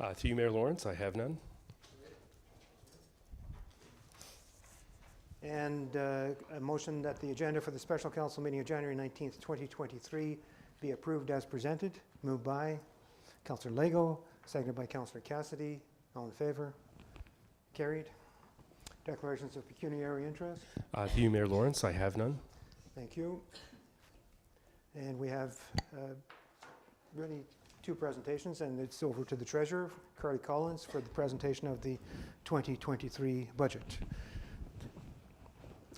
To you, Mayor Lawrence, I have none. And a motion that the agenda for the special council meeting of January 19th, 2023 be approved as presented. Moved by Councillor Lego, seconded by Councillor Cassidy. All in favor? Carried. Declarations of pecuniary interest. To you, Mayor Lawrence, I have none. Thank you. And we have really two presentations, and it's over to the Treasurer, Carly Collins, for the presentation of the 2023 budget.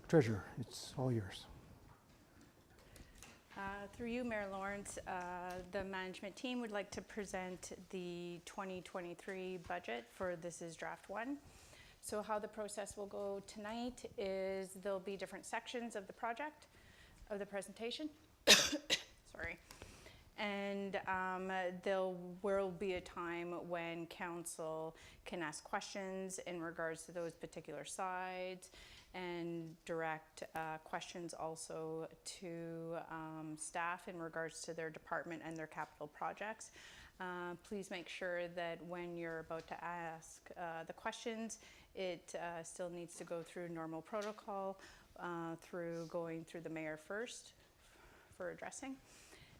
Treasurer, it's all yours. Through you, Mayor Lawrence, the management team would like to present the 2023 budget for this is draft one. So how the process will go tonight is there'll be different sections of the project, of the presentation. Sorry. And there will be a time when council can ask questions in regards to those particular sides and direct questions also to staff in regards to their department and their capital projects. Please make sure that when you're about to ask the questions, it still needs to go through normal protocol, through going through the mayor first for addressing.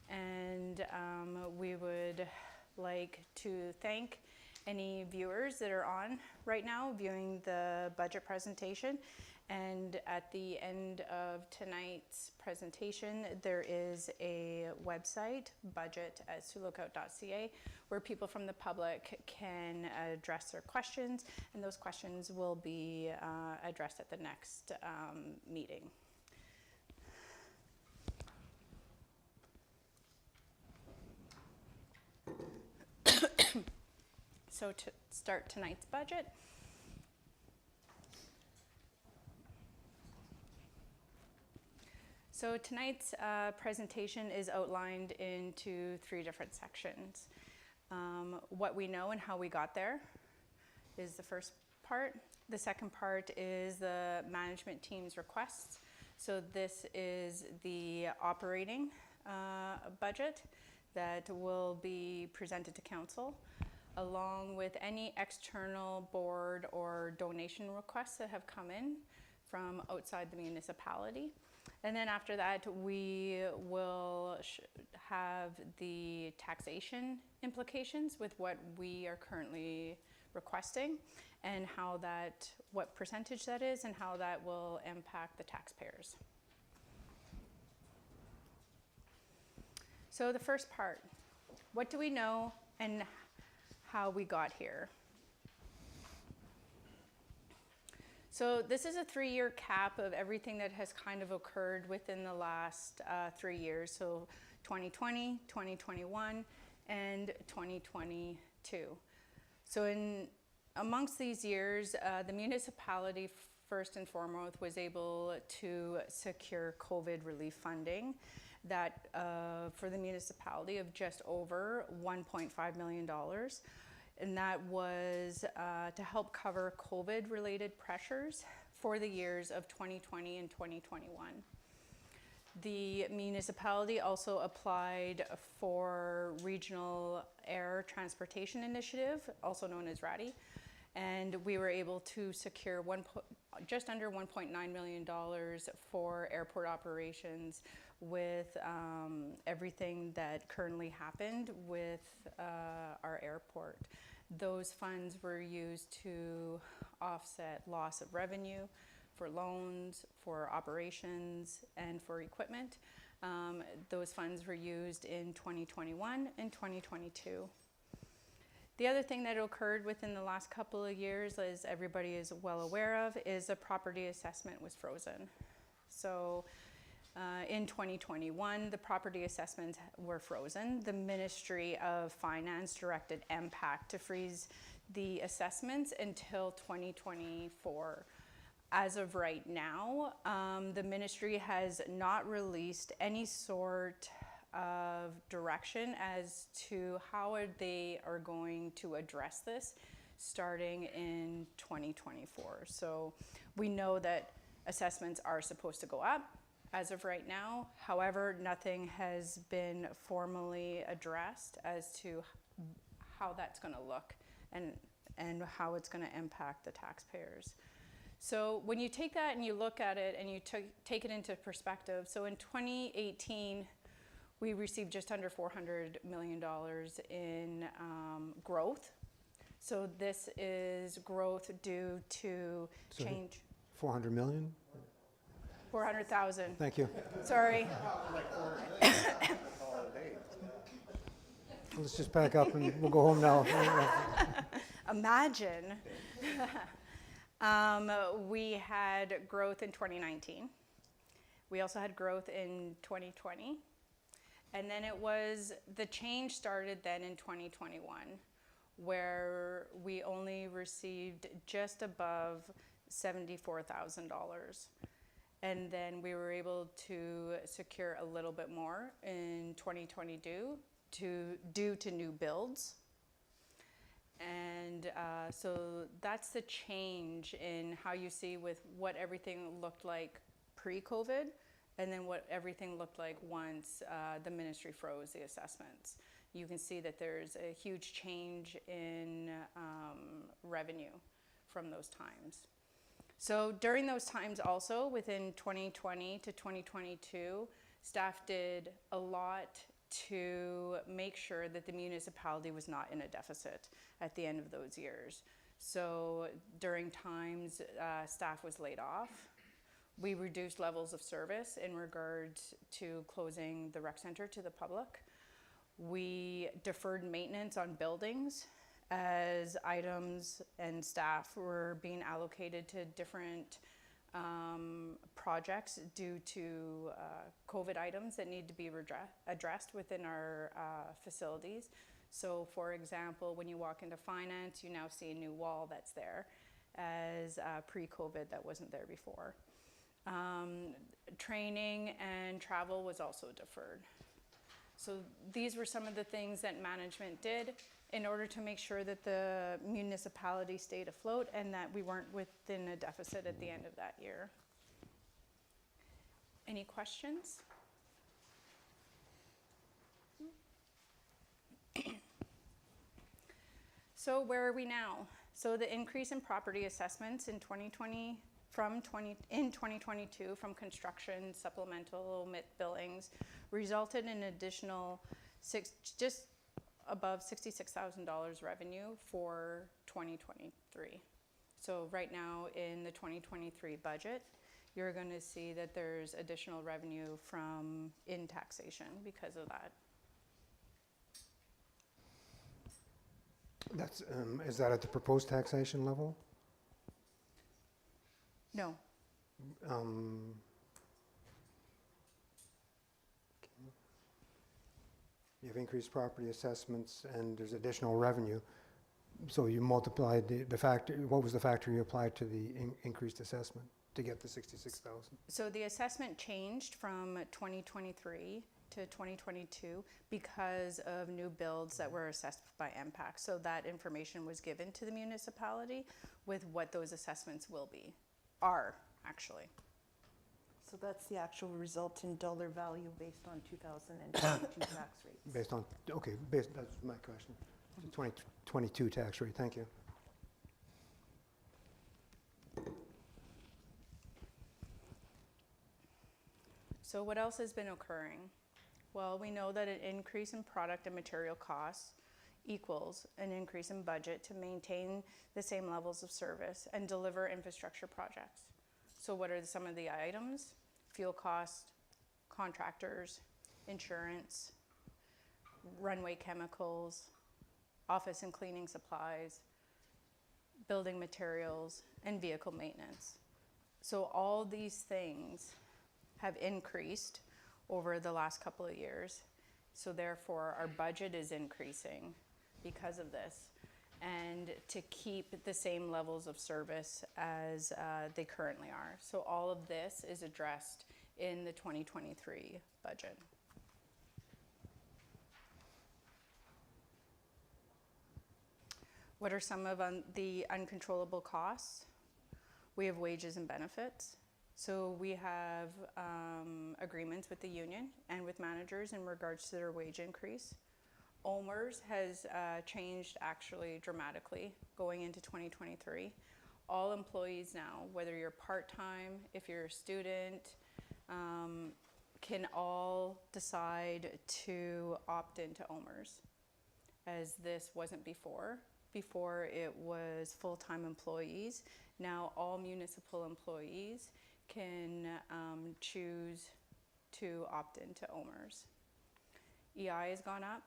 And we would like to thank any viewers that are on right now viewing the budget presentation. And at the end of tonight's presentation, there is a website, budget@siouxlookout.ca, where people from the public can address their questions, and those questions will be addressed at the next meeting. So to start tonight's budget, so tonight's presentation is outlined into three different sections. What we know and how we got there is the first part. The second part is the management team's requests. So this is the operating budget that will be presented to council, along with any external board or donation requests that have come in from outside the municipality. And then after that, we will have the taxation implications with what we are currently requesting and how that, what percentage that is and how that will impact the taxpayers. So the first part, what do we know and how we got here? So this is a 3-year cap of everything that has kind of occurred within the last 3 years. So 2020, 2021, and 2022. So in amongst these years, the municipality first and foremost was able to secure COVID relief funding that for the municipality of just over $1.5 million. And that was to help cover COVID-related pressures for the years of 2020 and 2021. The municipality also applied for Regional Air Transportation Initiative, also known as RATI, and we were able to secure just under $1.9 million for airport operations with everything that currently happened with our airport. Those funds were used to offset loss of revenue for loans, for operations, and for equipment. Those funds were used in 2021 and 2022. The other thing that occurred within the last couple of years, as everybody is well aware of, is a property assessment was frozen. So in 2021, the property assessments were frozen. The Ministry of Finance directed MPAC to freeze the assessments until 2024. As of right now, the ministry has not released any sort of direction as to how they are going to address this starting in 2024. So we know that assessments are supposed to go up as of right now. However, nothing has been formally addressed as to how that's going to look and how it's going to impact the taxpayers. So when you take that and you look at it and you take it into perspective, so in 2018, we received just under $400 million in growth. So this is growth due to Sorry. change. 400 million? 400,000. Thank you. Sorry. Let's just pack up and we'll go home now. Imagine. We had growth in 2019. We also had growth in 2020. And then the change started then in 2021, where we only received just above $74,000. And then we were able to secure a little bit more in 2022 due to new builds. And so that's the change in how you see with what everything looked like pre-COVID and then what everything looked like once the ministry froze the assessments. You can see that there's a huge change in revenue from those times. So during those times also, within 2020 to 2022, staff did a lot to make sure that the municipality was not in a deficit at the end of those years. So during times staff was laid off, we reduced levels of service in regards to closing the rec center to the public. We deferred maintenance on buildings as items and staff were being allocated to different projects due to COVID items that need to be addressed within our facilities. So for example, when you walk into finance, you now see a new wall that's there as pre-COVID that wasn't there before. Training and travel was also deferred. So these were some of the things that management did in order to make sure that the municipality stayed afloat and that we weren't within a deficit at the end of that year. Any questions? So where are we now? So the increase in property assessments in 2022 from construction, supplemental MIT billings resulted in additional just above $66,000 revenue for 2023. So right now in the 2023 budget, you're going to see that there's additional revenue in taxation because of that. That's, is that at the proposed taxation level? No. You have increased property assessments and there's additional revenue. So you multiplied the factor, what was the factor you applied to the increased assessment to get the 66,000? So the assessment changed from 2023 to 2022 because of new builds that were assessed by MPAC. So that information was given to the municipality with what those assessments are actually. So that's the actual result in dollar value based on 2022 tax rates. Based on, okay, that's my question. The 2022 tax rate, thank you. So what else has been occurring? Well, we know that an increase in product and material costs equals an increase in budget to maintain the same levels of service and deliver infrastructure projects. So what are some of the items? Fuel costs, contractors, insurance, runway chemicals, office and cleaning supplies, building materials, and vehicle maintenance. So all these things have increased over the last couple of years. So therefore, our budget is increasing because of this, and to keep the same levels of service as they currently are. So all of this is addressed in the 2023 budget. What are some of the uncontrollable costs? We have wages and benefits. So we have agreements with the union and with managers in regards to their wage increase. OMERS has changed actually dramatically going into 2023. All employees now, whether you're part-time, if you're a student, can all decide to opt into OMERS, as this wasn't before. Before it was full-time employees. Now all municipal employees can choose to opt into OMERS. EI has gone up,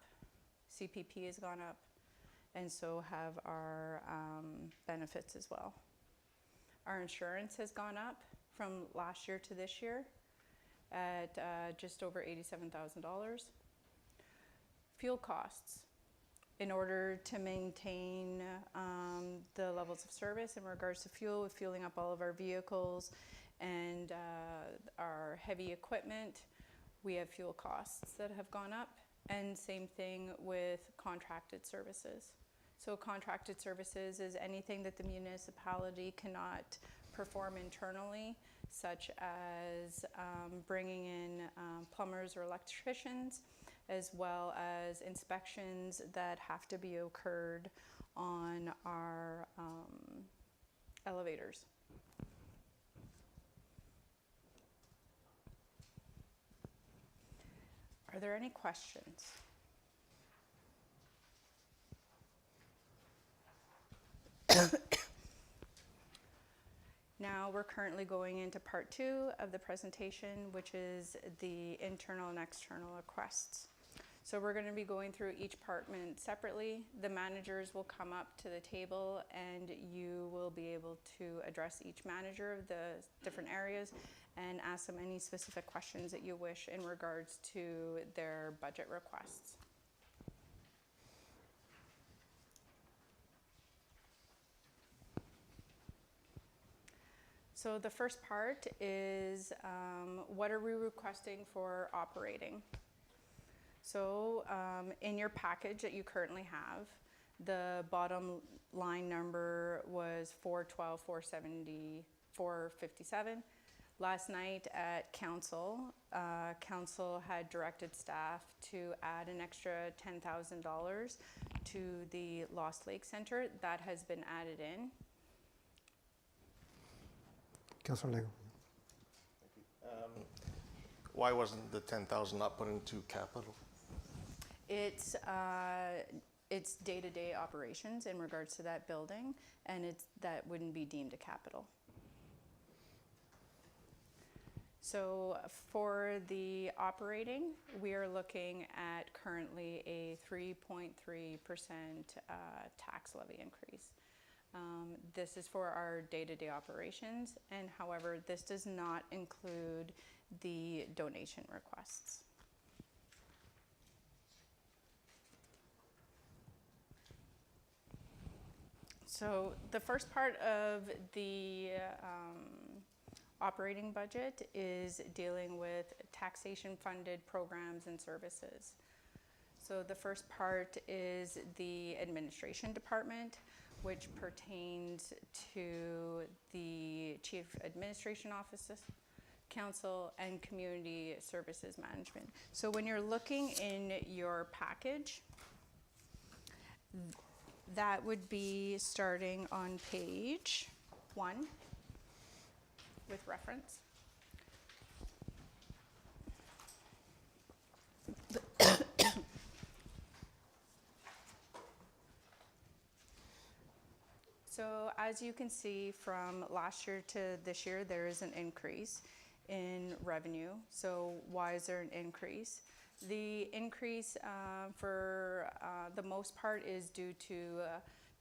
CPP has gone up, and so have our benefits as well. Our insurance has gone up from last year to this year at just over $87,000. Fuel costs. In order to maintain the levels of service in regards to fuel, with fueling up all of our vehicles and our heavy equipment, we have fuel costs that have gone up, and same thing with contracted services. So contracted services is anything that the municipality cannot perform internally, such as bringing in plumbers or electricians, as well as inspections that have to be occurred on our elevators. Are there any questions? Now we're currently going into part 2 of the presentation, which is the internal and external requests. So we're going to be going through each department separately. The managers will come up to the table and you will be able to address each manager of the different areas and ask them any specific questions that you wish in regards to their budget requests. So the first part is what are we requesting for operating? So in your package that you currently have, the bottom line number was 412, 470, 457. Last night at council, council had directed staff to add an extra $10,000 to the Lost Lake Center. That has been added in. Councillor Lego. Why wasn't the 10,000 not put into capital? It's day-to-day operations in regards to that building, and that wouldn't be deemed a capital. So for the operating, we are looking at currently a 3.3% tax levy increase. This is for our day-to-day operations, and however, this does not include the donation requests. So the first part of the operating budget is dealing with taxation-funded programs and services. So the first part is the administration department, which pertains to the Chief Administration Office, Council, and Community Services Management. So when you're looking in your package, that would be starting on page 1 with reference. So as you can see from last year to this year, there is an increase in revenue. So why is there an increase? The increase for the most part is due to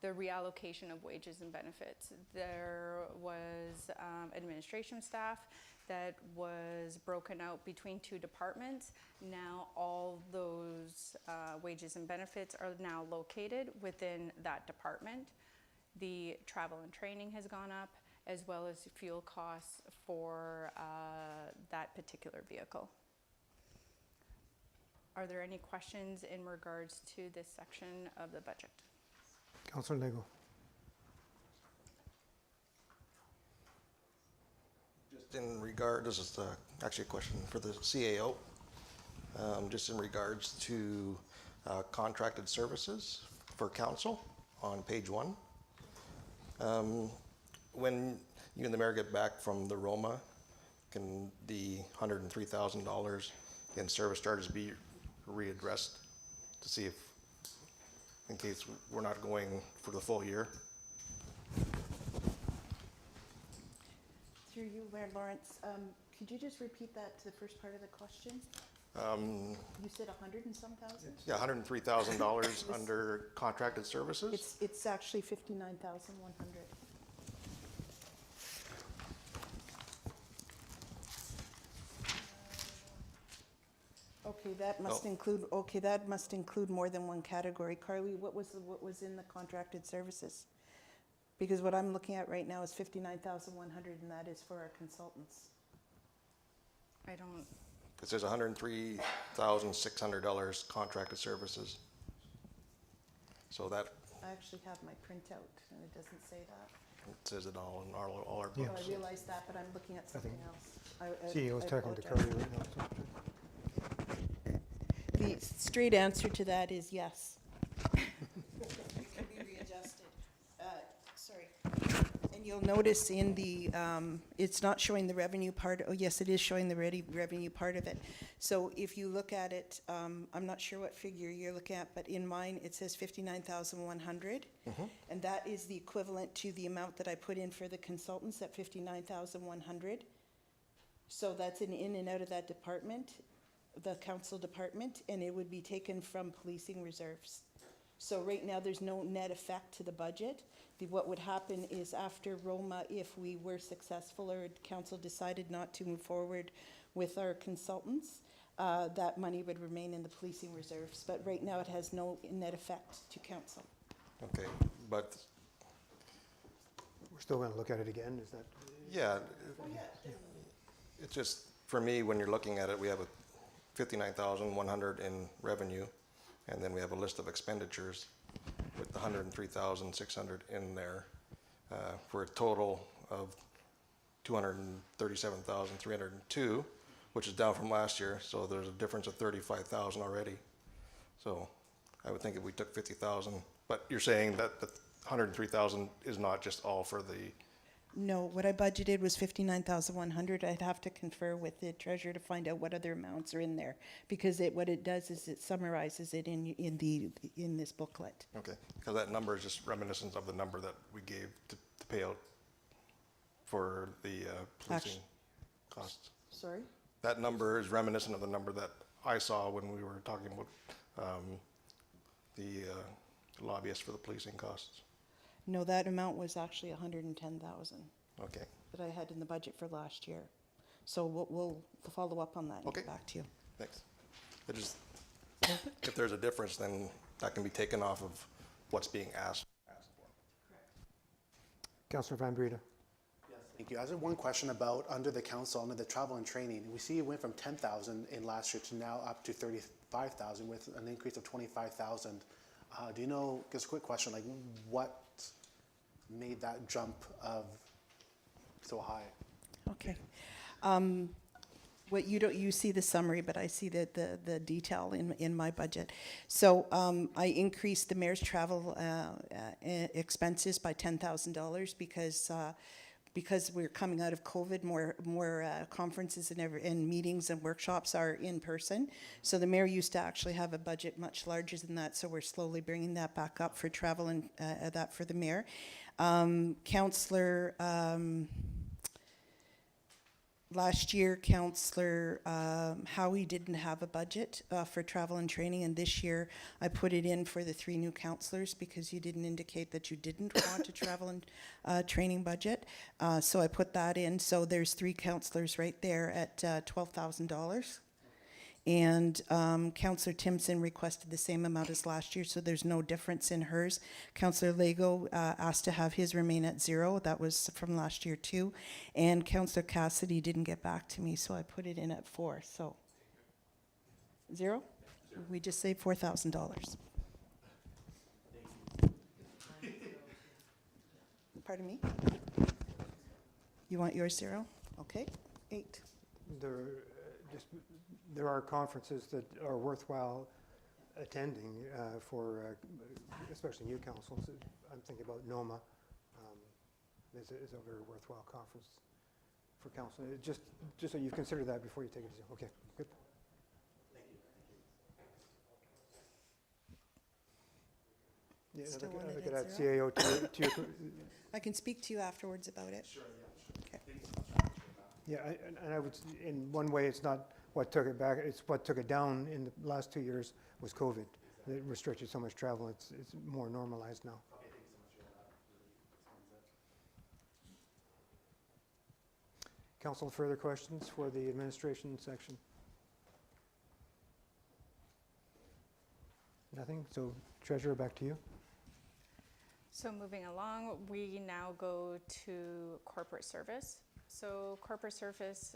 the reallocation of wages and benefits. There was administration staff that was broken out between 2 departments. Now all those wages and benefits are now located within that department. The travel and training has gone up, as well as fuel costs for that particular vehicle. Are there any questions in regards to this section of the budget? Councillor Lego. Just in regard, this is actually a question for the CAO, just in regards to contracted services for council on page 1. When you and the mayor get back from the Roma, can the $103,000 in service charges be readdressed to see if, in case we're not going for the full year? Through you, Mayor Lawrence, could you just repeat that to the first part of the question? You said 100 and some thousand? Yeah, $103,000 under contracted services? It's actually 59,100. Okay, that must include more than one category. Carly, what was in the contracted services? Because what I'm looking at right now is 59,100, and that is for our consultants. I don't, It says $103,600 contracted services. So that, I actually have my printout, and it doesn't say that. it says it all in all our Yeah. Well, books. I realize that, but I'm looking at something else. CEO is I talking to apologize. Carly right now. so- The straight answer to that is yes. It can be readjusted. Sorry. And you'll notice in the, it's not showing the revenue part. Oh, yes, it is showing the revenue part of it. So if you look at it, I'm not sure what figure you're looking at, but in mine, it says 59,100. And that is the equivalent to the amount that I put in for the consultants at 59,100. So that's an in and out of that department, the council department, and it would be taken from policing reserves. So right now, there's no net effect to the budget. What would happen is after Roma, if we were successful or council decided not to move forward with our consultants, that money would remain in the policing reserves. But right now, it has no net effect to council. Okay, but, We're still going to look at it again, is that? yeah, it's just, for me, when you're looking at it, we have a 59,100 in revenue, and then we have a list of expenditures with the 103,600 in there, for a total of 237,302, which is down from last year, so there's a difference of 35,000 already. So I would think if we took 50,000, but you're saying that the 103,000 is not just all for the, No, what I budgeted was 59,100. I'd have to confer with the treasurer to find out what other amounts are in there, because what it does is it summarizes it in this booklet. okay, because that number is just reminiscent of the number that we gave to pay out for the policing costs. Sorry? That number is reminiscent of the number that I saw when we were talking about the lobbyists for the policing costs. No, that amount was actually 110,000 Okay, that I had in the budget for last year. So we'll follow up on that and Okay. get back to you. thanks. It just, if there's a difference, then that can be taken off of what's being asked for. Councillor Van Breda. Thank you. I have one question about under the council, under the travel and training. We see it went from 10,000 in last year to now up to 35,000 with an increase of 25,000. Do you know, just a quick question, like what made that jump of so high? Okay. What you see the summary, but I see the detail in my budget. So I increased the mayor's travel expenses by $10,000 because we're coming out of COVID, more conferences and meetings and workshops are in person. So the mayor used to actually have a budget much larger than that, so we're slowly bringing that back up for travel and that for the mayor. Councillor, last year, Councillor Howie didn't have a budget for travel and training, and this year I put it in for the 3 new councillors because you didn't indicate that you didn't want a travel and training budget. So I put that in. So there's 3 councillors right there at $12,000. And Councillor Timpson requested the same amount as last year, so there's no difference in hers. Councillor Lego asked to have his remain at 0. That was from last year too. And Councillor Cassidy didn't get back to me, so I put it in at 4. So 0? We just saved $4,000. Pardon me? You want yours 0? Okay, 8. There are conferences that are worthwhile attending for especially new councils. I'm thinking about NOMA. Is a very worthwhile conference for council. Just so you consider that before you take a decision. Okay, good. Yeah, Still look wanted at at that zero? CAO to your, I can speak to you afterwards about it. yeah, and I would, in one way, it's not what took it back, it's what took it down in the last 2 years was COVID. It restricted so much travel, it's more normalized now. Council, further questions for the administration section? Nothing? So Treasurer, back to you. So moving along, we now go to corporate service. So corporate service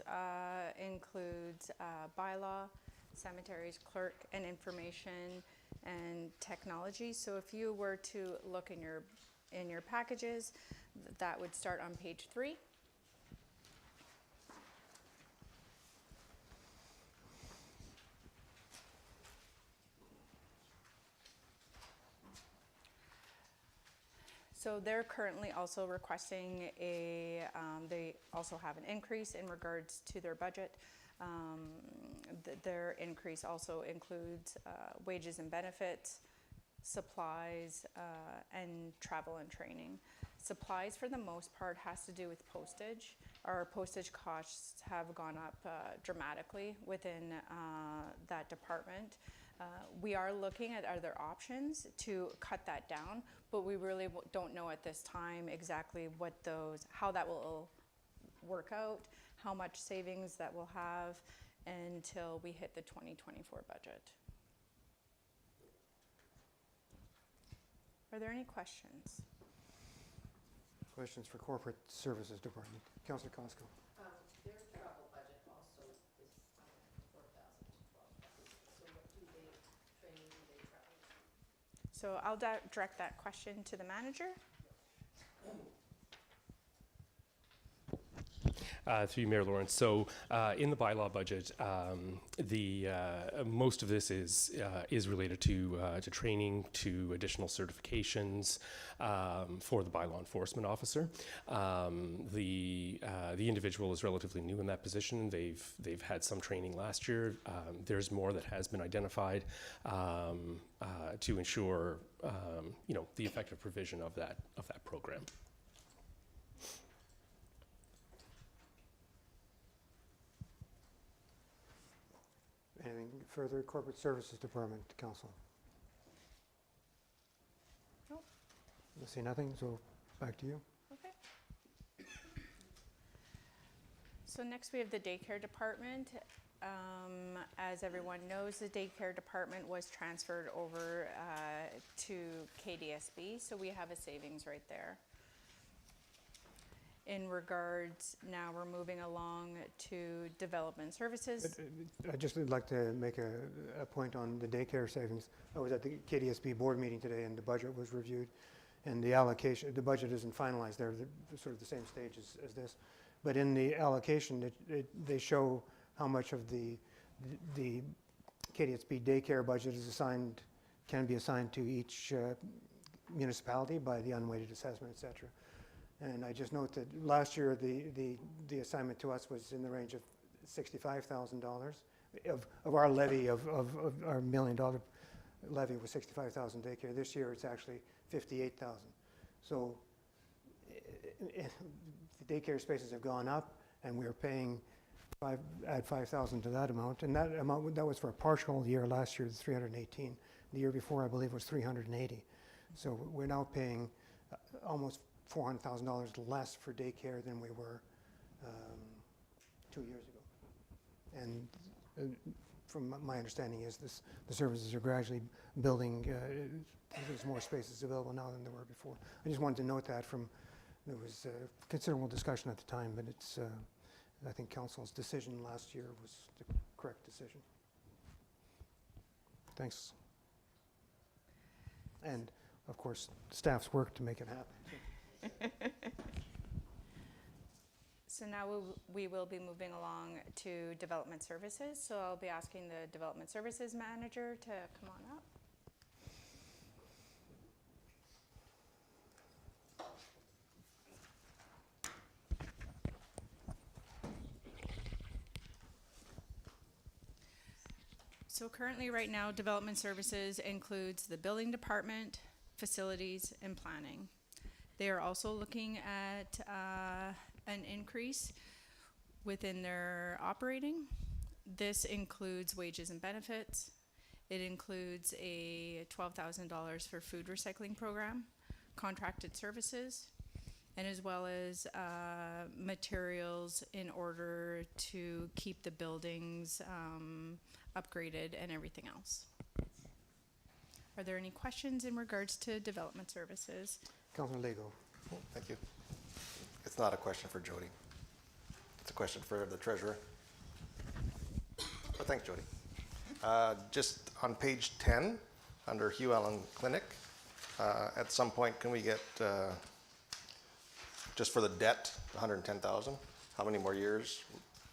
includes bylaw, cemeteries, clerk, and information and technology. So if you were to look in your packages, that would start on page 3. So they're currently also requesting they also have an increase in regards to their budget. Their increase also includes wages and benefits, supplies, and travel and training. Supplies, for the most part, has to do with postage. Our postage costs have gone up dramatically within that department. We are looking at other options to cut that down, but we really don't know at this time exactly how that will work out, how much savings that will have until we hit the 2024 budget. Are there any questions? Questions for Corporate Services Department. Councillor Costco. Their travel budget also is 4,000 to 12,000. So what training do they travel? So I'll direct that question to the manager. Through you, Mayor Lawrence. So in the bylaw budget, most of this is related to training, to additional certifications for the bylaw enforcement officer. The individual is relatively new in that position. They've had some training last year. There's more that has been identified to ensure the effective provision of that program. Anything further, Corporate Services Department, Council? Nope. I see nothing, so back to you. Okay. So next we have the daycare department. As everyone knows, the daycare department was transferred over to KDSB, so we have a savings right there. In regards, now we're moving along to development services. I'd just like to make a point on the daycare savings. I was at the KDSB board meeting today and the budget was reviewed and the allocation, the budget isn't finalized. They're sort of the same stage as this. But in the allocation, they show how much of the KDSB daycare budget can be assigned to each municipality by the unweighted assessment, et cetera. And I just note that last year, the assignment to us was in the range of $65,000 of our levy, of our $1 million levy was $65,000 daycare. This year, it's actually $58,000. So the daycare spaces have gone up, and we're paying add $5,000 to that amount. And that amount, that was for a partial year last year, 318. The year before, I believe, was 380. So we're now paying almost $400,000 less for daycare than we were 2 years ago. And from my understanding is the services are gradually building. There's more spaces available now than there were before. I just wanted to note that there was considerable discussion at the time, but it's, I think council's decision last year was the correct decision. Thanks. And of course, staff's work to make it happen. So now we will be moving along to development services. So I'll be asking the development services manager to come on up. So currently, right now, development services includes the building department, facilities, and planning. They are also looking at an increase within their operating. This includes wages and benefits. It includes a $12,000 for food recycling program, contracted services, and as well as materials in order to keep the buildings upgraded and everything else. Are there any questions in regards to development services? Councilor Lego. Thank you. It's not a question for Jody. It's a question for the treasurer. But thanks, Jody. Just on page 10, under Hugh Allen Clinic, at some point, can we get, just for the debt, 110,000? How many more years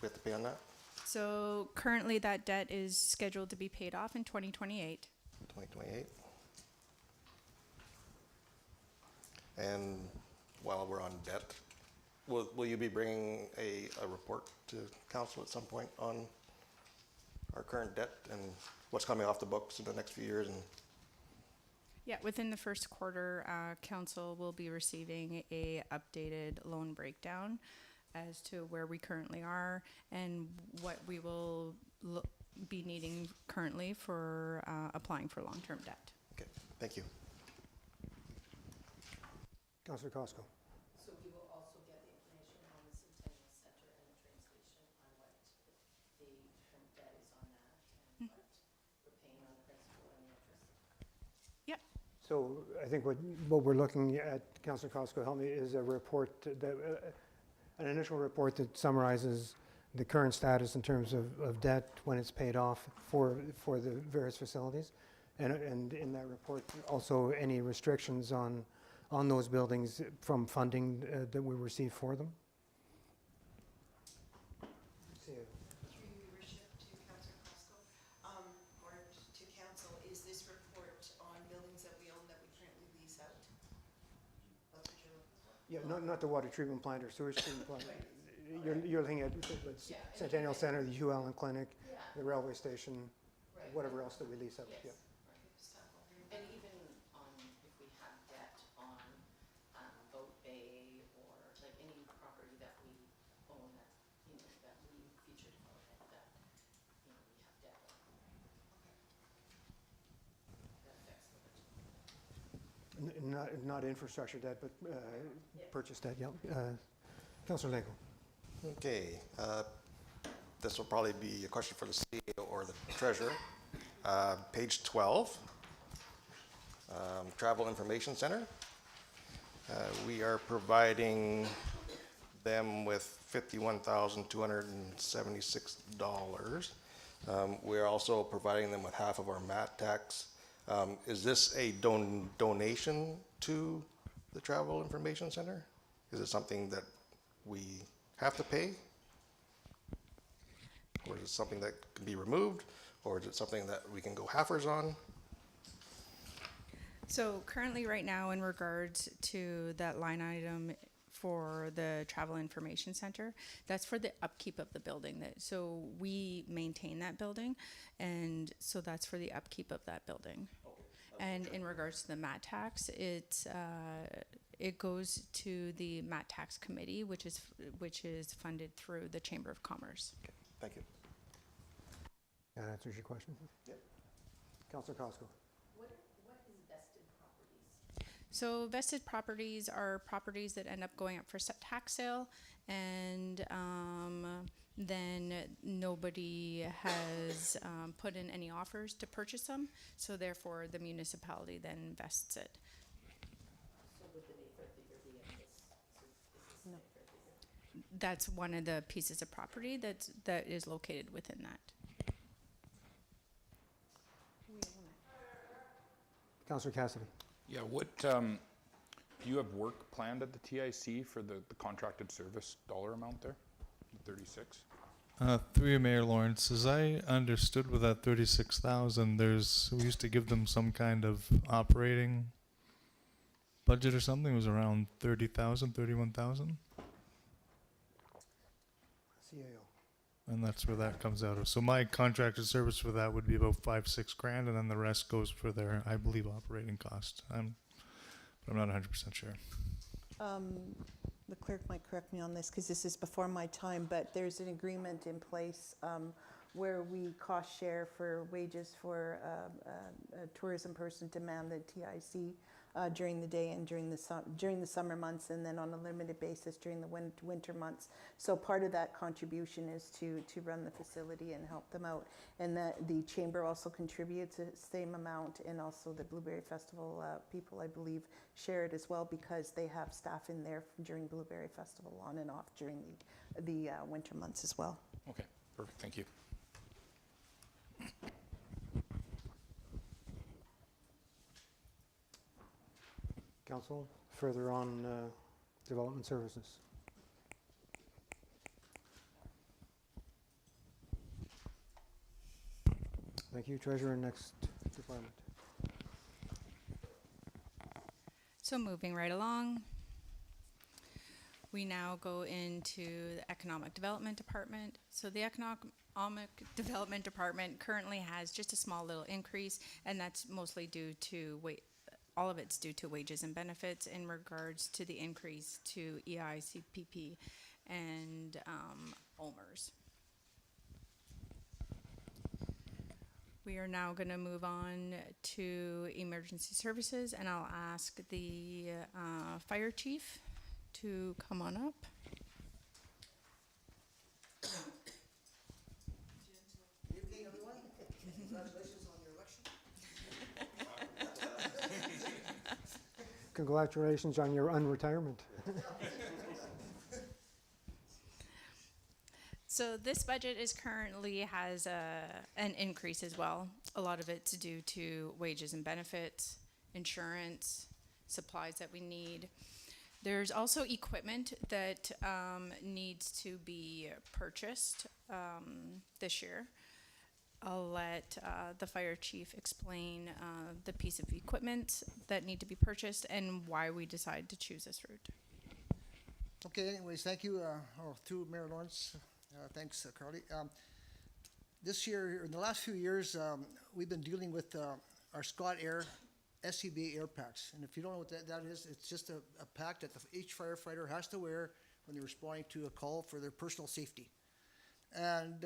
we have to pay on that? So currently that debt is scheduled to be paid off in 2028. 2028. And while we're on debt, will you be bringing a report to council at some point on our current debt and what's coming off the books in the next few years? And Yeah, within the first quarter, council will be receiving a updated loan breakdown as to where we currently are and what we will be needing currently for applying for long-term debt. okay, thank you. Councilor Costco. So we will also get the information on the Centennial Center and the train station on what the current debt is on that and what we're paying on the principal and the interest. Yep. So I think what we're looking at, Councilor Costco, help me, is a report that, an initial report that summarizes the current status in terms of debt when it's paid off for the various facilities. And in that report, also any restrictions on those buildings from funding that we receive for them. Through your worship to Councillor Costco, or to council, is this report on buildings that we own that we currently lease out? That's what you're looking for? Yeah, not the water treatment plant or sewage treatment plant. Right. You're looking at Yeah, Centennial Center, the Hugh Allen Clinic, Yeah, the railway station, right. whatever else that we lease out. Yes. Yeah. And even on, if we have debt on Boat Bay or like any property that we own that, you know, that we feature development that, you know, we have debt on. That affects the budget. Not infrastructure debt, but purchase debt, yeah. Councilor Lego. Okay, this will probably be a question for the CEO or the treasurer. Page 12, Travel Information Center. We are providing them with $51,276. We are also providing them with half of our mat tax. Is this a donation to the Travel Information Center? Is it something that we have to pay? Or is it something that can be removed? Or is it something that we can go halfers on? So currently, right now, in regards to that line item for the Travel Information Center, that's for the upkeep of the building. So we maintain that building, and so that's for the upkeep of that building. And in regards to the mat tax, it goes to the mat tax committee, which is funded through the Chamber of Commerce. Okay, thank you. That answers your question? Yep. Councilor Costco. What is vested properties? So vested properties are properties that end up going up for tax sale, and then nobody has put in any offers to purchase them, so therefore the municipality then vests it. So would the Mayfair figure be in this? Is this Mayfair figure? That's one of the pieces of property that is located within that. Councilor Cassidy. Yeah, what, Do you have work planned at the TIC for the contracted service dollar amount there, the 36? Through you, Mayor Lawrence, as I understood with that 36,000, we used to give them some kind of operating budget or something. It was around 30,000, 31,000, CAO. and that's where that comes out of. So my contracted service for that would be about 5-6 grand, and then the rest goes for their, I believe, operating cost. But I'm not 100% sure. The clerk might correct me on this because this is before my time, but there's an agreement in place where we cost share for wages for a tourism person to man the TIC during the day and during the summer months, and then on a limited basis during the winter months. So part of that contribution is to run the facility and help them out. And that the chamber also contributes the same amount, and also the Blueberry Festival people, I believe, share it as well because they have staff in there during Blueberry Festival on and off during the winter months as well. Okay, perfect, thank you. Council, further on development services. Thank you. Treasurer, next department. So moving right along, we now go into the Economic Development Department. So the Economic Development Department currently has just a small little increase, and that's mostly due to all of it's due to wages and benefits in regards to the increase to EI, CPP, and OMERS. We are now going to move on to emergency services, and I'll ask the fire chief to come on up. Good evening, everyone. Congratulations on your election. Congratulations on your unretirement. So this budget currently has an increase as well. A lot of it's due to wages and benefits, insurance, supplies that we need. There's also equipment that needs to be purchased this year. I'll let the fire chief explain the piece of equipment that need to be purchased and why we decided to choose this route. Okay, anyways, thank you, through Mayor Lawrence. Thanks, Carly. This year, in the last few years, we've been dealing with our Scott Air SCBA air packs. And if you don't know what that is, it's just a pack that each firefighter has to wear when they're responding to a call for their personal safety. And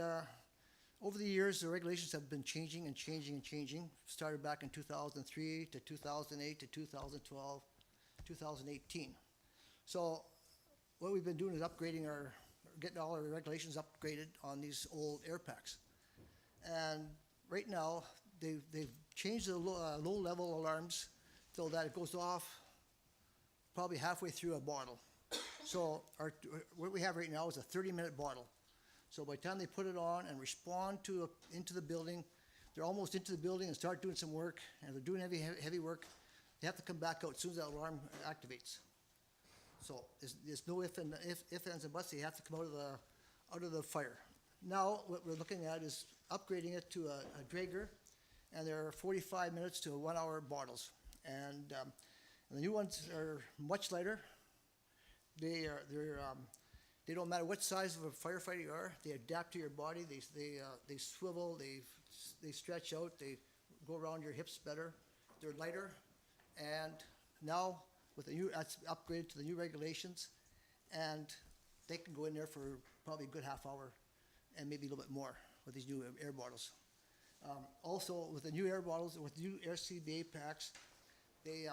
over the years, the regulations have been changing and changing and changing. Started back in 2003 to 2008 to 2012, 2018. So what we've been doing is getting all our regulations upgraded on these old air packs. And right now, they've changed the low-level alarms so that it goes off probably halfway through a bottle. So what we have right now is a 30-minute bottle. So by the time they put it on and respond into the building, they're almost into the building and start doing some work. And if they're doing heavy work, they have to come back out as soon as that alarm activates. So there's no ifs, ands, and buts. They have to come out of the fire. Now what we're looking at is upgrading it to a Draeger, and they're 45 minutes to 1 hour bottles. And the new ones are much lighter. They don't matter what size of a firefighter you are. They adapt to your body. They swivel. They stretch out. They go around your hips better. They're lighter, and now with that's upgraded to the new regulations, and they can go in there for probably a good half hour, and maybe a little bit more with these new air bottles. Also, with the new air bottles, with new RCBA packs, they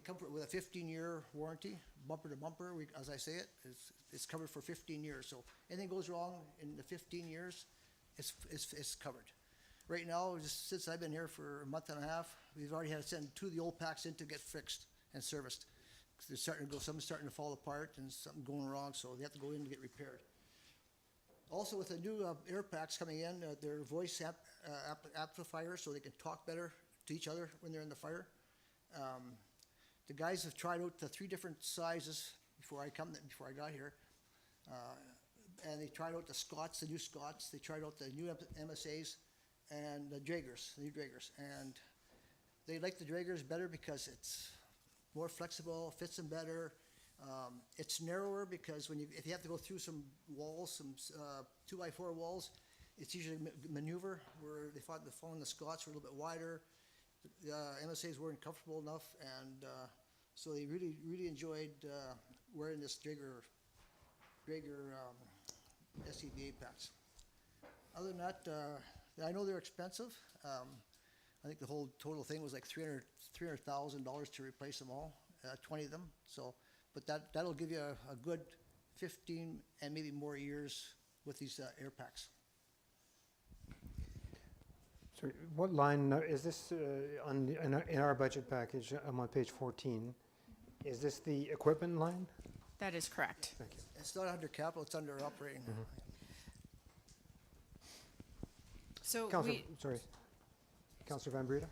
come with a 15-year warranty, bumper to bumper. As I say it, it's covered for 15 years. So anything goes wrong in the 15 years, it's covered. Right now, just since I've been here for a month and a half, we've already had to send 2 of the old packs in to get fixed and serviced. They're something's starting to fall apart and something going wrong, so they have to go in to get repaired. Also, with the new air packs coming in, they're voice amplifiers, so they can talk better to each other when they're in the fire. The guys have tried out the 3 different sizes before I got here. And they tried out the Scots, the new Scots, they tried out the new MSAs and the Dragers, the new Dragers. And they like the Dragers better because it's more flexible, fits them better. It's narrower because if you have to go through some walls, some 2x4 walls, it's usually maneuver, where they thought the phone, the Scots were a little bit wider. The MSAs weren't comfortable enough, and so they really enjoyed wearing this Drager SCBA packs. Other than that, I know they're expensive. I think the whole total thing was like $300,000 to replace them all, 20 of them. So, but that'll give you a good 15 and maybe more years with these air packs. Sorry, what line is this in our budget package? I'm on page 14. Is this the equipment line? That is correct. Thank you. It's not under capital, it's under operating. So Councillor Van Breda?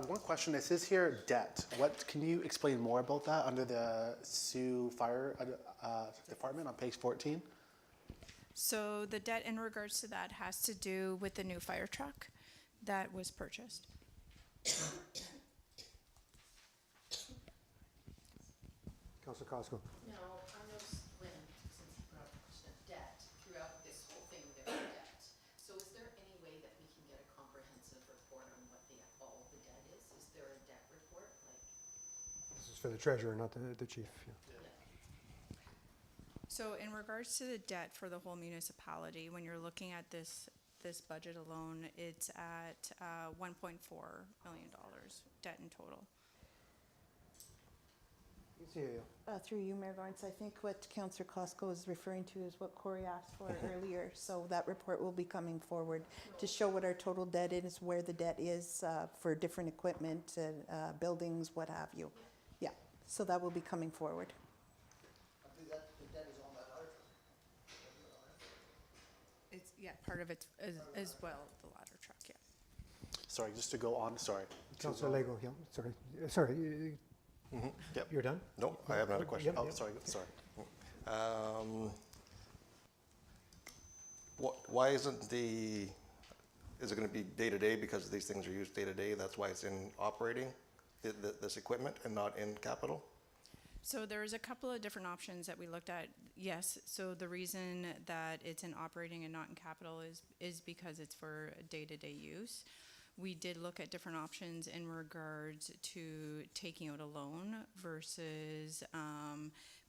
One question, it says here debt. Can you explain more about that under the Sioux Fire Department on page 14? So the debt in regards to that has to do with the new fire truck that was purchased. Councillor Costco? Now, I noticed when, since you brought up the question of debt, throughout this whole thing, there's debt. So is there any way that we can get a comprehensive report on what all the debt is? Is there a debt report, like? This is for the treasurer, not the chief. Yeah. So in regards to the debt for the whole municipality, when you're looking at this budget alone, it's at $1.4 million debt in total. Through you, Mayor Lawrence, I think what Councillor Costco is referring to is what Corey asked for earlier. So that report will be coming forward to show what our total debt is, where the debt is for different equipment, buildings, what have you. Yeah, so that will be coming forward. It's, yeah, part of it as well, the ladder truck, yeah. Sorry, just to go on, sorry. Councillor Lego, yeah, sorry. Yep. You're done? No, I have another question. Oh, sorry. Why isn't is it going to be day-to-day because these things are used day-to-day? That's why it's in operating, this equipment, and not in capital? So there's a couple of different options that we looked at. Yes, so the reason that it's in operating and not in capital is because it's for day-to-day use. We did look at different options in regards to taking out a loan versus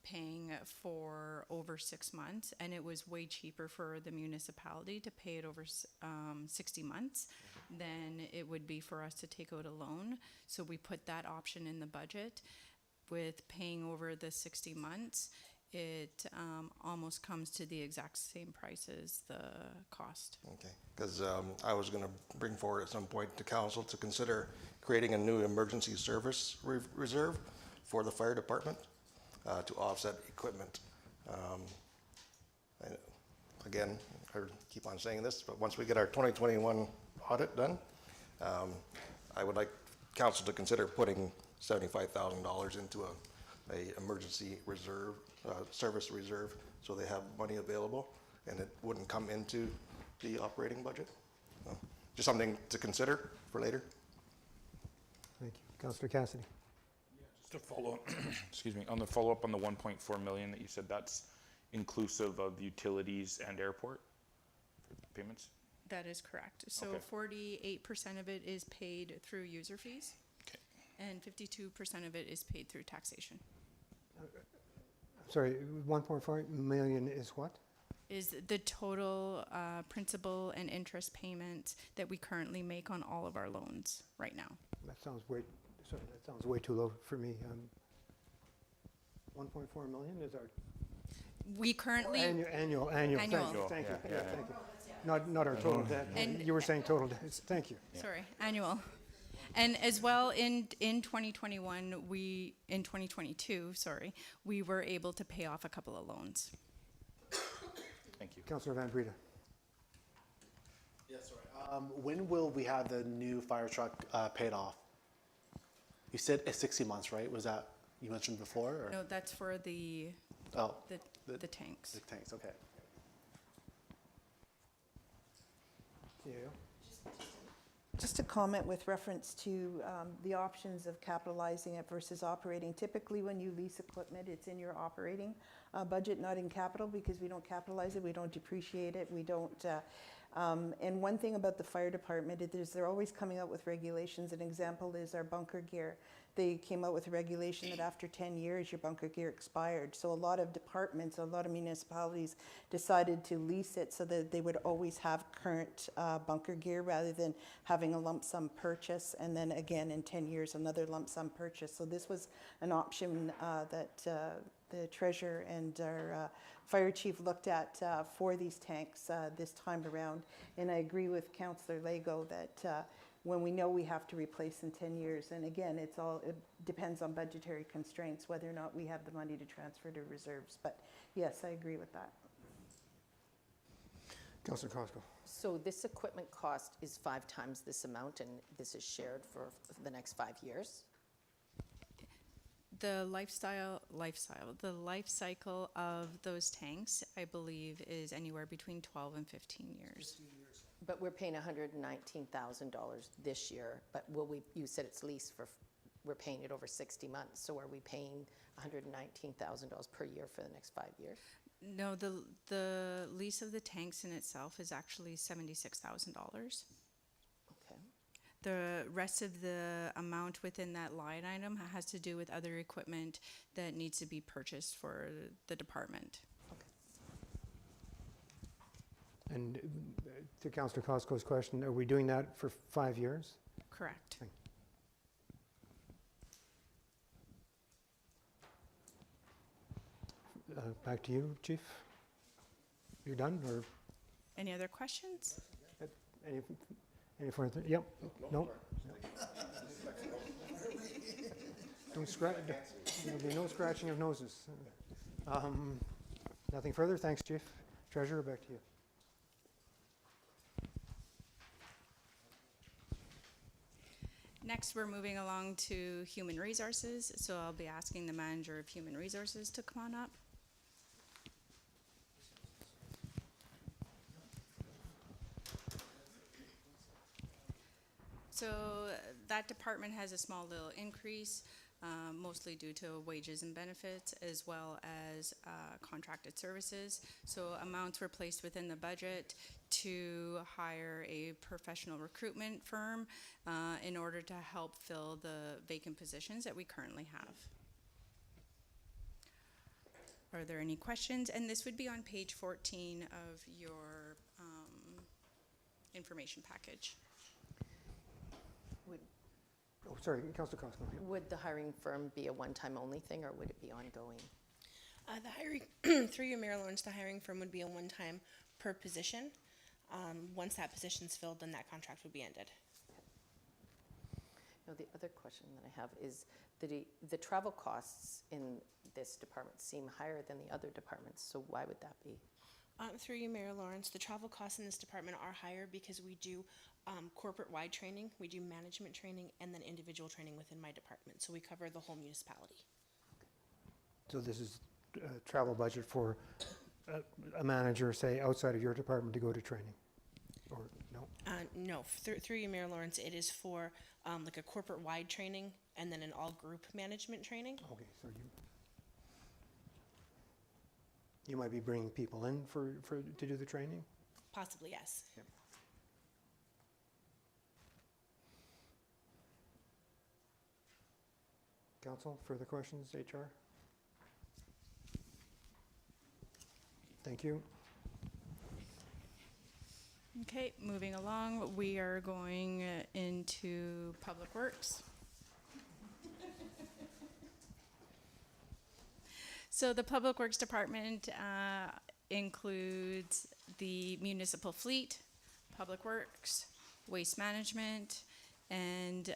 paying for over 6 months, and it was way cheaper for the municipality to pay it over 60 months than it would be for us to take out a loan. So we put that option in the budget. With paying over the 60 months, it almost comes to the exact same price as the cost. Okay, because I was going to bring forward at some point to council to consider creating a new emergency service reserve for the fire department to offset equipment. Again, I keep on saying this, but once we get our 2021 audit done, I would like council to consider putting $75,000 into a emergency reserve, service reserve, so they have money available and it wouldn't come into the operating budget. Just something to consider for later. Thank you. Councillor Cassidy? Just to follow, excuse me, on the follow-up on the 1.4 million that you said, that's inclusive of utilities and airport payments? That is correct. So Okay. 48% of it is paid through user fees. Okay. And 52% of it is paid through taxation. Sorry, 1.4 million is what? Is the total principal and interest payments that we currently make on all of our loans right now. That sounds way too low for me. 1.4 million is our We currently, annual. Annual. Thank you. Thank you. Not our total debt. And- You were saying total debt. Thank you. sorry, annual. And as well, in 2021, in 2022, sorry, we were able to pay off a couple of loans. Thank you. Councillor Van Breda? Yes, sorry. When will we have the new fire truck paid off? You said it's 60 months, right? Was that, you mentioned before, or? No, that's for the, Oh, the tanks. the tanks, okay. Yeah. Just a comment with reference to the options of capitalizing it versus operating. Typically, when you lease equipment, it's in your operating budget, not in capital, because we don't capitalize it, we don't depreciate it, we don't. And one thing about the fire department is they're always coming out with regulations. An example is our bunker gear. They came out with a regulation that after 10 years, your bunker gear expired. So a lot of departments, a lot of municipalities decided to lease it so that they would always have current bunker gear rather than having a lump sum purchase and then again in 10 years another lump sum purchase. So this was an option that the treasurer and our fire chief looked at for these tanks this time around. And I agree with Councillor Lego that when we know we have to replace in 10 years, and again, it depends on budgetary constraints, whether or not we have the money to transfer to reserves. But yes, I agree with that. Councillor Costco. So this equipment cost is 5 times this amount, and this is shared for the next 5 years? The life cycle of those tanks, I believe, is anywhere between 12 and 15 years. But we're paying $119,000 this year, but you said it's leased we're paying it over 60 months, so are we paying $119,000 per year for the next 5 years? No, the lease of the tanks in itself is actually $76,000. Okay. The rest of the amount within that line item has to do with other equipment that needs to be purchased for the department. And to Councillor Costco's question, are we doing that for 5 years? Correct. Back to you, Chief. You're done, or Any other questions? any further? Yep. No. Don't scratch. There'll be no scratching of noses. Nothing further. Thanks, Chief. Treasurer, back to you. Next, we're moving along to Human Resources, so I'll be asking the Manager of Human Resources to come on up. So that department has a small little increase, mostly due to wages and benefits, as well as contracted services. So amounts were placed within the budget to hire a professional recruitment firm in order to help fill the vacant positions that we currently have. Are there any questions? And this would be on page 14 of your information package. Oh, sorry, Councillor Costco. Would the hiring firm be a one-time only thing, or would it be ongoing? The hiring, through you, Mayor Lawrence, the hiring firm would be a one-time per position. Once that position's filled, then that contract would be ended. Now, the other question that I have is the travel costs in this department seem higher than the other departments, so why would that be? Through you, Mayor Lawrence, the travel costs in this department are higher because we do corporate-wide training, we do management training, and then individual training within my department. So we cover the whole municipality. So this is travel budget for a manager, say, outside of your department to go to training? Or no? No, through you, Mayor Lawrence, it is for like a corporate-wide training and then an all-group management training. Okay, so you might be bringing people in to do the training? Possibly, yes. Yep. Council, further questions, HR? Thank you. Okay, moving along, we are going into Public Works. So the Public Works Department includes the municipal fleet, Public Works, Waste Management, and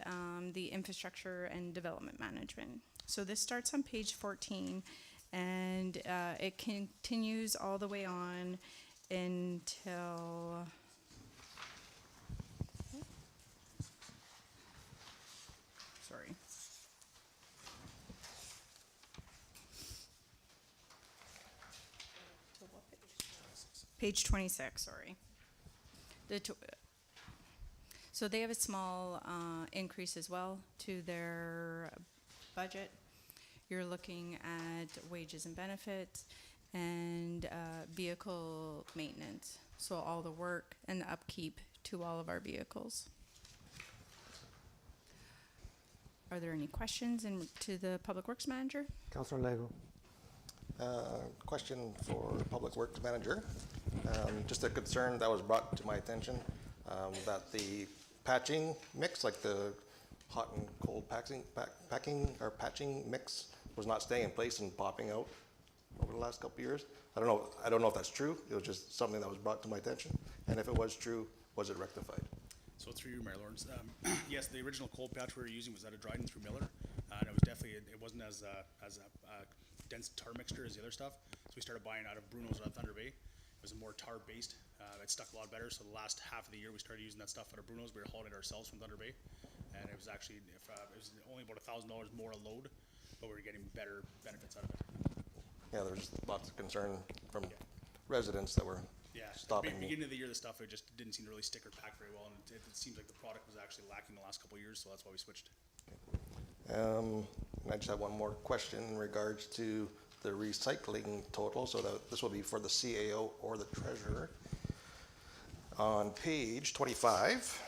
the Infrastructure and Development Management. So this starts on page 14, and it continues all the way on until sorry. Page 26, sorry. So they have a small increase as well to their budget. You're looking at wages and benefits and vehicle maintenance. So all the work and upkeep to all of our vehicles. Are there any questions to the Public Works Manager? Councillor Lego. Question for Public Works Manager. Just a concern that was brought to my attention, that the patching mix, like the hot and cold patching mix was not staying in place and popping out over the last couple of years. I don't know if that's true. It was just something that was brought to my attention. And if it was true, was it rectified? So through you, Mayor Lawrence, yes, the original cold patch we were using was out of Dryden through Miller, and it was definitely, it wasn't as dense tar mixture as the other stuff. So we started buying out of Bruno's out of Thunder Bay. It was a more tar based. It stuck a lot better. So the last half of the year we started using that stuff out of Bruno's. We were hauling it ourselves from Thunder Bay, and it was actually it was only about $1,000 more a load, but we were getting better benefits out of it. Yeah, there's lots of concern from residents that were Yeah, stopping. beginning of the year, the stuff it just didn't seem to really stick or pack very well, and it seems like the product was actually lacking the last couple of years, so that's why we switched. And I just have one more question in regards to the recycling total. So that this will be for the CAO or the treasurer. On page 25,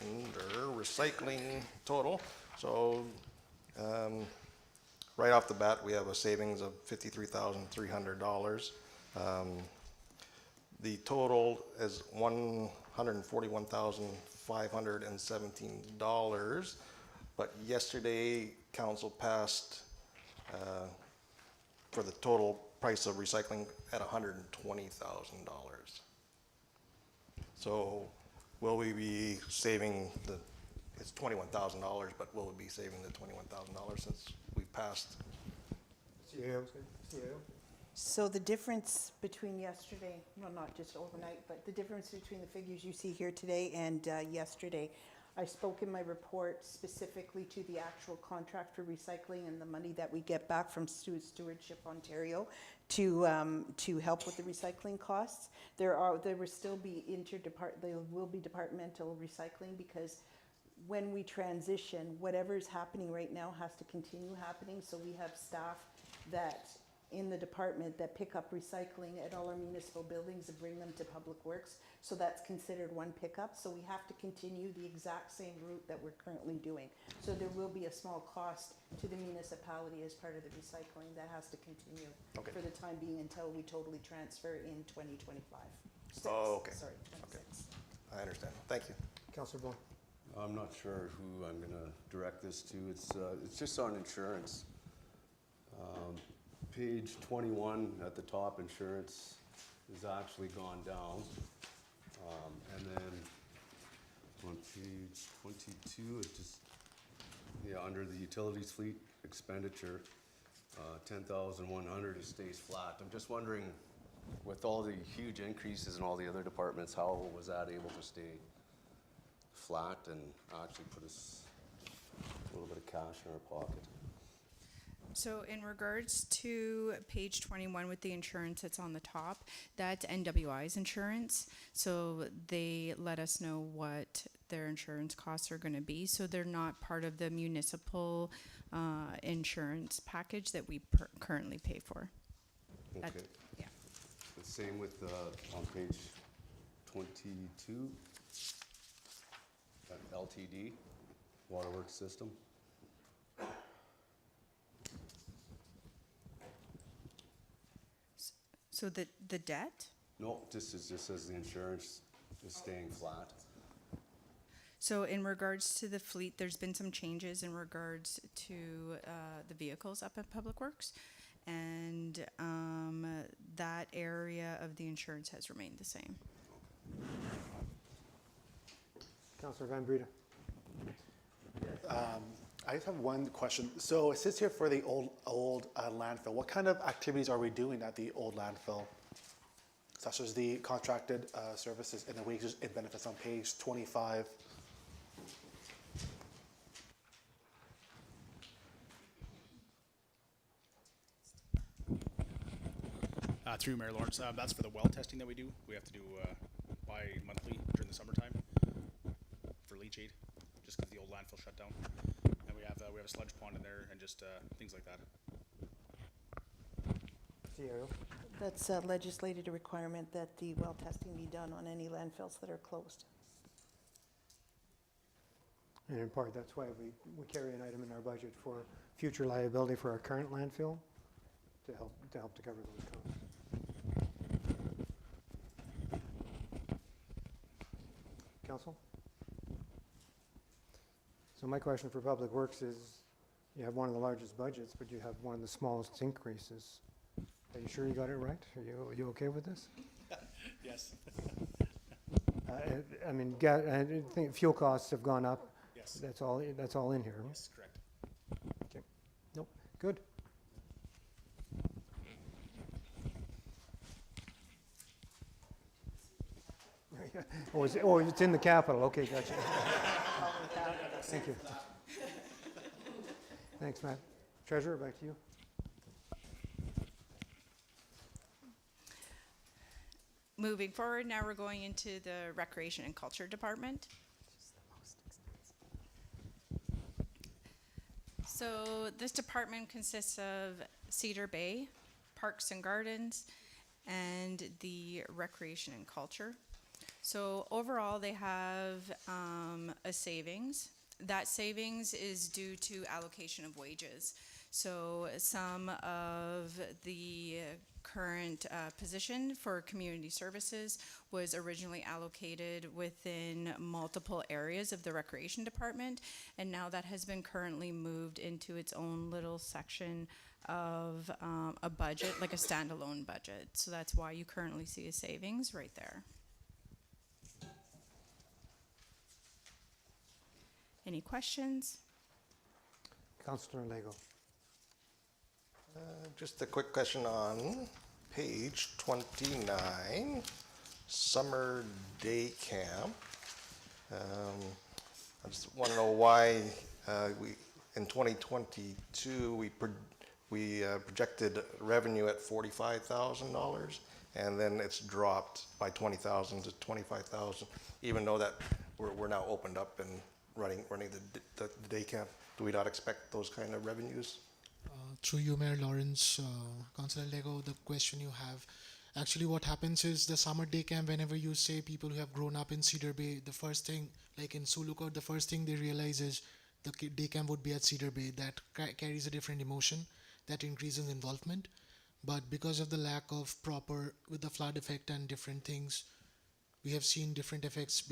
under recycling total. So right off the bat, we have a savings of $53,300. The total is $141,517, but yesterday council passed for the total price of recycling at $120,000. So will we be saving it's $21,000, but will we be saving the $21,000 since we've passed? CAO. So the difference between yesterday, well, not just overnight, but the difference between the figures you see here today and yesterday, I spoke in my report specifically to the actual contract for recycling and the money that we get back from Stewardship Ontario to help with the recycling costs. There will still be departmental recycling, because when we transition, whatever is happening right now has to continue happening. So we have staff that in the department that pick up recycling at all our municipal buildings and bring them to Public Works. So that's considered one pickup. So we have to continue the exact same route that we're currently doing. So there will be a small cost to the municipality as part of the recycling that has to continue for the time being until we totally transfer in 2025. Oh, okay. Sorry, 26. I understand. Thank you. Councillor Bourne. I'm not sure who I'm going to direct this to. It's just on insurance. Page 21 at the top, insurance has actually gone down. And then on page 22, it just, under the utilities fleet expenditure, 10,100, it stays flat. I'm just wondering, with all the huge increases in all the other departments, how was that able to stay flat and actually put us a little bit of cash in our pocket? So in regards to page 21 with the insurance that's on the top, that's NWI's insurance. So they let us know what their insurance costs are going to be. So they're not part of the municipal insurance package that we currently pay for. Okay. Yeah. The same with, on page 22, LTD, Waterworks System. So the debt? No, just says the insurance is staying flat. So in regards to the fleet, there's been some changes in regards to the vehicles up at Public Works. And that area of the insurance has remained the same. Councillor Van Breda. I just have one question. So it says here for the old landfill, what kind of activities are we doing at the old landfill? Such as the contracted services and the wages and benefits on page 25. Through Mayor Lawrence, that's for the well testing that we do. We have to do bi-monthly during the summertime for leachate, just because the old landfill shut down. And we have a sludge pond in there and just things like that. CAO. That's a legislated requirement that the well testing be done on any landfills that are closed. And in part, that's why we carry an item in our budget for future liability for our current landfill to help to cover those costs. Council? So my question for Public Works is, you have one of the largest budgets, but you have one of the smallest increases. Are you sure you got it right? Are you okay with this? Yes. I mean, I think fuel costs have gone up. Yes. That's all in here. Yes, correct. Okay. Nope. Good. Oh, it's in the capital. Okay, gotcha. Thank you. Thanks, Matt. Treasurer, back to you. Moving forward, now we're going into the Recreation and Culture Department. So this department consists of Cedar Bay, Parks and Gardens, and the Recreation and Culture. So overall, they have a savings. That savings is due to allocation of wages. So some of the current position for community services was originally allocated within multiple areas of the recreation department, and now that has been currently moved into its own little section of a budget, like a standalone budget. So that's why you currently see a savings right there. Any questions? Councillor Lego. Just a quick question on page 29, summer day camp. I just want to know why in 2022 we projected revenue at $45,000, and then it's dropped by $20,000 to $25,000, even though that we're now opened up and running the day camp. Do we not expect those kind of revenues? Through you, Mayor Lawrence, Councillor Lego, the question you have, actually what happens is the summer day camp, whenever you say people who have grown up in Cedar Bay, the first thing, like in Sioux, the first thing they realize is the day camp would be at Cedar Bay. That carries a different emotion, that increases involvement. But because of the lack of proper, with the flood effect and different things, we have seen different effects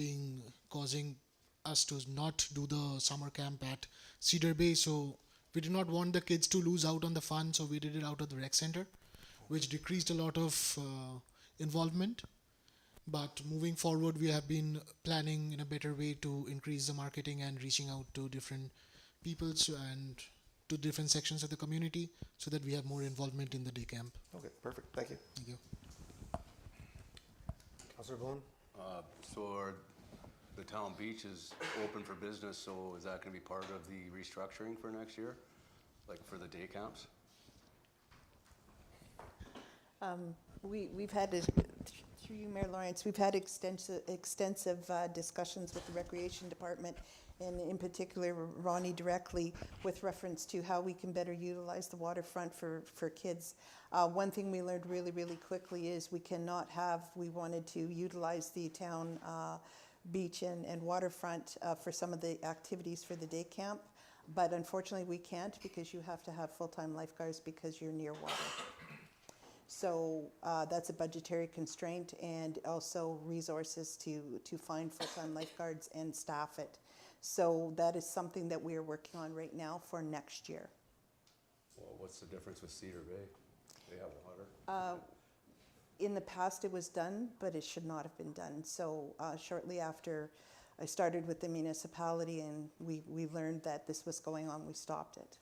causing us to not do the summer camp at Cedar Bay. So we did not want the kids to lose out on the fun, so we did it out of the rec center, which decreased a lot of involvement. But moving forward, we have been planning in a better way to increase the marketing and reaching out to different people and to different sections of the community so that we have more involvement in the day camp. Okay, perfect. Thank you. Thank you. Councillor Bowen. So the town beach is open for business, so is that going to be part of the restructuring for next year, like for the day camps? We've had, through you, Mayor Lawrence, we've had extensive discussions with the Recreation Department, and in particular Ronnie directly, with reference to how we can better utilize the waterfront for kids. One thing we learned really, really quickly is we wanted to utilize the town beach and waterfront for some of the activities for the day camp, but unfortunately we can't because you have to have full-time lifeguards because you're near water. So that's a budgetary constraint, and also resources to find full-time lifeguards and staff it. So that is something that we are working on right now for next year. Well, what's the difference with Cedar Bay? They have water. In the past it was done, but it should not have been done. So shortly after I started with the municipality and we learned that this was going on, we stopped it.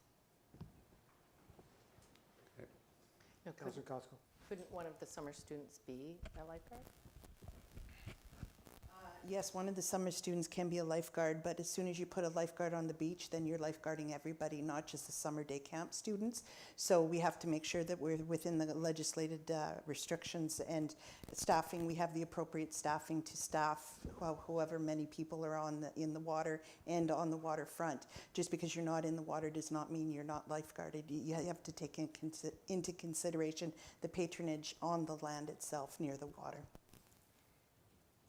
No, Councillor Costco. couldn't one of the summer students be a lifeguard? Yes, one of the summer students can be a lifeguard, but as soon as you put a lifeguard on the beach, then you're lifeguarding everybody, not just the summer day camp students. So we have to make sure that we're within the legislated restrictions and staffing. We have the appropriate staffing to staff however many people are in the water and on the waterfront. Just because you're not in the water does not mean you're not lifeguarded. You have to take into consideration the patronage on the land itself near the water.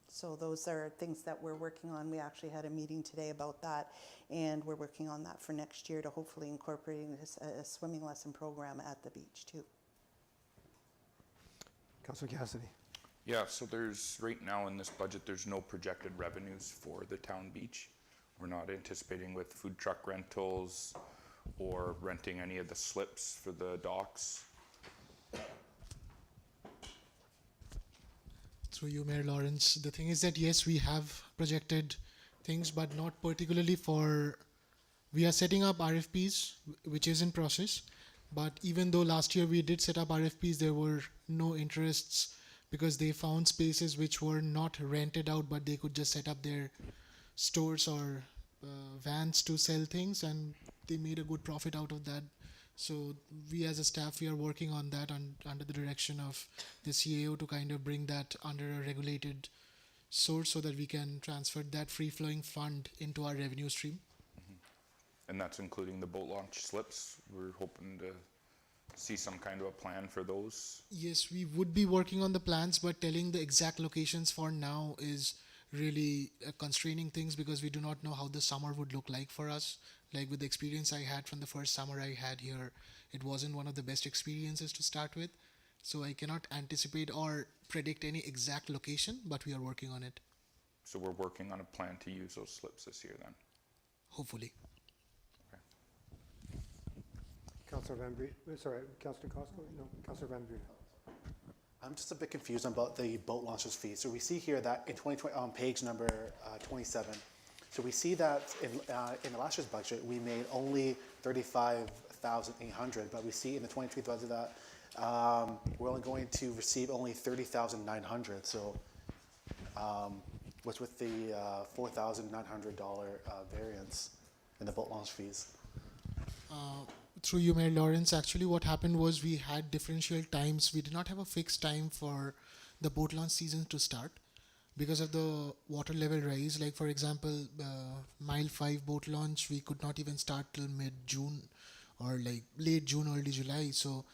So those are things that we're working on. We actually had a meeting today about that, and we're working on that for next year to hopefully incorporating a swimming lesson program at the beach too. Councillor Cassidy. Yeah, so there's, right now in this budget, there's no projected revenues for the town beach. We're not anticipating with food truck rentals or renting any of the slips for the docks. Through you, Mayor Lawrence, the thing is that yes, we have projected things, but not particularly for, we are setting up RFPs, which is in process. But even though last year we did set up RFPs, there were no interests because they found spaces which were not rented out, but they could just set up their stores or vans to sell things, and they made a good profit out of that. So we as a staff, we are working on that under the direction of the CAO to kind of bring that under a regulated source so that we can transfer that free-flowing fund into our revenue stream. And that's including the boat launch slips. We're hoping to see some kind of a plan for those. Yes, we would be working on the plans, but telling the exact locations for now is really constraining things because we do not know how the summer would look like for us. Like with the experience I had from the first summer I had here, it wasn't one of the best experiences to start with. So I cannot anticipate or predict any exact location, but we are working on it. So we're working on a plan to use those slips this year then. Hopefully. Councillor Van Bree, sorry, Councillor Costco? No, Councillor Van Bree. I'm just a bit confused about the boat launches fee. So we see here that in 2020, on page number 27, so we see that in the last year's budget, we made only $35,800, but we see in the 23 budget that we're only going to receive only $30,900. So what's with the $4,900 variance in the boat launch fees? Through you, Mayor Lawrence, actually what happened was we had differential times. We did not have a fixed time for the boat launch season to start because of the water level rise. Like for example, Mile 5 boat launch, we could not even start till mid-June or like late June, early July. So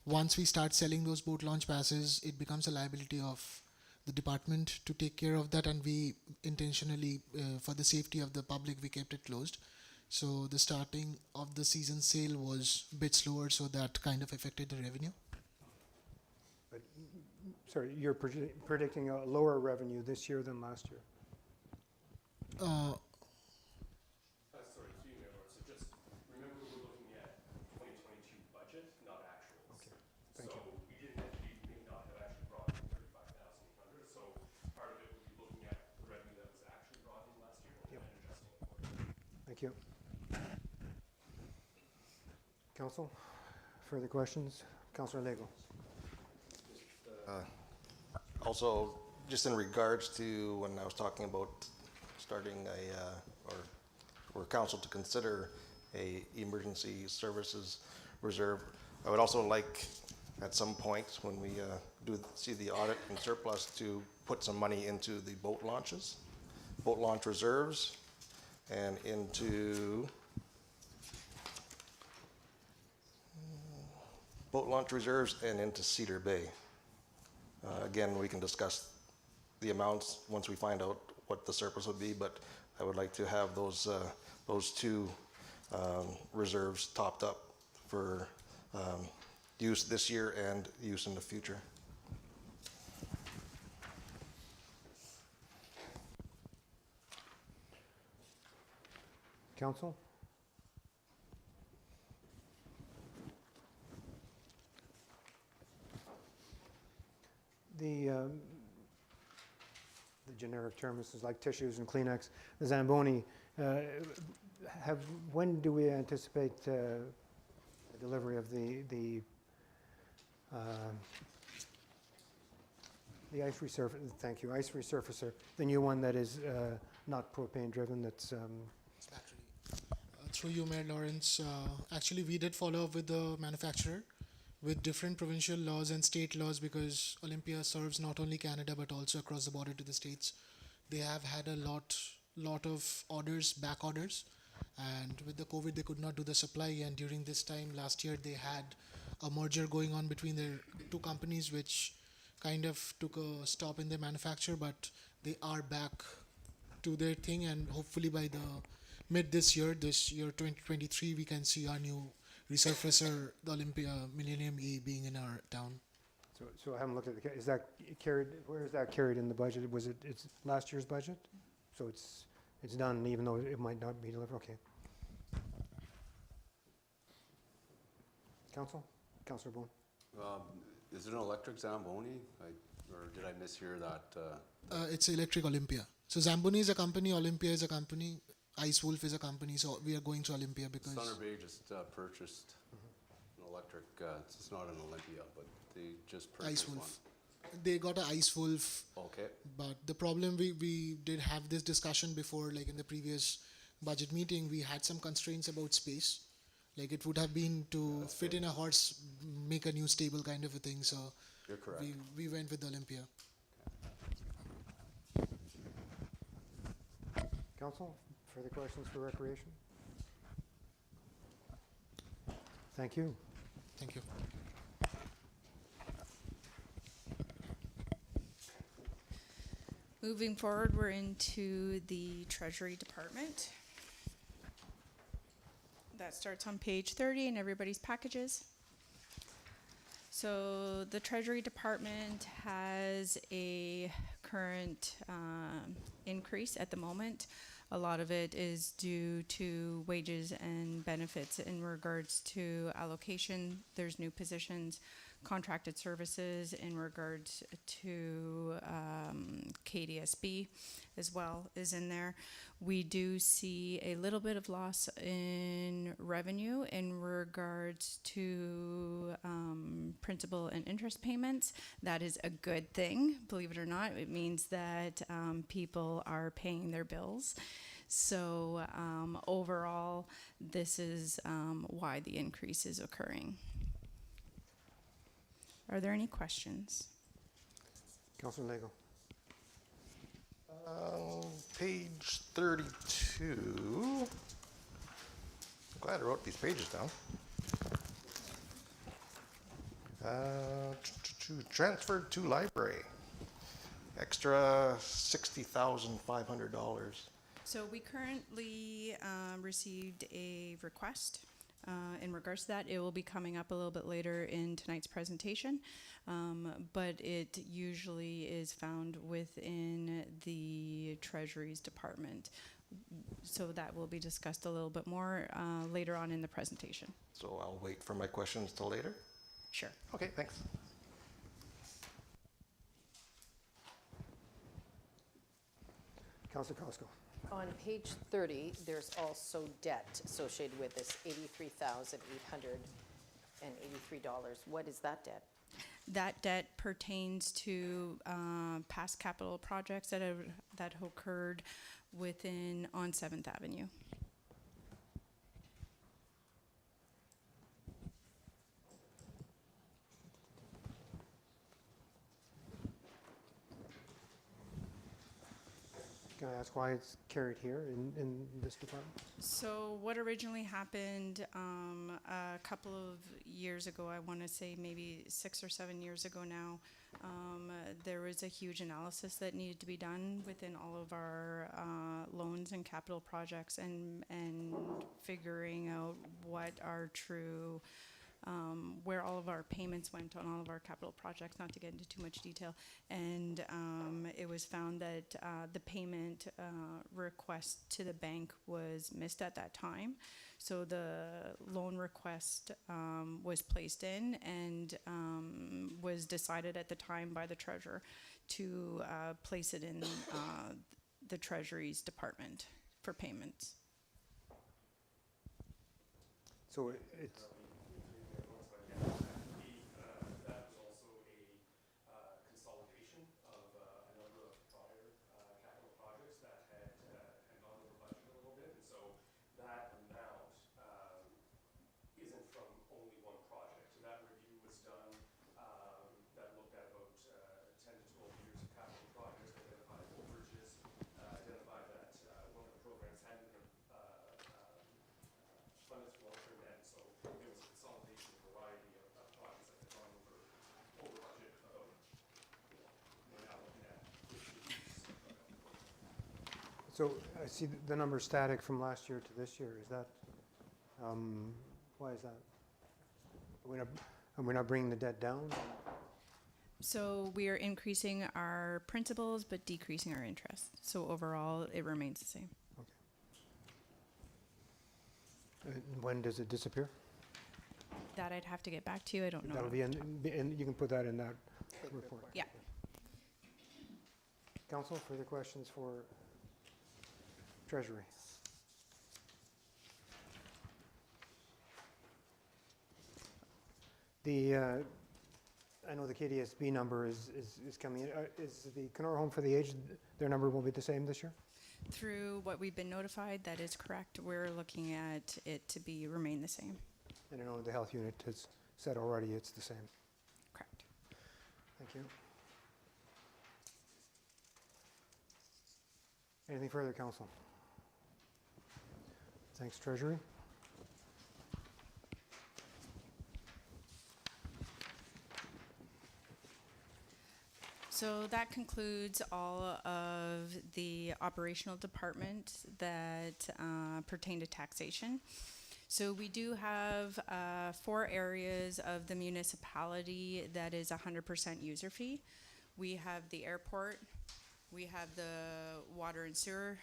once we start selling those boat launch passes, it becomes a liability of the department to take care of that, and we intentionally, for the safety of the public, we kept it closed. So the starting of the season sale was a bit slower, so that kind of affected the revenue. But, sorry, you're predicting a lower revenue this year than last year? Sorry, through you, Mayor Lawrence. So just remember we're looking at 2022 budget, not actuals. Okay, thank you. So we may not have actually brought in 35,800. So part of it would be looking at the revenue that was actually brought in last year and then adjusting it accordingly. Thank you. Council, further questions? Councillor Lego. Also, just in regards to when I was talking about starting or council to consider a emergency services reserve, I would also like at some point when we do see the audit and surplus to put some money into the boat launches, boat launch reserves, and into boat launch reserves and into Cedar Bay. Again, we can discuss the amounts once we find out what the surplus would be, but I would like to have those two reserves topped up for use this year and use in the future. Council? The generic term, this is like tissues and Kleenex, the Zamboni, when do we anticipate the delivery of the The ice resurfacer, thank you, ice resurfacer, the new one that is not propane driven, that's, It's battery. Through you, Mayor Lawrence, actually we did follow up with the manufacturer with different provincial laws and state laws because Olympia serves not only Canada but also across the border to the States. They have had a lot of orders, back orders, and with the COVID they could not do the supply, and during this time last year they had a merger going on between their two companies which kind of took a stop in their manufacture, but they are back to their thing, and hopefully by the mid this year 2023, we can see our new resurfacer, the Olympia Millennium E, being in our town. so I haven't looked at the, is that carried, where is that carried in the budget? Was it, it's last year's budget? So it's done even though it might not be delivered, okay. Councillor Boone? Is it an electric Zamboni? Or did I mishear that? It's Electric Olympia. So Zamboni is a company, Olympia is a company, Ice Wolf is a company, so we are going to Olympia because Thunder Bay just purchased an electric, it's not an Olympia, but they just Ice purchased one. Wolf. They got an Ice Wolf, Okay, but the problem we did have this discussion before, like in the previous budget meeting, we had some constraints about space. Like it would have been to fit in a horse, make a new stable kind of a thing. So you're correct. we went with Olympia. Council, further questions for recreation? Thank you. Thank you. Moving forward, we're into the Treasury Department. That starts on page 30 in everybody's packages. So the Treasury Department has a current increase at the moment. A lot of it is due to wages and benefits in regards to allocation. There's new positions, contracted services in regards to KDSB as well is in there. We do see a little bit of loss in revenue in regards to principal and interest payments. That is a good thing, believe it or not. It means that people are paying their bills. So overall, this is why the increase is occurring. Are there any questions? Councillor Lego? Page 32. I'm glad I wrote these pages down. Transferred to library. Extra $60,500. So we currently received a request in regards to that. It will be coming up a little bit later in tonight's presentation, but it usually is found within the Treasury's Department. So that will be discussed a little bit more later on in the presentation. So I'll wait for my questions till later? Sure. Okay, thanks. Councillor Costco? On page 30, there's also debt associated with this $83,883. What is that debt? That debt pertains to past capital projects that have occurred on 7th Avenue. Can I ask why it's carried here in this department? So what originally happened a couple of years ago, I want to say maybe 6 or 7 years ago now, there was a huge analysis that needed to be done within all of our loans and capital projects and figuring out what our true where all of our payments went on all of our capital projects, not to get into too much detail. And it was found that the payment request to the bank was missed at that time. So the loan request was placed in and was decided at the time by the treasurer to place it in the Treasury's Department for payments. So it's... That was also a consolidation So I see the number static from last year to this year. Is that, why is that? We're not bringing the debt down? So we are increasing our principals but decreasing our interest. So overall, it remains the same. When does it disappear? That I'd have to get back to you. I don't know. That'll be in, you can put that in that report. Yeah. Council, further questions for Treasury? I know the KDSB number is coming in. Is the Kenora Home for the Aged, their number will be the same this year? Through what we've been notified, that is correct. We're looking at it to remain the same. And I know the health unit has said already it's the same. Correct. Thank you. Anything further, Council? Thanks, Treasury. So that concludes all of the operational department that pertain to taxation. So we do have 4 areas of the municipality that is 100% user fee. We have the airport, we have the water and sewer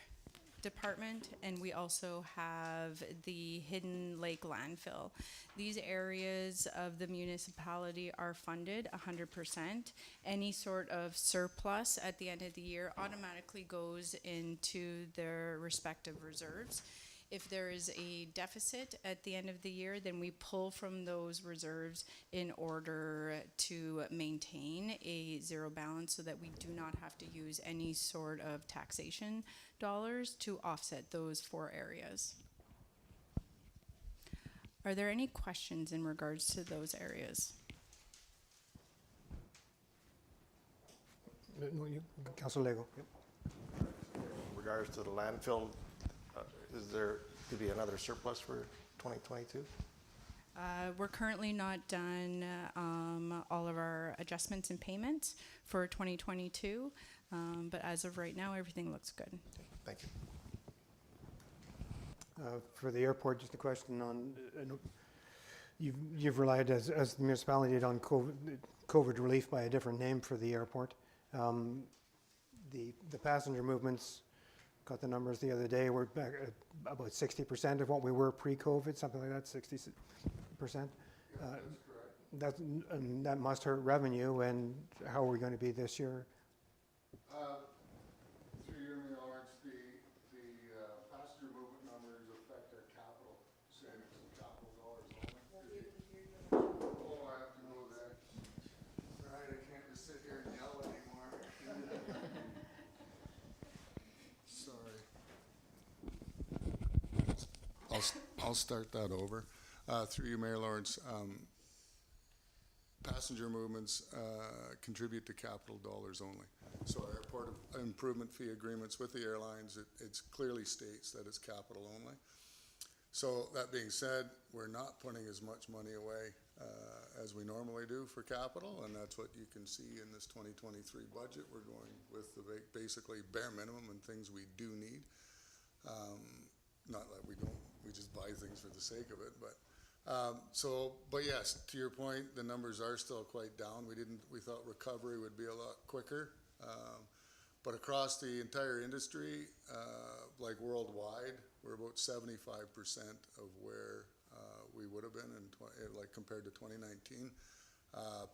department, and we also have the Hidden Lake landfill. These areas of the municipality are funded 100%. Any sort of surplus at the end of the year automatically goes into their respective reserves. If there is a deficit at the end of the year, then we pull from those reserves in order to maintain a zero balance so that we do not have to use any sort of taxation dollars to offset those 4 areas. Are there any questions in regards to those areas? Councilor Lego. Yep. In regards to the landfill, is there to be another surplus for 2022? We're currently not done all of our adjustments and payments for 2022, but as of right now, everything looks good. Thank you. For the airport, just a question on, you've relied as the municipality did on COVID relief by a different name for the airport. The passenger movements, got the numbers the other day, we're back at about 60% of what we were pre-COVID, something like that, 60%. That must hurt revenue, and how are we going to be this year? Through your Mayor Lawrence, the passenger movement numbers affect our capital savings and capital dollars only. Oh, I have to know that. Right, I can't just sit here and yell anymore. Sorry. I'll start that over. Through you, Mayor Lawrence, passenger movements contribute to capital dollars only. So our airport improvement fee agreements with the airlines, it clearly states that it's capital only. So that being said, we're not putting as much money away as we normally do for capital, and that's what you can see in this 2023 budget. We're going with the basically bare minimum and things we do need. Not that we don't, we just buy things for the sake of it, but but yes, to your point, the numbers are still quite down. We thought recovery would be a lot quicker. But across the entire industry, like worldwide, we're about 75% of where we would have been like compared to 2019.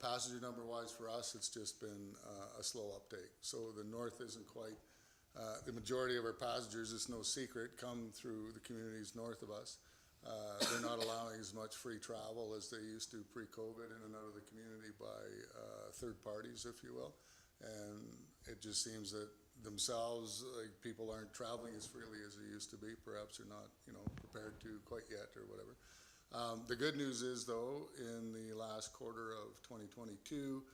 Passenger number wise for us, it's just been a slow uptake. So the north isn't quite, the majority of our passengers, it's no secret, come through the communities north of us. They're not allowing as much free travel as they used to pre-COVID in and out of the community by third parties, if you will. And it just seems that themselves, like people aren't traveling as freely as they used to be. Perhaps they're not, prepared to quite yet or whatever. The good news is though, in the last quarter of 2022,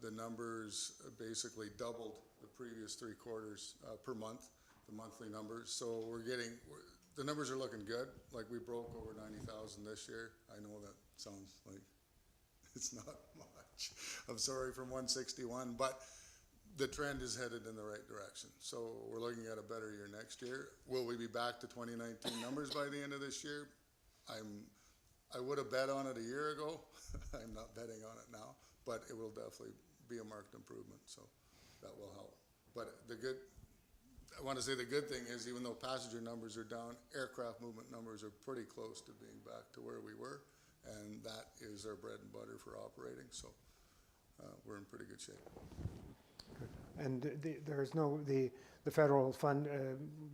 the numbers basically doubled the previous 3 quarters per month, the monthly numbers. So the numbers are looking good. Like we broke over 90,000 this year. I know that sounds like it's not much. I'm sorry, from 161, but the trend is headed in the right direction. So we're looking at a better year next year. Will we be back to 2019 numbers by the end of this year? I would have bet on it a year ago. I'm not betting on it now, but it will definitely be a marked improvement, so that will help. But I want to say the good thing is, even though passenger numbers are down, aircraft movement numbers are pretty close to being back to where we were, and that is our bread and butter for operating, so we're in pretty good shape. And there's no, the federal fund,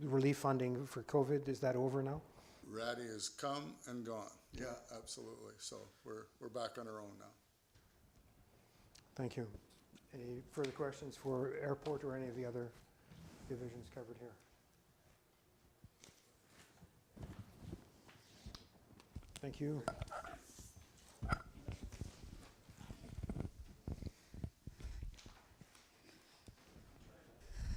relief funding for COVID, is that over now? Ratty has come and gone. Yeah, absolutely. So we're back on our own now. Thank you. Any further questions for airport or any of the other divisions covered here? Thank you.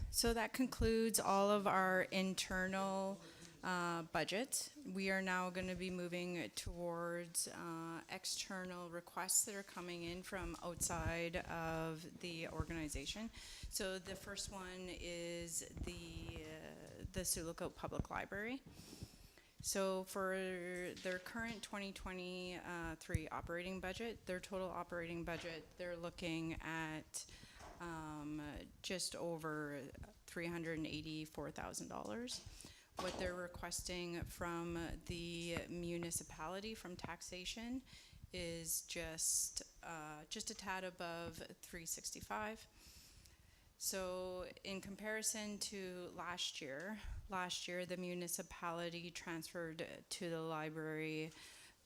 So that concludes all of our internal budget. We are now going to be moving towards external requests that are coming in from outside of the organization. So the first one is the Sioux Lookout Public Library. So for their current 2023 operating budget, their total operating budget, they're looking at just over $384,000. What they're requesting from the municipality from taxation is just a tad above 365. So in comparison to last year the municipality transferred to the library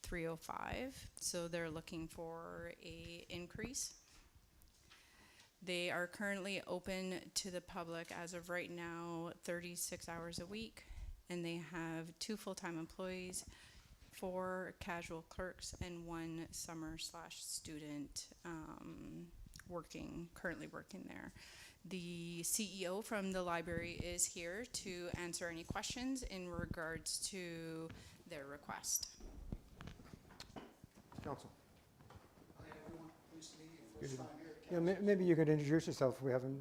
305. So they're looking for a increase. They are currently open to the public as of right now 36 hours a week, and they have 2 full-time employees, 4 casual clerks, and 1 summer/student currently working there. The CEO from the library is here to answer any questions in regards to their request. Council. Hi everyone, pleased to meet you. Good First evening. time here. Yeah, maybe you could introduce yourself. We haven't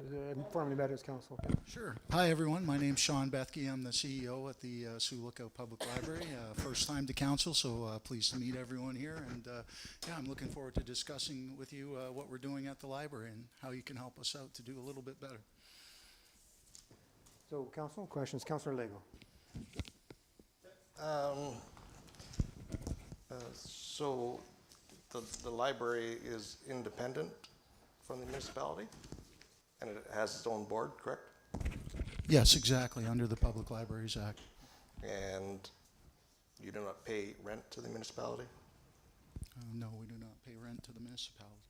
formally met as council. Sure. Hi everyone, my name's Sean Bethke. I'm the CEO at the Sioux Lookout Public Library. First time to council, so pleased to meet everyone here. And yeah, I'm looking forward to discussing with you what we're doing at the library and how you can help us out to do a little bit better. So council, questions? Councillor Lego. So the library is independent from the municipality, and it has its own board, correct? Yes, exactly, under the Public Libraries Act. And you do not pay rent to the municipality? No, we do not pay rent to the municipality.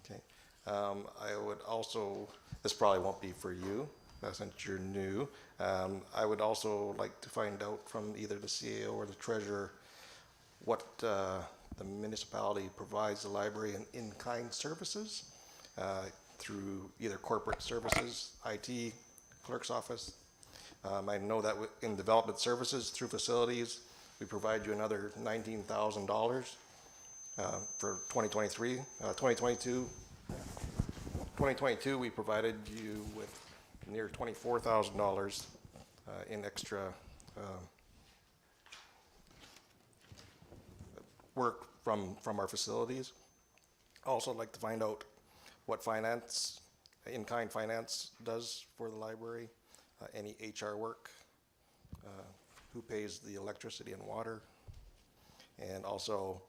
Okay. I would also, this probably won't be for you, since you're new. I would also like to find out from either the CAO or the treasurer what the municipality provides the library in kind services through either corporate services, IT, clerk's office. I know that in development services through facilities, we provide you another $19,000 for 2023. 2022, we provided you with near $24,000 in extra work from our facilities. Also, I'd like to find out what finance, in-kind finance does for the library, any HR work, who pays the electricity and water, and also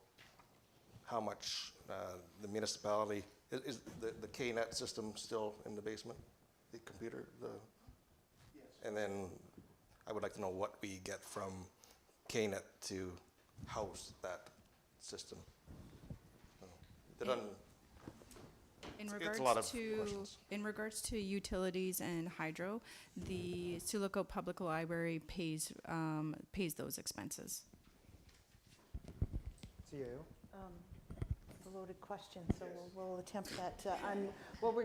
how much the municipality, is the KNet system still in the basement, the computer? Yes. And then I would like to know what we get from KNet to house that system. It's a lot of questions. In regards to utilities and hydro, the Sioux Lookout Public Library pays those expenses. CAO. It's a loaded question, so we'll attempt that. What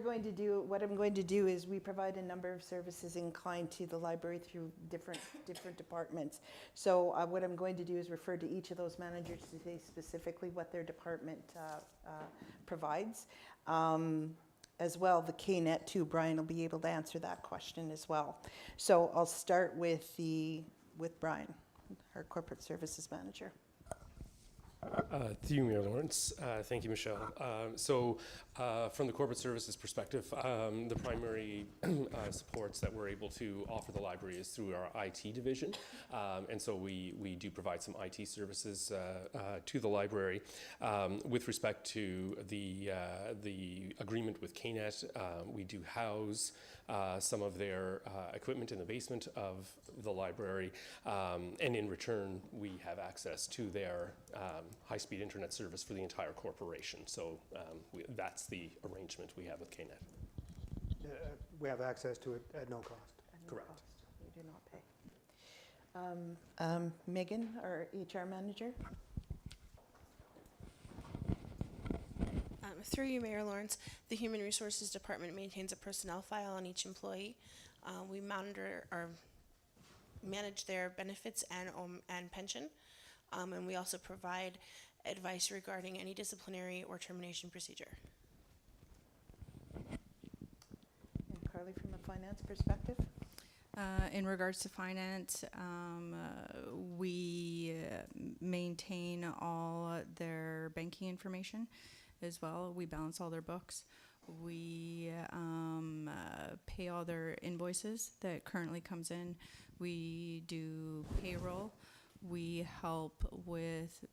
I'm going to do is we provide a number of services in kind to the library through different departments. So what I'm going to do is refer to each of those managers to say specifically what their department provides. as well, the KNET too. Brian will be able to answer that question as well. So I'll start with Brian, our Corporate Services Manager. Through you, Mayor Lawrence. Thank you, Michelle. From the corporate services perspective, the primary supports that we're able to offer the library is through our IT division. And so we do provide some IT services to the library. With respect to the agreement with KNET, we do house some of their equipment in the basement of the library, and in return, we have access to their high-speed internet service for the entire corporation. So that's the arrangement we have with KNET. We have access to it at no cost. Correct. We do not pay. Megan, our HR Manager. Through you, Mayor Lawrence, the Human Resources Department maintains a personnel file on each employee. We monitor or manage their benefits and pension, and we also provide advice regarding any disciplinary or termination procedure. And Carly, from a finance perspective? In regards to finance, we maintain all their banking information as well. We balance all their books. We pay all their invoices that currently comes in. We do payroll. We help with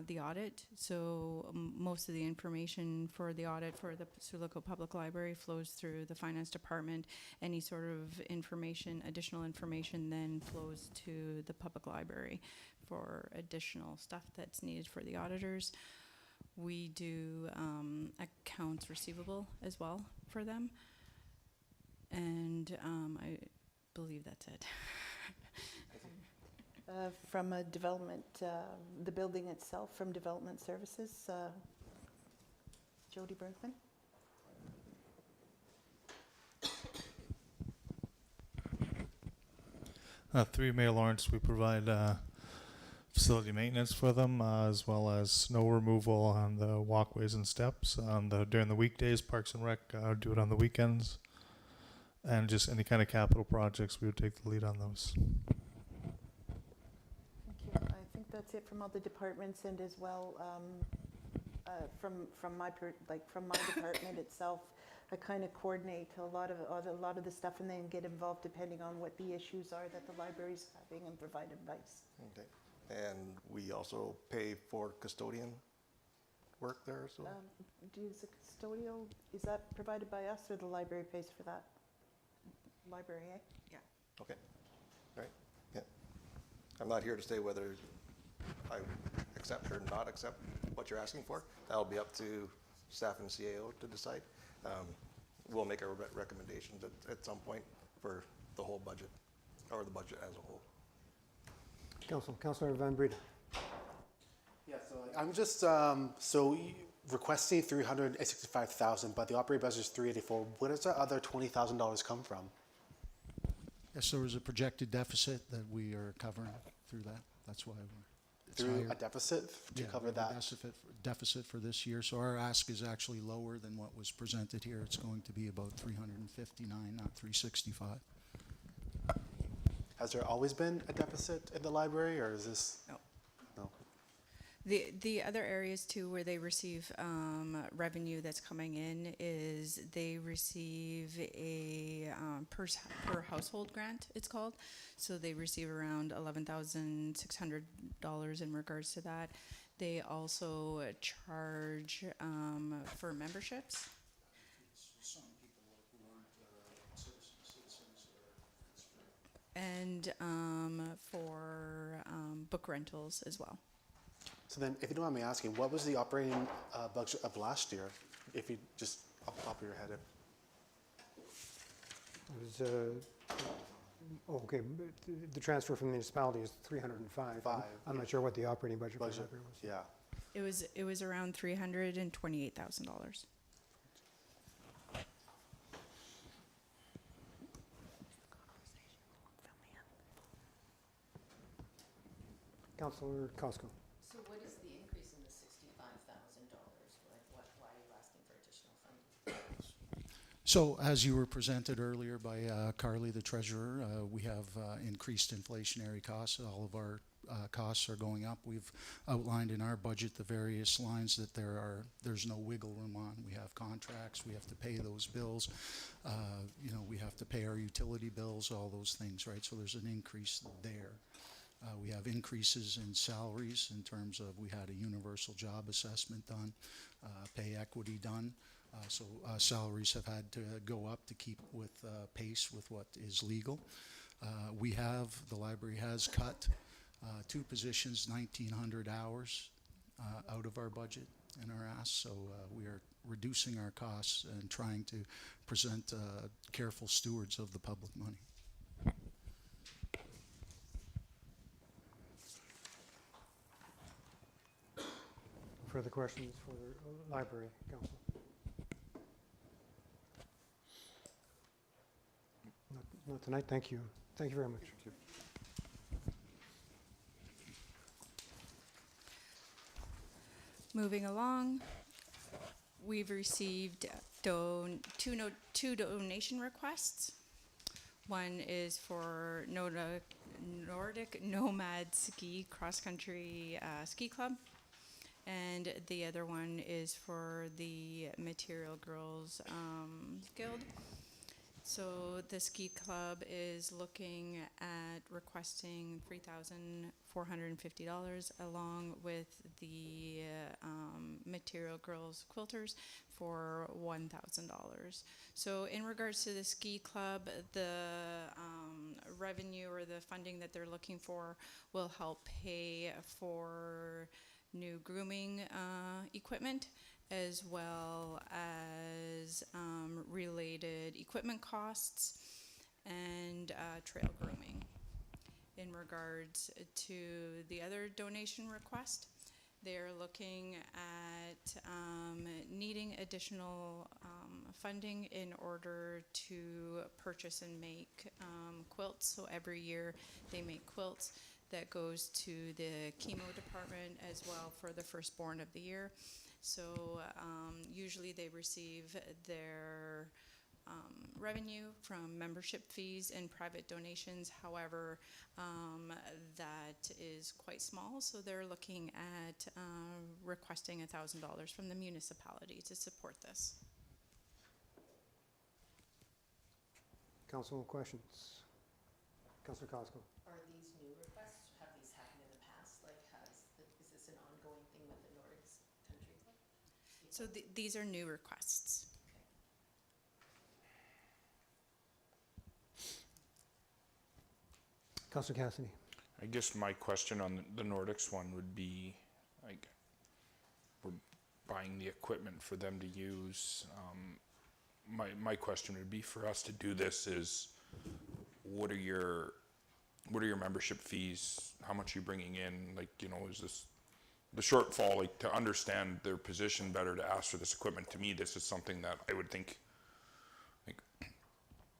the audit. So most of the information for the audit for the Sioux Public Library flows through the finance department. Any sort of information, additional information, then flows to the public library for additional stuff that's needed for the auditors. We do accounts receivable as well for them. And I believe that's it. From a development, the building itself, from Development Services, Jody Brinkman. Through Mayor Lawrence, we provide facility maintenance for them, as well as snow removal on the walkways and steps during the weekdays. Parks and Rec do it on the weekends, and just any kind of capital projects, we would take the lead on those. Thank you. I think that's it from all the departments, and as well from my department itself. I kind of coordinate a lot of the stuff, and then get involved depending on what the issues are that the library's having, and provide advice. Okay. And we also pay for custodian work there, so? Does the custodial, is that provided by us, or the library pays for that? Library, eh? Yeah. Okay, all right, yeah. I'm not here to say whether I accept or not accept what you're asking for. That'll be up to staff and CAO to decide. We'll make our recommendations at some point for the whole budget, or the budget as a whole. Councilor Van Breda. Yeah, so I'm just, requesting $365,000, but the operating budget is $384. Where does that other $20,000 come from? Yes, there was a projected deficit that we are covering through that. That's why it's Through higher. a deficit to cover that? Deficit for this year. So our ask is actually lower than what was presented here. It's going to be about 359, not 365. Has there always been a deficit in the library, or is this? No. No. The other areas too where they receive revenue that's coming in is they receive a per household grant, it's called. So they receive around $11,600 in regards to that. They also charge for memberships. Some people who aren't citizens And for book rentals as well. So then, if you don't mind me asking, what was the operating budget of last year? If you just off the top of your head. It was, the transfer from the municipality is 305. I'm not sure what the operating budget for the library was. Yeah. It was around $328,000. Councilor Costco. So what is the increase in the $65,000? Like, why are you asking for additional funding? So as you were presented earlier by Carly, the treasurer, we have increased inflationary costs. All of our costs are going up. We've outlined in our budget the various lines that there's no wiggle room on. We have contracts, we have to pay those bills, we have to pay our utility bills, all those things, right? So there's an increase there. We have increases in salaries in terms of we had a universal job assessment done, pay equity done. So salaries have had to go up to keep with pace with what is legal. The library has cut 2 positions, 1,900 hours out of our budget in our ask. So we are reducing our costs and trying to present careful stewards of the public money. Further questions for the library council? Not tonight. Thank you. Thank you very much. Moving along, we've received two donation requests. One is for Nordic Nomad Ski Cross Country Ski Club, and the other one is for the Material Girls Guild. So the ski club is looking at requesting $3,450 along with the Material Girls Quilters for $1,000. So in regards to the ski club, the revenue or the funding that they're looking for will help pay for new grooming equipment, as well as related equipment costs and trail grooming. In regards to the other donation request, they're looking at needing additional funding in order to purchase and make quilts. So every year they make quilts that goes to the chemo department as well for the firstborn of the year. So usually they receive their revenue from membership fees and private donations. However, that is quite small, so they're looking at requesting $1,000 from the municipality to support this. Council questions? Councilor Costco. Are these new requests? Have these happened in the past? Like, is this an ongoing thing with the Nordics Country Club? So these are new requests. Councilor Cassidy. I guess my question on the Nordics one would be, like, we're buying the equipment for them to use. My question would be, for us to do this, is what are your membership fees? How much are you bringing in? Like, is this the shortfall? Like, to understand their position better, to ask for this equipment. To me, this is something that I would think, like,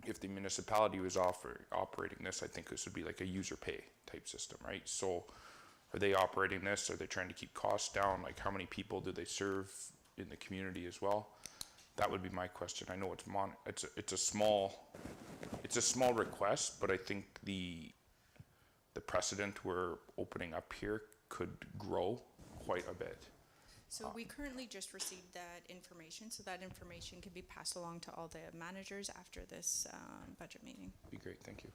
if the municipality was operating this, I think this would be like a user pay type system, right? So are they operating this? Are they trying to keep costs down? Like, how many people do they serve in the community as well? That would be my question. I know it's a small request, but I think the precedent we're opening up here could grow quite a bit. So we currently just received that information, so that information can be passed along to all the managers after this budget meeting. Be great, thank you.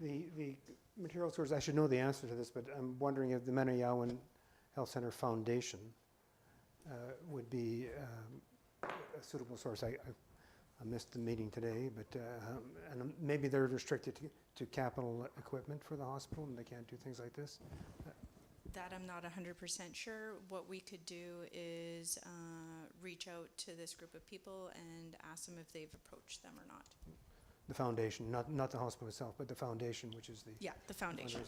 The material source, I should know the answer to this, but I'm wondering if the Manayawan Health Center Foundation would be a suitable source. I missed the meeting today, but and maybe they're restricted to capital equipment for the hospital and they can't do things like this. That I'm not 100% sure. What we could do is reach out to this group of people and ask them if they've approached them or not. The foundation, not the hospital itself, but the foundation, which is the... Yeah, the foundation.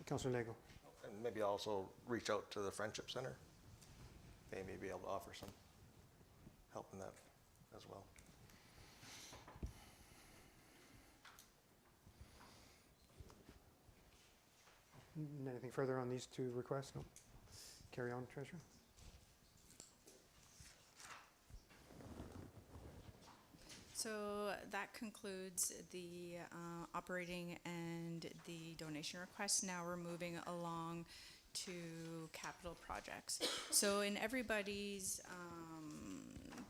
Councillor Lego. And maybe also reach out to the Friendship Center. They may be able to offer some help in that as well. Anything further on these two requests? No? Carry on, Treasurer. So that concludes the operating and the donation requests. Now we're moving along to capital projects. So in everybody's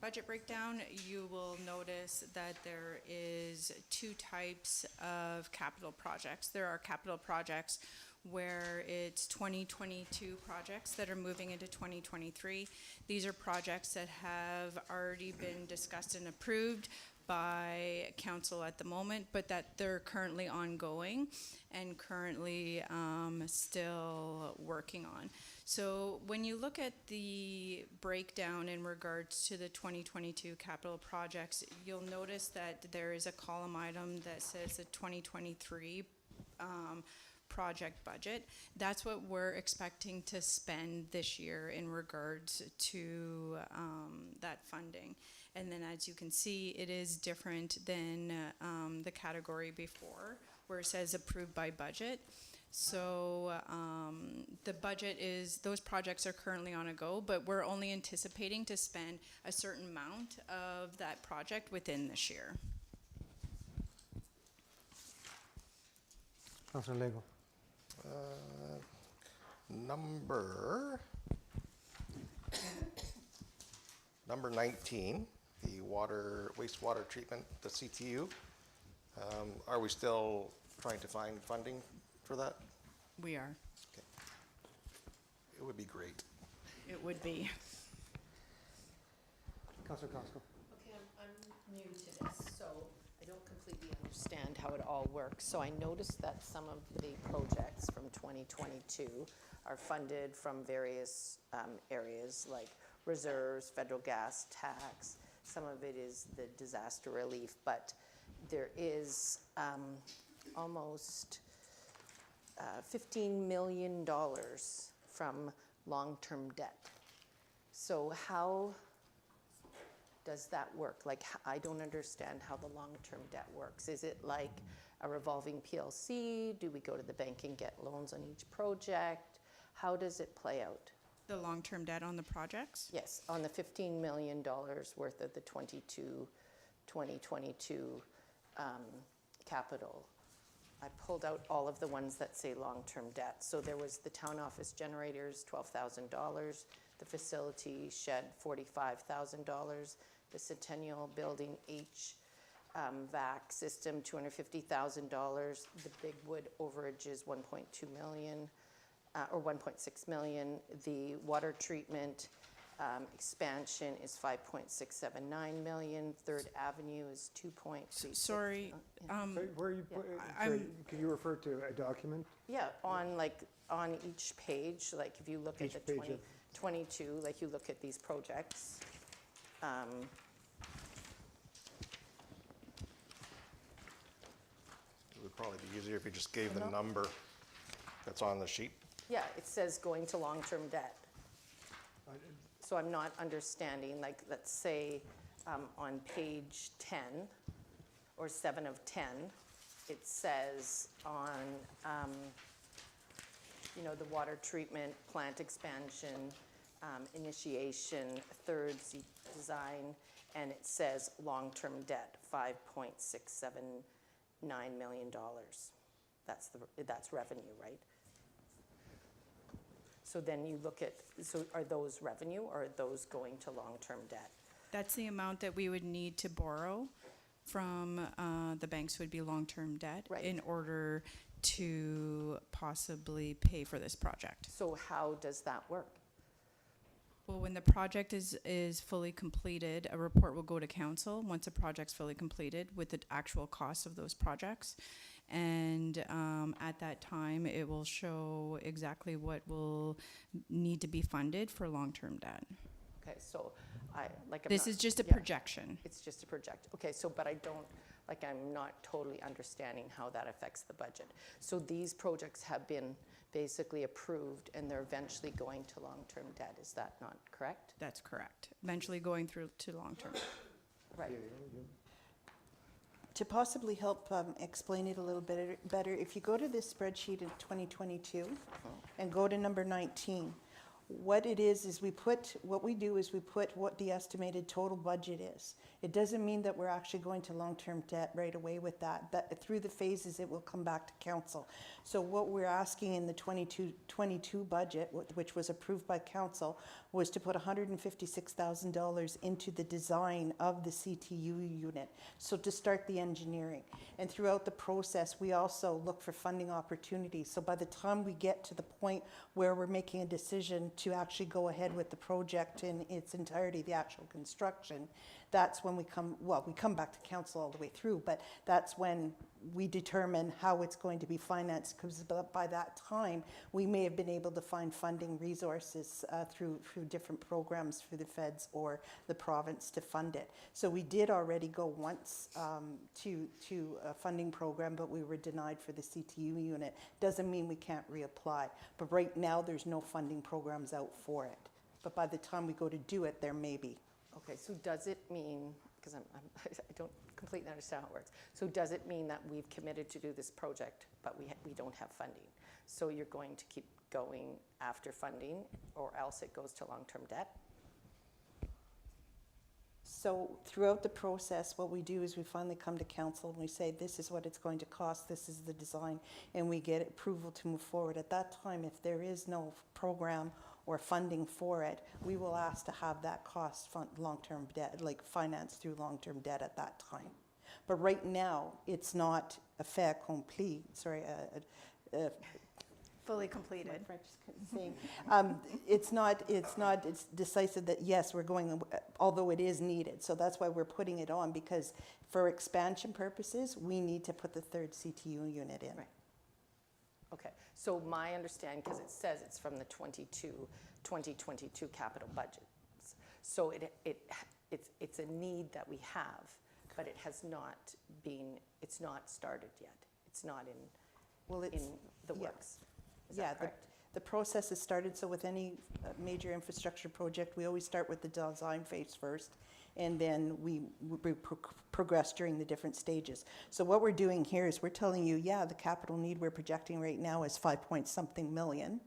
budget breakdown, you will notice that there is two types of capital projects. There are capital projects where it's 2022 projects that are moving into 2023. These are projects that have already been discussed and approved by council at the moment, but that they're currently ongoing and currently still working on. So when you look at the breakdown in regards to the 2022 capital projects, you'll notice that there is a column item that says the 2023 project budget. That's what we're expecting to spend this year in regards to that funding. And then as you can see, it is different than the category before, where it says approved by budget. So the budget is, those projects are currently on a go, but we're only anticipating to spend a certain amount of that project within this year. Councillor Lego. Number 19, the wastewater treatment, the CTU. Are we still trying to find funding for that? We are. Okay. It would be great. It would be. Councillor Costco. Okay, I'm new to this, so I don't completely understand how it all works. So I noticed that some of the projects from 2022 are funded from various areas like reserves, federal gas tax. Some of it is the disaster relief, but there is almost $15 million from long-term debt. So how does that work? Like, I don't understand how the long-term debt works. Is it like a revolving PLC? Do we go to the bank and get loans on each project? How does it play out? The long-term debt on the projects? Yes, on the $15 million worth of the 2022 capital. I pulled out all of the ones that say long-term debt. So there was the town office generators, $12,000, the facility shed, $45,000, the Centennial Building HVAC system, $250,000, the Big Wood overages, $1.2 million, or $1.6 million. The water treatment expansion is $5.679 million. Third Avenue is $2.36. Sorry, Where are you, can you refer to a document? Yeah, on each page, like if you look at Each the page of- 22, like you look at these projects. It would probably be easier if you just gave the number that's on the sheet. Yeah, it says going to long-term debt. So I'm not understanding, like, let's say on page 10 or 7 of 10, it says on, the water treatment plant expansion, initiation, third design, and it says long-term debt, $5.679 million. That's revenue, right? So then you look at, so are those revenue or are those going to long-term debt? that's the amount that we would need to borrow from the banks would be long-term debt Right. in order to possibly pay for this project. So how does that work? Well, when the project is fully completed, a report will go to council once a project's fully completed with the actual costs of those projects. And at that time, it will show exactly what will need to be funded for long-term debt. Okay, so I'm This not- is just a yeah, projection. It's just a project. Okay, so, but I'm not totally understanding how that affects the budget. So these projects have been basically approved and they're eventually going to long-term debt. Is that not correct? That's correct. Eventually going through to long-term. Right. To possibly help explain it a little bit better, if you go to this spreadsheet in 2022 and go to number 19, what it is we put, what we do is we put what the estimated total budget is. It doesn't mean that we're actually going to long-term debt right away with that. That through the phases, it will come back to council. So what we're asking in the 22 budget, which was approved by council, was to put $156,000 into the design of the CTU unit. So to start the engineering. And throughout the process, we also look for funding opportunities. So by the time we get to the point where we're making a decision to actually go ahead with the project in its entirety, the actual construction, that's when we come back to council all the way through, but that's when we determine how it's going to be financed, because by that time, we may have been able to find funding resources through different programs for the feds or the province to fund it. So we did already go once to a funding program, but we were denied for the CTU unit. Doesn't mean we can't reapply, but right now, there's no funding programs out for it. But by the time we go to do it, there may be. Okay, so does it mean, because I don't completely understand how it works, so does it mean that we've committed to do this project, but we don't have funding? So you're going to keep going after funding, or else it goes to long-term debt? So throughout the process, what we do is we finally come to council and we say, this is what it's going to cost, this is the design, and we get approval to move forward. At that time, if there is no program or funding for it, we will ask to have that cost fund long-term debt, like financed through long-term debt at that time. But right now, it's not a fait accompli, Fully completed. my French is saying. It's decisive that yes, we're going, although it is needed. So that's why we're putting it on, because for expansion purposes, we need to put the third CTU unit in. Right. Okay, so my understanding, because it says it's from the 2022 capital budgets, so it's a need that we have, but it has not been, it's not started yet. It's not in the works. Is that correct? The process has started. So with any major infrastructure project, we always start with the design phase first, and then we progress during the different stages. So what we're doing here is we're telling you, the capital need we're projecting right now is 5-point-something million,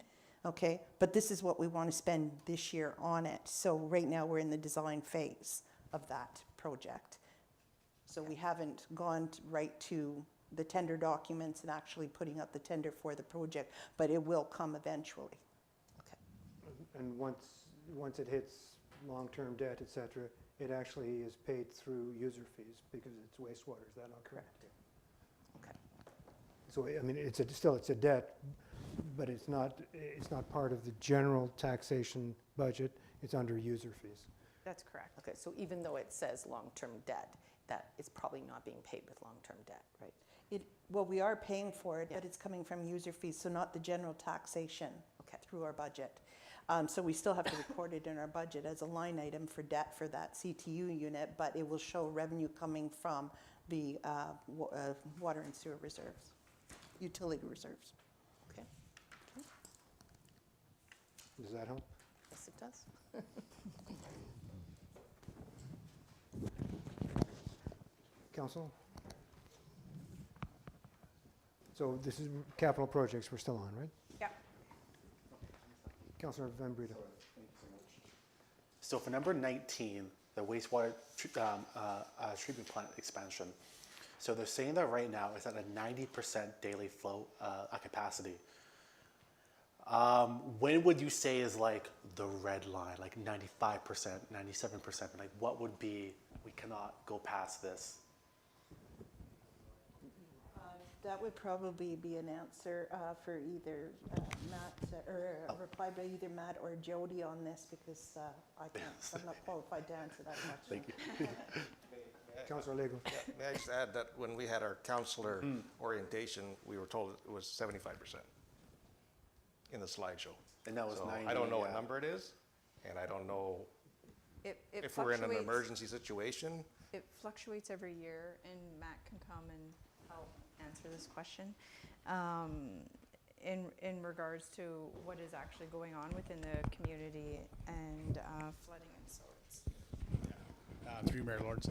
okay? But this is what we want to spend this year on it. So right now we're in the design phase of that project. So we haven't gone right to the tender documents and actually putting up the tender for the project, but it will come eventually. And once it hits long-term debt, et cetera, it actually is paid through user fees because it's wastewater. Is that not correct? Okay. So, I mean, it's a debt, but it's not part of the general taxation budget. It's under user fees. That's correct. Okay, so even though it says long-term debt, that is probably not being paid with long-term debt, right? Well, we are paying for it, but it's coming from user fees, so not the general taxation through our budget. So we still have to record it in our budget as a line item for debt for that CTU unit, but it will show revenue coming from the water and sewer reserves, utility reserves. Okay. Does that help? Yes, it does. Council? So this is capital projects we're still on, right? Yeah. Councilor Van Breda. So for number 19, the wastewater treatment plant expansion. So they're saying that right now it's at a 90% daily flow capacity. When would you say is like the red line, like 95%, 97%? Like what would be, we cannot go past this? That would probably be an answer for either Matt, or a reply by either Matt or Jody on this, because I'm not qualified to answer that question. Thank you. Councilor Lego. May I just add that when we had our counselor orientation, we were told it was 75% in the slideshow. And that was So 90, I don't know what yeah. number it is, and I don't know It if we're in an fluctuates- emergency situation. It fluctuates every year, and Matt can come and help answer this question. In regards to what is actually going on within the community and flooding and so it's. Through Mayor Lawrence.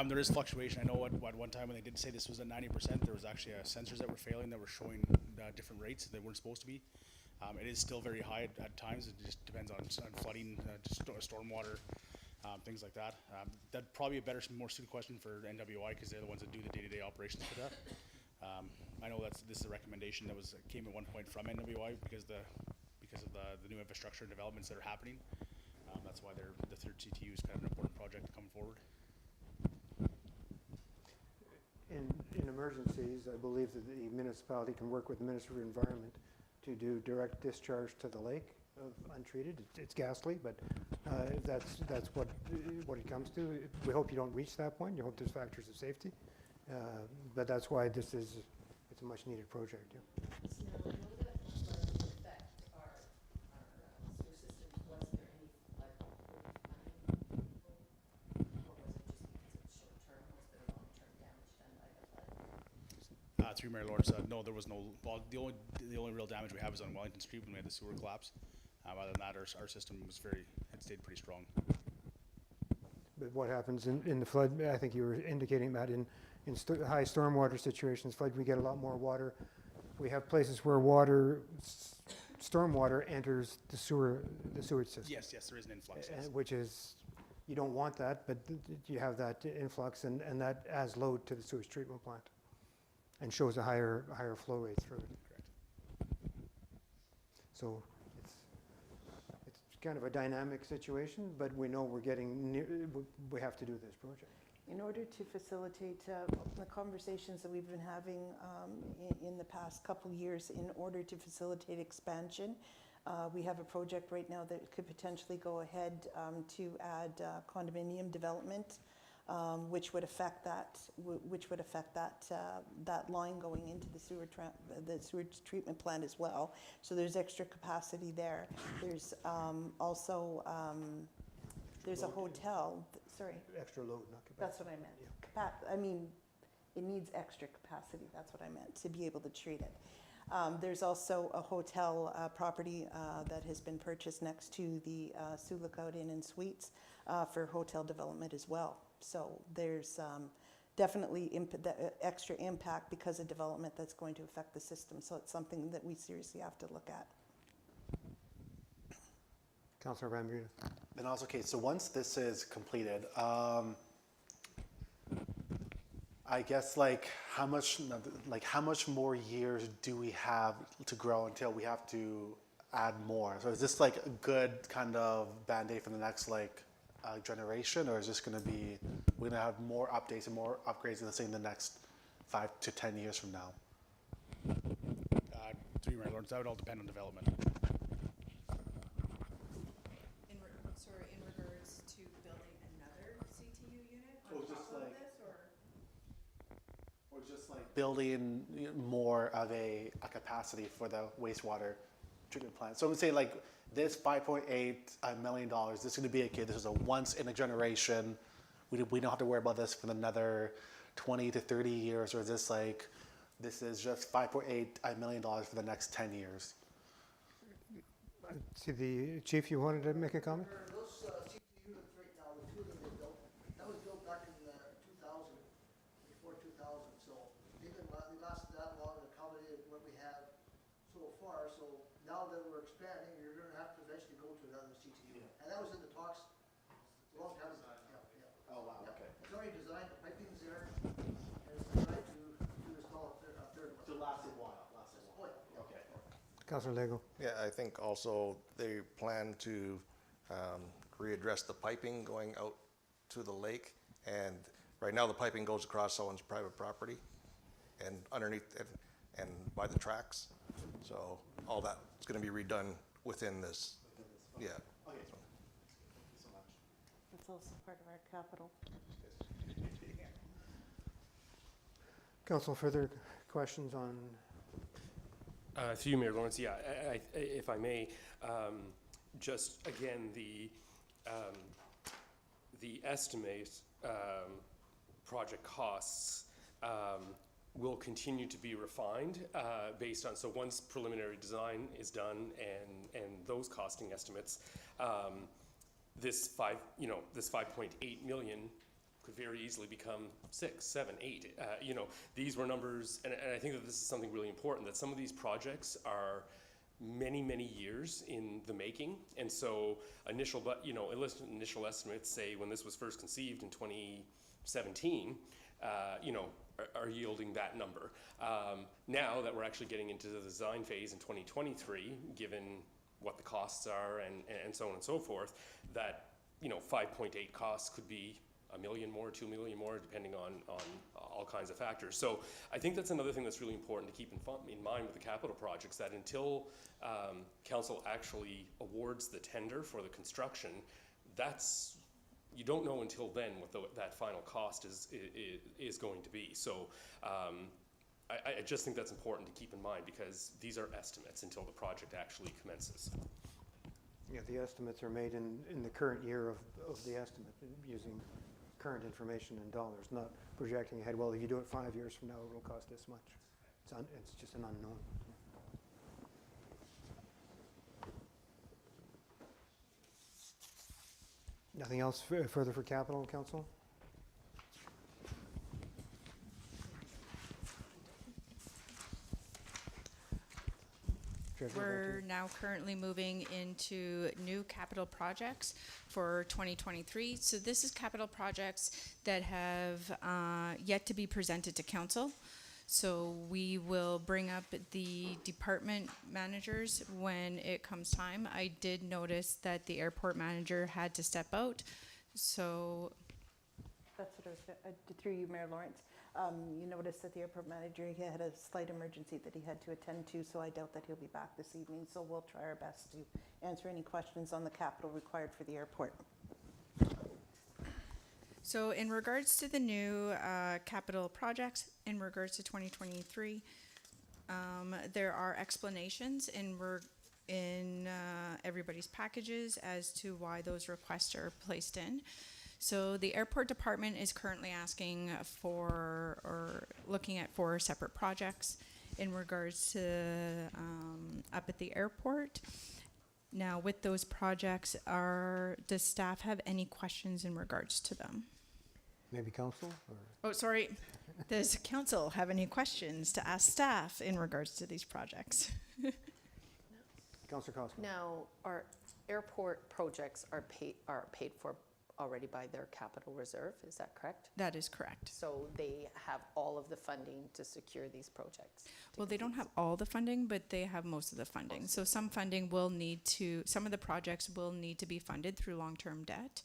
There is fluctuation. I know at one time when they did say this was at 90%, there was actually sensors that were failing that were showing different rates that weren't supposed to be. It is still very high at times. It just depends on flooding, stormwater, things like that. That'd probably be a better, more suited question for NWI because they're the ones that do the day-to-day operations for that. I know this is a recommendation that came at one point from NWI because of the new infrastructure developments that are happening. That's why the third CTU is kind of an important project to come forward. In emergencies, I believe that the municipality can work with the Ministry of Environment to do direct discharge to the lake of untreated. It's ghastly, but that's what it comes to. We hope you don't reach that point. You hope there's factors of safety, but that's why it's a much needed project. Yeah. Now, I know that flood did affect our sewer system. Was there any flood money? Or was it just because of short-term? Was there long-term damage done by the flood? Through Mayor Lawrence, no, there was no. Well, the only real damage we have is on Wellington Street when we had the sewer collapse. Other than that, our system was it stayed pretty strong. But what happens in the flood? I think you were indicating that in high stormwater situations, flood, we get a lot more water. We have places where stormwater enters the sewage system. Yes, there is an influx. Yes. Which is, you don't want that, but you have that influx, and that adds load to the sewage treatment plant, and shows a higher flow rate through it. Correct. So it's kind of a dynamic situation, but we know we're getting near. We have to do this project. In order to facilitate the conversations that we've been having in the past couple of years, in order to facilitate expansion, we have a project right now that could potentially go ahead to add condominium development, which would affect that line going into the sewage treatment plant as well. So there's extra capacity there. There's also there's a hotel. Sorry. Extra load, not capacity. That's what I meant. Yeah. I mean, it needs extra capacity. That's what I meant, to be able to treat it. There's also a hotel property that has been purchased next to the Sioux Lookout Inn and Suites for hotel development as well. So there's definitely extra impact because of development that's going to affect the system. So it's something that we seriously have to look at. Councilor Van Buren. Then also, okay, so once this is completed, I guess how much more years do we have to grow until we have to add more? So is this a good kind of Band-Aid for the next generation, or is this going to be, we're going to have more updates and more upgrades, let's say in the next 5 to 10 years from now? Through Mayor Lawrence, that would all depend on development. In regards to building another CTU unit Or on just top of this, or just building more of a capacity for the wastewater treatment plant. So we say this $5.8 million, this is going to be this is a once in a generation. We don't have to worry about this for another 20 to 30 years, or is this this is just $5.8 million for the next 10 years? See, the chief, you wanted to make a comment? Those CT units right now, the two that they built, that was built back in 2000, before 2000. So they lasted that long and accommodated what we have so far. So now that we're expanding, you're going to have to eventually go to another CTU. And that was in the talks a long time ago. Yeah. Oh, wow, okay. It's already designed, the piping's there, and it's designed to install a third one. To last a while, Oh, yeah. Okay. Councilor Lego. Yeah, I think also they plan to readdress the piping going out to the lake. And right now the piping goes across someone's private property and underneath it and by the tracks. So all that is going to be redone within this. Yeah. Okay. Thank you so much. That's also part of our capital. Council, further questions on? Through you, Mayor Lawrence, yeah, if I may, just again, the estimate project costs will continue to be refined based on, so once preliminary design is done and those costing estimates, this 5.8 million could very easily become 6, 7, 8. These were numbers, and I think that this is something really important, that some of these projects are many, many years in the making. And so initial estimates say when this was first conceived in 2017, are yielding that number. Now that we're actually getting into the design phase in 2023, given what the costs are and so on and so forth, that 5.8 costs could be $1 million more, $2 million more, depending on all kinds of factors. So I think that's another thing that's really important to keep in mind with the capital projects, that until council actually awards the tender for the construction, you don't know until then what that final cost is going to be. So I just think that's important to keep in mind, because these are estimates until the project actually commences. Yeah, the estimates are made in the current year of the estimate, using current information in dollars, not projecting ahead. Well, if you do it 5 years from now, it will cost this much. It's just an unknown. Nothing else further for capital, council? We're now currently moving into new capital projects for 2023. So this is capital projects that have yet to be presented to council. So we will bring up the department managers when it comes time. I did notice that the airport manager had to step out. So That's what I was, through you, Mayor Lawrence. You noticed that the airport manager, he had a slight emergency that he had to attend to, so I doubt that he'll be back this evening. So we'll try our best to answer any questions on the capital required for the airport. So in regards to the new capital projects, in regards to 2023, there are explanations in everybody's packages as to why those requests are placed in. So the airport department is currently asking for, or looking at 4 separate projects in regards to up at the airport. Now, with those projects, does staff have any questions in regards to them? Maybe council? Oh, sorry. Does council have any questions to ask staff in regards to these projects? Councillor Costco. Now, our airport projects are paid for already by their capital reserve, is that correct? That is correct. So they have all of the funding to secure these projects? Well, they don't have all the funding, but they have most of the funding. So some funding some of the projects will need to be funded through long-term debt.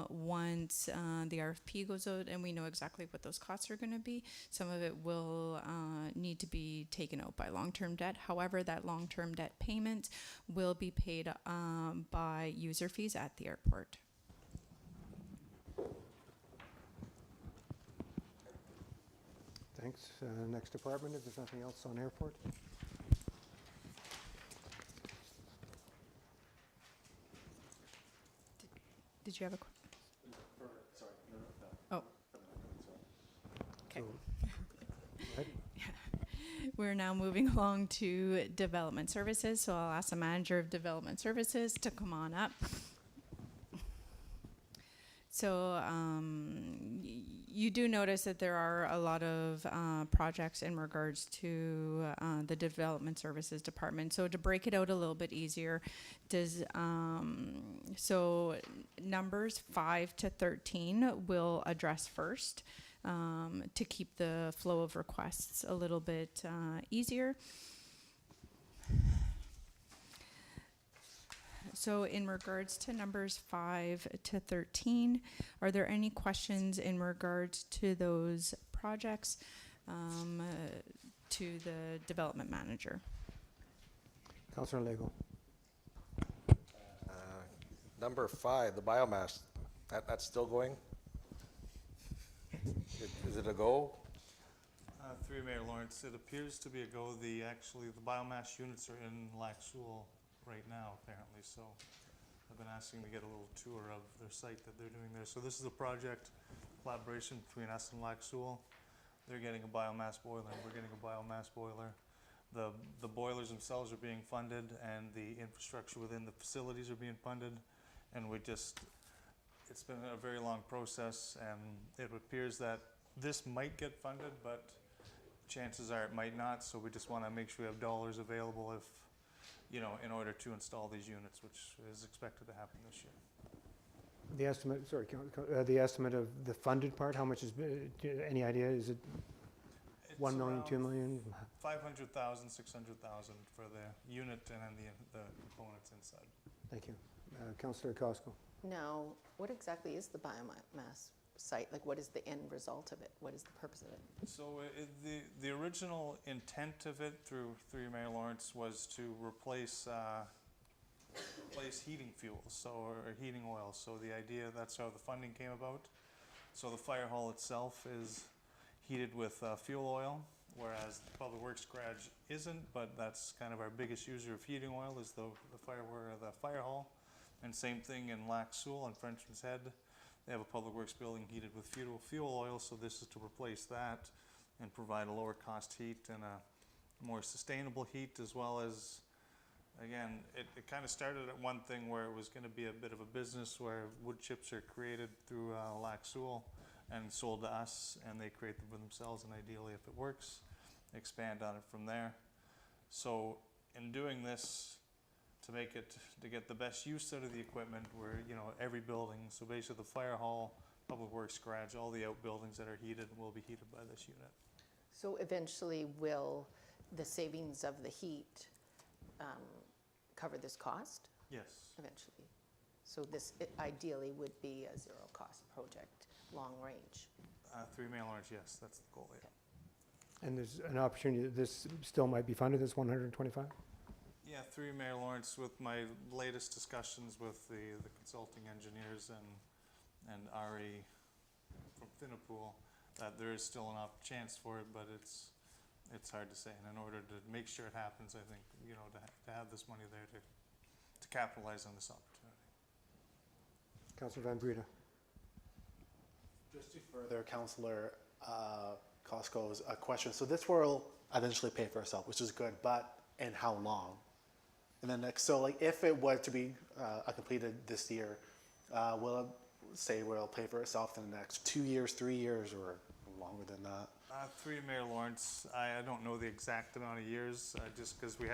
Once the RFP goes out and we know exactly what those costs are going to be, some of it will need to be taken out by long-term debt. However, that long-term debt payment will be paid by user fees at the airport. Thanks. Next department, if there's nothing else on airport. Did you have a question? Oh. Okay. Right. We're now moving along to development services. So I'll ask the manager of development services to come on up. So you do notice that there are a lot of projects in regards to the development services department. So to break it out a little bit easier, so numbers 5 to 13 will address first to keep the flow of requests a little bit easier. So in regards to numbers 5 to 13, are there any questions in regards to those projects to the development manager? Councillor Lego. Number 5, the biomass, that's still going? Is it a go? Through Mayor Lawrence, it appears to be a go. The biomass units are in Sioux right now, apparently, so I've been asking to get a little tour of their site that they're doing there. So this is a project collaboration between us and Sioux. They're getting a biomass boiler, and we're getting a biomass boiler. The boilers themselves are being funded, and the infrastructure within the facilities are being funded, and it's been a very long process, and it appears that this might get funded, but chances are it might not, so we just want to make sure we have dollars available if, in order to install these units, which is expected to happen this year. The estimate, sorry, the estimate of the funded part, how much is, any idea? Is it It's 1 million, around 2 million? 500,000, 600,000 for the unit and then the components inside. Thank you. Councillor Costco. Now, what exactly is the biomass site? Like, what is the end result of it? What is the purpose of it? So the original intent of it through Mayor Lawrence was to replace heating fuels, or heating oil. So the idea, that's how the funding came about. So the fire hall itself is heated with fuel oil, whereas the Public Works garage isn't, but that's kind of our biggest user of heating oil is the fire hall. And same thing in Sioux and Frenchman's Head. They have a Public Works building heated with fuel oil, so this is to replace that and provide a lower cost heat and a more sustainable heat, as well as, again, it kind of started at one thing where it was going to be a bit of a business where wood chips are created through Sioux and sold to us, and they create them for themselves, and ideally, if it works, expand on it from there. So in doing this, to get the best use out of the equipment, where, every building, so basically the fire hall, Public Works garage, all the outbuildings that are heated will be heated by this unit. So eventually, will the savings of the heat cover this cost? Yes. Eventually. So this ideally would be a zero-cost project, long range. Through Mayor Lawrence, yes, that's the goal, yeah. And there's an opportunity that this still might be funded, this 125? Yeah, through Mayor Lawrence, with my latest discussions with the consulting engineers and Ari from Finnapool, that there is still an chance for it, but it's hard to say. And in order to make sure it happens, I think, to have this money there to capitalize on this opportunity. Councillor Van Breda. Just to further Councillor Costco's question, so this will eventually pay for itself, which is good, but in how long? And then next, so like if it were to be completed this year, will it pay for itself in the next 2 years, 3 years, or longer than that? Through Mayor Lawrence, I don't know the exact amount of years, just because the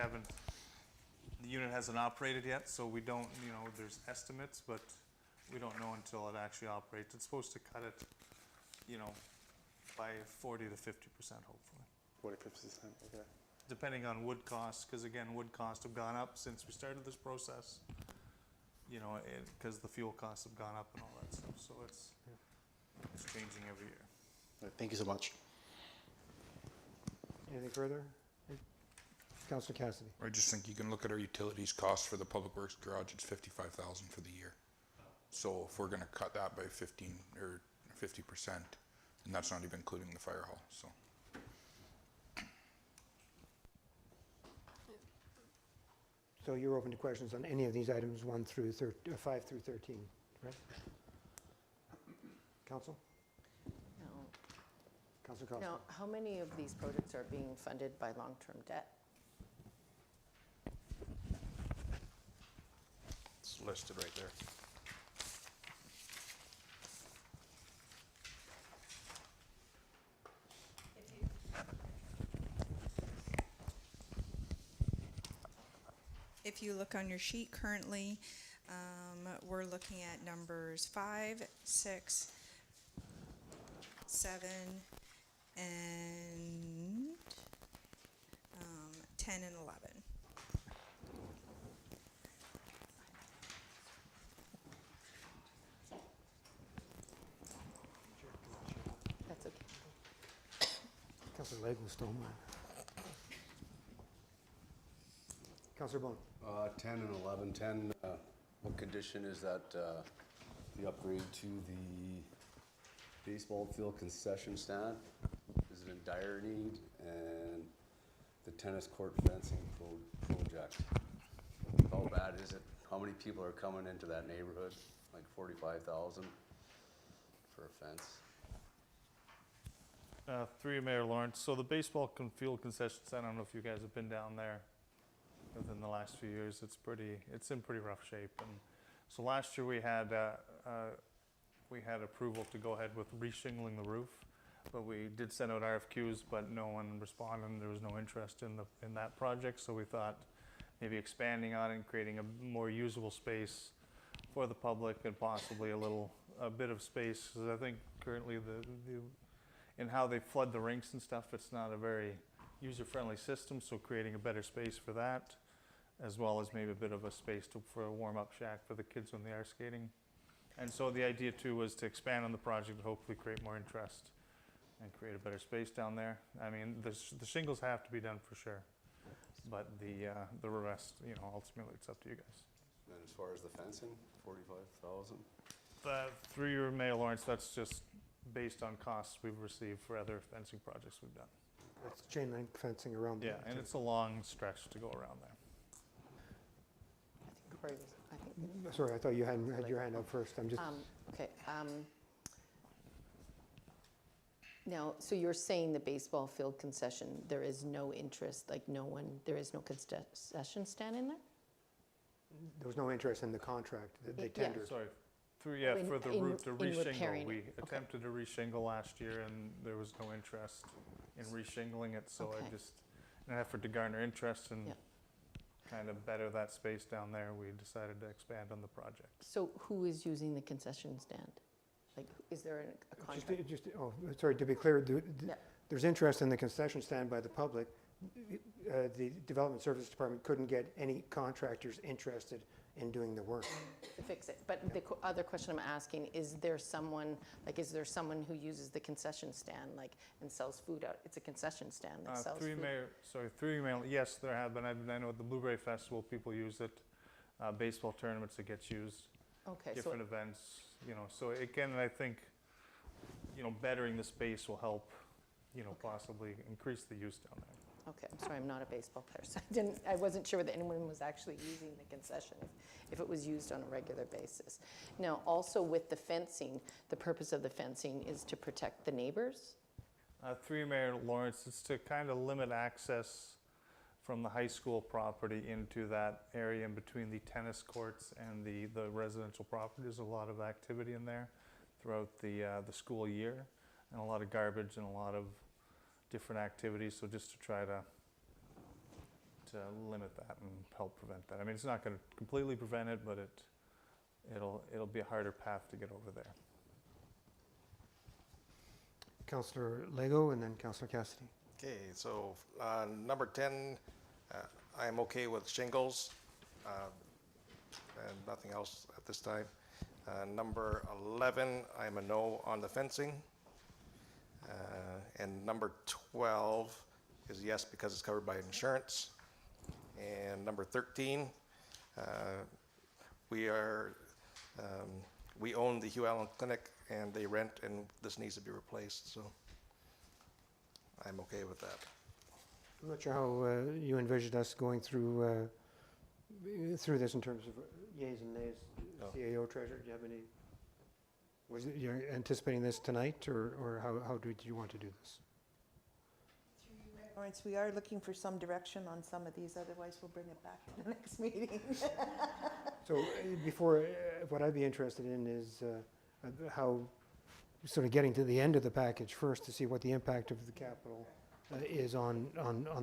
unit hasn't operated yet, so we don't, there's estimates, but we don't know until it actually operates. It's supposed to cut it, by 40 to 50%, hopefully. 40, 50%, okay. Depending on wood costs, because again, wood costs have gone up since we started this process. Because the fuel costs have gone up and all that stuff, so it's changing every year. All right, thank you so much. Anything further? Councillor Cassidy. I just think you can look at our utilities cost for the Public Works garage, it's 55,000 for the year. So if we're gonna cut that by 15 or 50%, and that's not even including the fire hall, so. So you're open to questions on any of these items, 5 through 13, right? Council? No. Councillor Costco. Now, how many of these projects are being funded by long-term debt? It's listed right there. If you look on your sheet currently, we're looking at numbers 5, 6, 7, and 10 and 11. That's okay. Councillor Legg was still mine. Councillor Bone. 10 and 11. 10, what condition is that the upgrade to the baseball field concession stand? Is it in dire need? And the tennis court fencing project, how bad is it? How many people are coming into that neighborhood? Like 45,000 for a fence? Through Mayor Lawrence, so the baseball field concession stand, I don't know if you guys have been down there within the last few years, it's in pretty rough shape, and So last year we had approval to go ahead with re-shingling the roof, but we did send out RFQs, but no one responded, and there was no interest in that project. So we thought maybe expanding on it and creating a more usable space for the public and possibly a bit of space, because I think currently in how they flood the rinks and stuff, it's not a very user-friendly system. So creating a better space for that, as well as maybe a bit of a space for a warm-up shack for the kids when they are skating. And so the idea too was to expand on the project and hopefully create more interest and create a better space down there. I mean, the shingles have to be done for sure, but the rest, ultimately it's up to you guys. And as far as the fencing, 45,000. Through your Mayor Lawrence, that's just based on costs we've received for other fencing projects we've done. That's chain link fencing around. Yeah, and it's a long stretch to go around there. Sorry, I thought you had your hand up first. I'm just. Okay. Now, so you're saying the baseball field concession, there is no interest, like there is no concession stand in there? There was no interest in the contract that they Yeah. tendered. Sorry, for the in roof, to repairing reshingle, we it. Okay. attempted to reshingle last year, and there was no interest in reshingling it, so Okay. in an effort to garner interest and Yeah. kind of better that space down there, we decided to expand on the project. So who is using the concession stand? Like, is there a contract? Sorry, to be clear, Yeah. there's interest in the concession stand by the public. The Development Services Department couldn't get any contractors interested in doing the work. To fix it. But the other question I'm asking, is there someone who uses the concession stand, and sells food out? It's a concession stand that sells food. Through you, Mayor, yes, there have been. I know at the Blueberry Festival, people use it. Baseball tournaments, it gets used. Okay, Different events, so again, I think, bettering the space will help, possibly increase the use down there. Okay, I'm sorry, I'm not a baseball player, so I wasn't sure whether anyone was actually using the concession, if it was used on a regular basis. Now, also with the fencing, the purpose of the fencing is to protect the neighbors? Through you, Mayor Lawrence, it's to kind of limit access from the high school property into that area in between the tennis courts and the residential property. There's a lot of activity in there throughout the school year, and a lot of garbage and a lot of different activities. So just to try to limit that and help prevent that. I mean, it's not going to completely prevent it, but it'll be a harder path to get over there. Councillor Lego and then Councillor Cassidy. Okay, so number 10, I'm okay with shingles and nothing else at this time. Number 11, I'm a no on the fencing. And number 12 is yes because it's covered by insurance. And number 13, we own the Hugh Allen Clinic and they rent, and this needs to be replaced, so I'm okay with that. I'm not sure how you envisioned us going through this in terms of yeas and nays. No. CAO treasurer, do you have any? You're anticipating this tonight, or how did you want to do this? Lawrence, we are looking for some direction on some of these, otherwise we'll bring it back in the next meeting. So before, what I'd be interested in is how, sort of getting to the end of the package first to see what the impact of the capital is on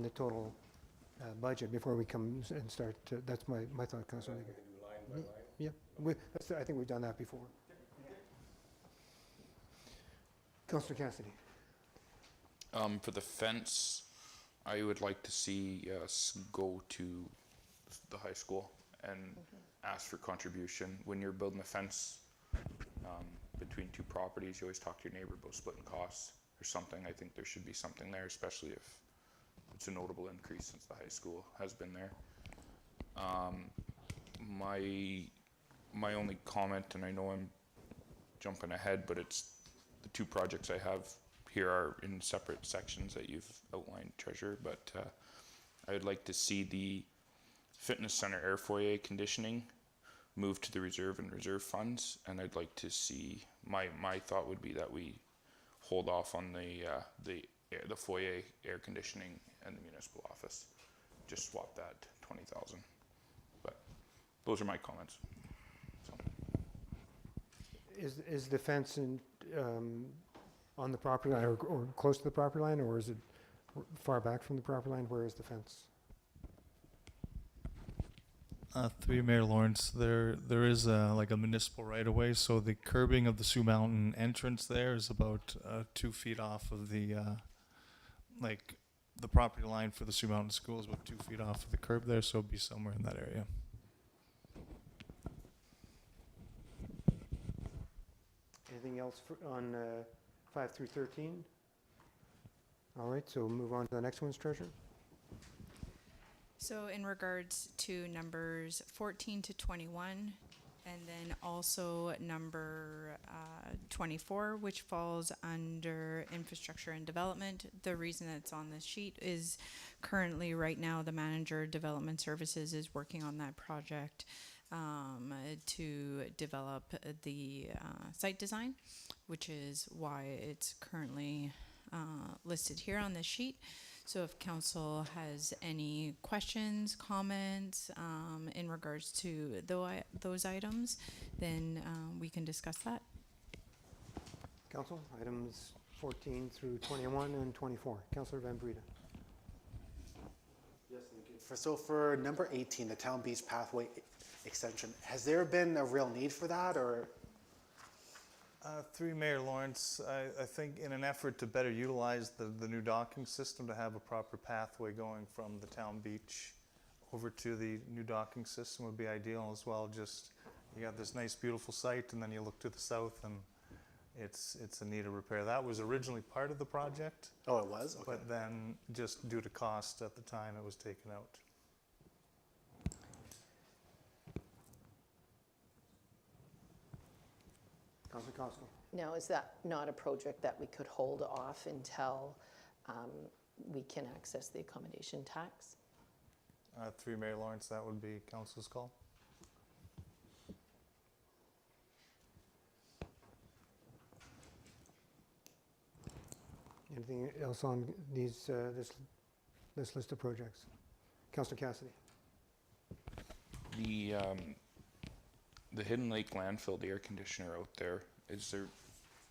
the total budget before we come and start. That's my thought, Councilor. Line by line? Yeah, I think we've done that before. Councilor Cassidy. For the fence, I would like to see us go to the high school and ask for contribution. When you're building a fence between two properties, you always talk to your neighbor about splitting costs or something. I think there should be something there, especially if it's a notable increase since the high school has been there. My only comment, and I know I'm jumping ahead, but it's the two projects I have here are in separate sections that you've outlined, Treasurer, but I would like to see the fitness center air foyer conditioning move to the reserve and reserve funds, and I'd like to see, my thought would be that we hold off on the foyer air conditioning and the municipal office. Just swap that 20,000. But those are my comments. So. Is the fence on the property line or close to the property line, or is it far back from the property line? Where is the fence? Through Mayor Lawrence, there is like a municipal right of way, so the curbing of the Sioux Mountain entrance there is about 2 feet off of the like the property line for the Sioux Mountain School is about 2 feet off of the curb there, so it'd be somewhere in that area. Anything else on 5 through 13? All right, so we'll move on to the next one's treasurer. So in regards to numbers 14 to 21, and then also number 24, which falls under infrastructure and development. The reason it's on this sheet is currently right now the manager of development services is working on that project to develop the site design, which is why it's currently listed here on this sheet. So if council has any questions, comments in regards to those items, then we can discuss that. Council, items 14 through 21 and 24. Councillor Van Breda. Yes, thank you. So for number 18, the Town Beach Pathway extension, has there been a real need for that, or? Through Mayor Lawrence, I think in an effort to better utilize the new docking system, to have a proper pathway going from the town beach over to the new docking system would be ideal as well. Just, you got this nice beautiful site and then you look to the south and it's in need of repair. That was originally part of the project. Oh, it was? Okay. But then just due to cost at the time, it was taken out. Councillor Costco. Now, is that not a project that we could hold off until we can access the accommodation tax? Through Mayor Lawrence, that would be council's call. Anything else on these this list of projects? Councillor Cassidy. The Hidden Lake landfill, the air conditioner out there,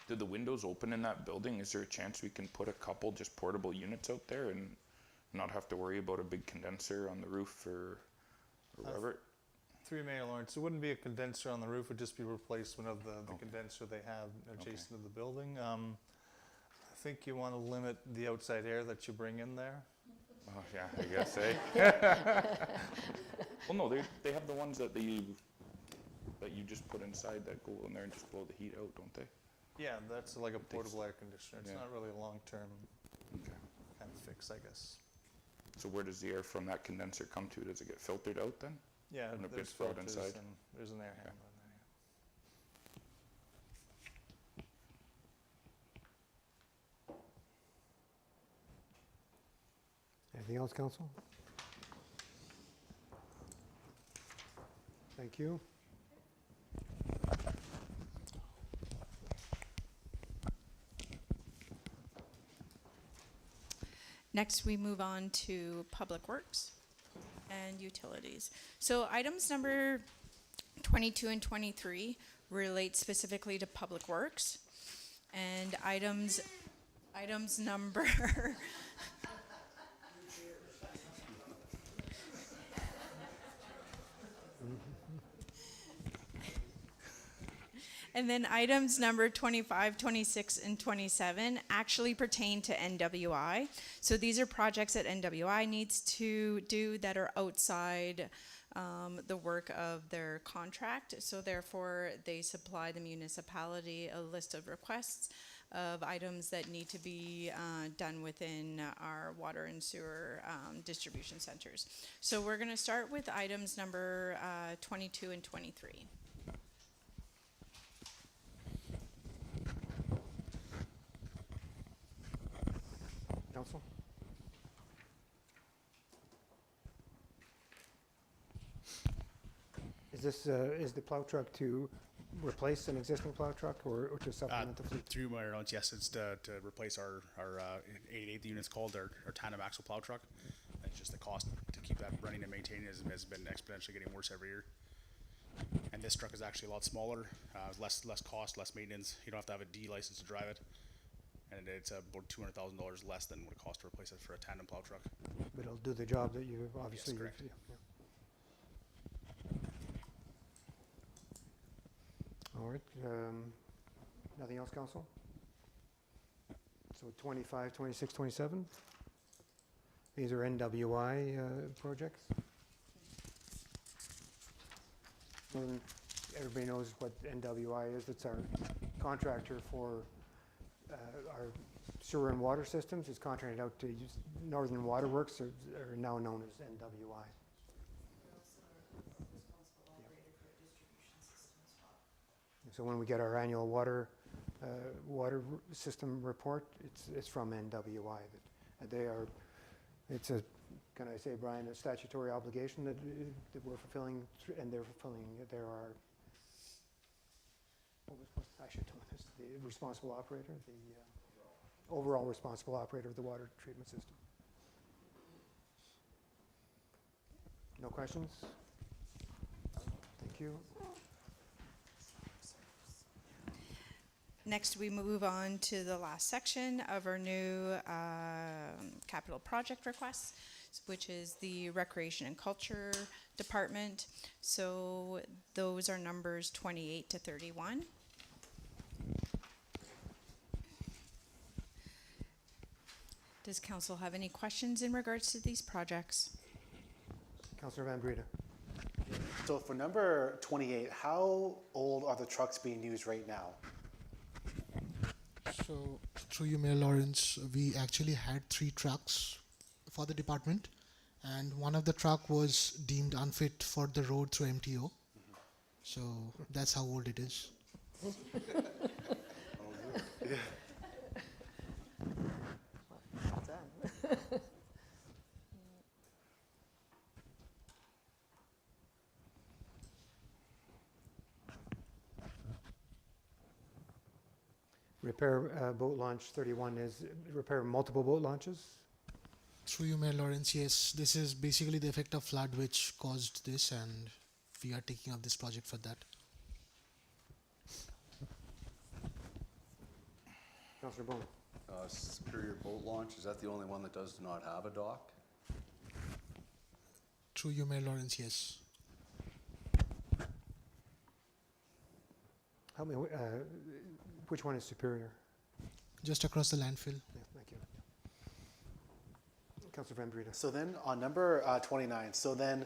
did the windows open in that building? Is there a chance we can put a couple just portable units out there and not have to worry about a big condenser on the roof or whatever? Through Mayor Lawrence, it wouldn't be a condenser on the roof, it would just be replacement of the condenser they have adjacent to the building. I think you want to limit the outside air that you bring in there. Oh, yeah, I guess, eh? Well, no, they have the ones that you just put inside that go in there and just blow the heat out, don't they? Yeah, that's like a portable air conditioner. It's Yeah. not really a long-term Okay. kind of fix, I guess. So where does the air from that condenser come to? Does it get filtered out then? Yeah, And it there's gets brought filters inside? and there's an air handler in there. Anything else, Council? Thank you. Next, we move on to Public Works and Utilities. So items number 22 and 23 relate specifically to Public Works. And items number and then items number 25, 26, and 27 actually pertain to NWI. So these are projects that NWI needs to do that are outside the work of their contract. So therefore, they supply the municipality a list of requests of items that need to be done within our water and sewer distribution centers. So we're going to start with items number 22 and 23. Council? Is the plow truck to replace an existing plow truck or to supplement the fleet? Through my allowance, yes, it's to replace our 88 units called our tandem axle plow truck. It's just the cost to keep that running and maintaining has been exponentially getting worse every year. And this truck is actually a lot smaller, less cost, less maintenance. You don't have to have a D license to drive it. And it's about $200,000 less than what it costs to replace it for a tandem plow truck. But it'll do the job that you obviously. correct. Yeah, yeah. All right, nothing else, council? So 25, 26, 27? These are NWI projects? And everybody knows what NWI is. It's our contractor for our sewer and water systems. It's contracted out to Northern Waterworks, are now known as NWI. So when we get our annual water system report, it's from NWI. That they are. It's a, can I say, Brian, a statutory obligation that we're fulfilling, and they're fulfilling. There are. I should know this. The responsible operator, the overall responsible operator of the water treatment system. No questions? Thank you. Next, we move on to the last section of our new capital project requests, which is the Recreation and Culture Department. So those are numbers 28 to 31. Does council have any questions in regards to these projects? Councillor Van Breda. So for number 28, how old are the trucks being used right now? So, through you, Mayor Lawrence, we actually had 3 trucks for the department, and one of the truck was deemed unfit for the road through MTO. So that's how old it is. Well done. Repair boat launch 31 is repair multiple boat launches? Through you, Mayor Lawrence, yes, this is basically the effect of flood which caused this, and we are taking up this project for that. Councillor Bowman. Superior Boat Launch, is that the only one that does not have a dock? Through you, Mayor Lawrence, yes. Help me, which one is Superior? Just across the landfill. Yeah, thank you. Councillor Van Breda. So then on number 29, so then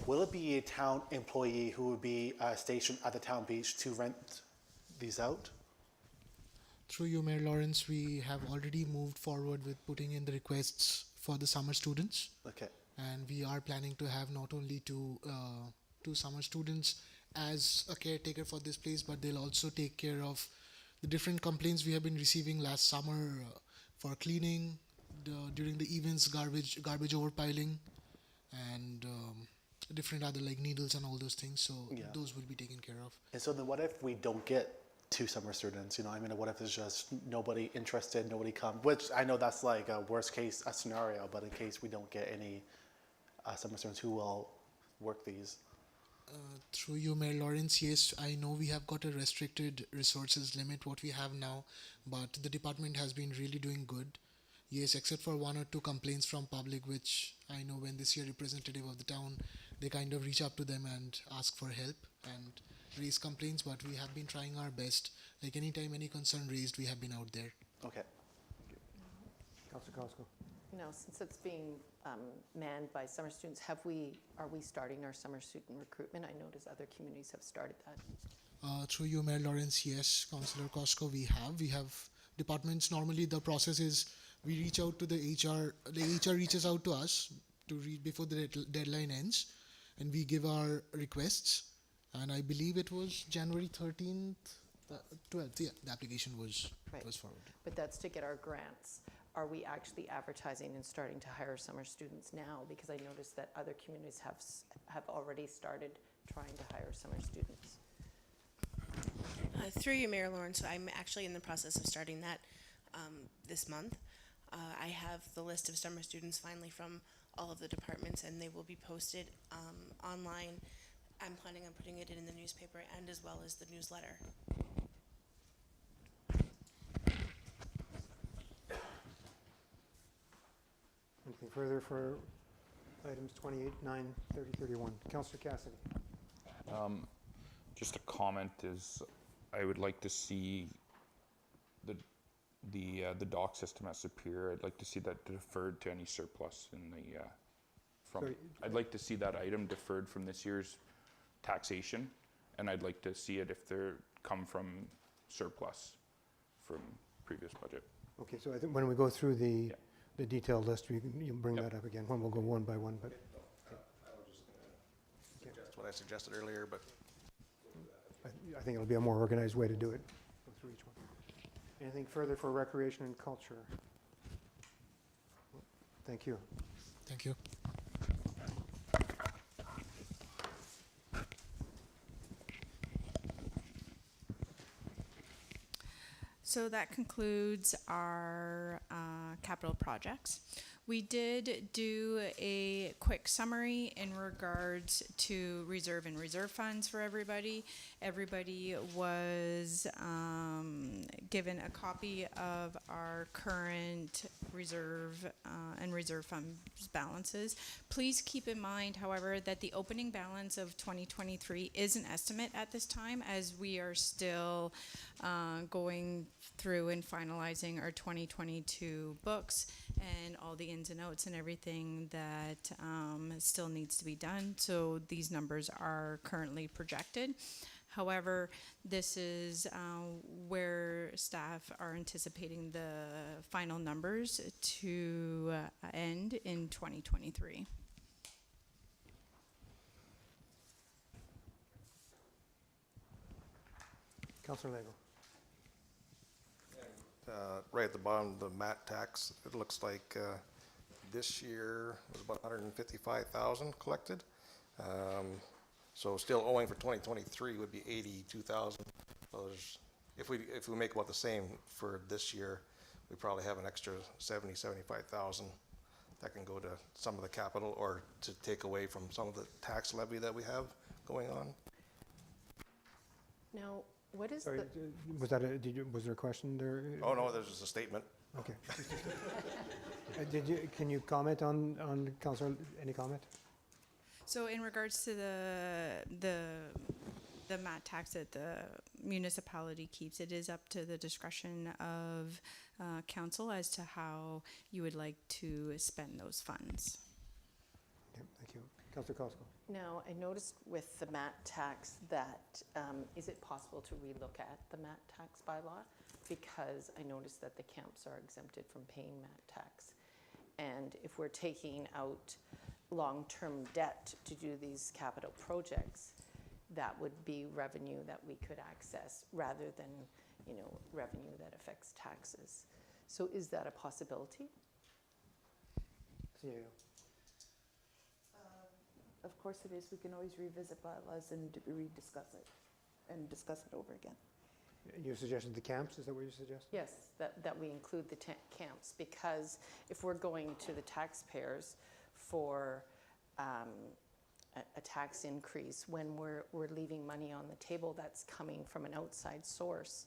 will it be a town employee who would be stationed at the town beach to rent these out? Through you, Mayor Lawrence, we have already moved forward with putting in the requests for the summer students. Okay. And we are planning to have not only two summer students as a caretaker for this place, but they'll also take care of the different complaints we have been receiving last summer for cleaning, during the events, garbage overpiling, and different other like needles and all those things. So Yeah. those will be taken care of. And so then what if we don't get 2 summer students? You know, I mean, what if there's just nobody interested, nobody come? Which I know that's like a worst case scenario, but in case we don't get any summer students, who will work these? Through you, Mayor Lawrence, yes, I know we have got a restricted resources limit what we have now, but the department has been really doing good. Yes, except for 1 or 2 complaints from public, which I know when they see a representative of the town, they kind of reach up to them and ask for help and raise complaints, but we have been trying our best. Like anytime any concern raised, we have been out there. Okay. Councillor Costco. No, since it's being manned by summer students, are we starting our summer student recruitment? I notice other communities have started that. Through you, Mayor Lawrence, yes, Councillor Costco, we have departments. Normally the process is we reach out to the HR reaches out to us to read before the deadline ends, and we give our requests. And I believe it was January 13th, 12th, yeah, the application was forwarded. But that's to get our grants. Are we actually advertising and starting to hire summer students now? Because I noticed that other communities have already started trying to hire summer students. Through you, Mayor Lawrence, I'm actually in the process of starting that this month. I have the list of summer students finally from all of the departments, and they will be posted online I'm planning on putting it in the newspaper and as well as the newsletter. Anything further for items 28, 9, 30, 31? Councillor Cassidy. Just a comment is, I would like to see the dock system at Superior. I'd like to see that deferred to any surplus in the Sorry. I'd like to see that item deferred from this year's taxation, and I'd like to see it if they're come from surplus from previous budget. Okay, so I think when we go through the detailed list, you'll bring that up again, when we'll go one by one, but. I was just gonna suggest what I suggested earlier, but I think it'll be a more organized way to do it. Go through each one. Anything further for recreation and culture? Thank you. Thank you. So that concludes our capital projects. We did do a quick summary in regards to reserve and reserve funds for everybody. Everybody was given a copy of our current reserve and reserve funds balances. Please keep in mind, however, that the opening balance of 2023 is an estimate at this time, as we are still going through and finalizing our 2022 books and all the ins and outs and everything that still needs to be done. So these numbers are currently projected. However, this is where staff are anticipating the final numbers to end in 2023. Councillor Lego. right at the bottom, the MAT tax, it looks like this year was about 155,000 collected. So still owing for 2023 would be 82,000. So if we make about the same for this year, we probably have an extra 75,000 that can go to some of the capital or to take away from some of the tax levy that we have going on. Now, what is Sorry, the, was that was there a question there? Oh, no, there's just a statement. Okay. Can you comment on Councillor, any comment? So in regards to the MAT tax that the municipality keeps, it is up to the discretion of council as to how you would like to spend those funds. Okay, thank you. Councillor Costco. now, I noticed with the MAT tax that, is it possible to relook at the MAT tax bylaw? Because I noticed that the camps are exempted from paying MAT tax. And if we're taking out long-term debt to do these capital projects, that would be revenue that we could access rather than, revenue that affects taxes. So is that a possibility? CAO. Of course it is. We can always revisit bylaws and rediscuss it and discuss it over again. You suggested the camps, is that what you suggested? Yes, that we include the camps, because if we're going to the taxpayers for a tax increase when we're leaving money on the table that's coming from an outside source,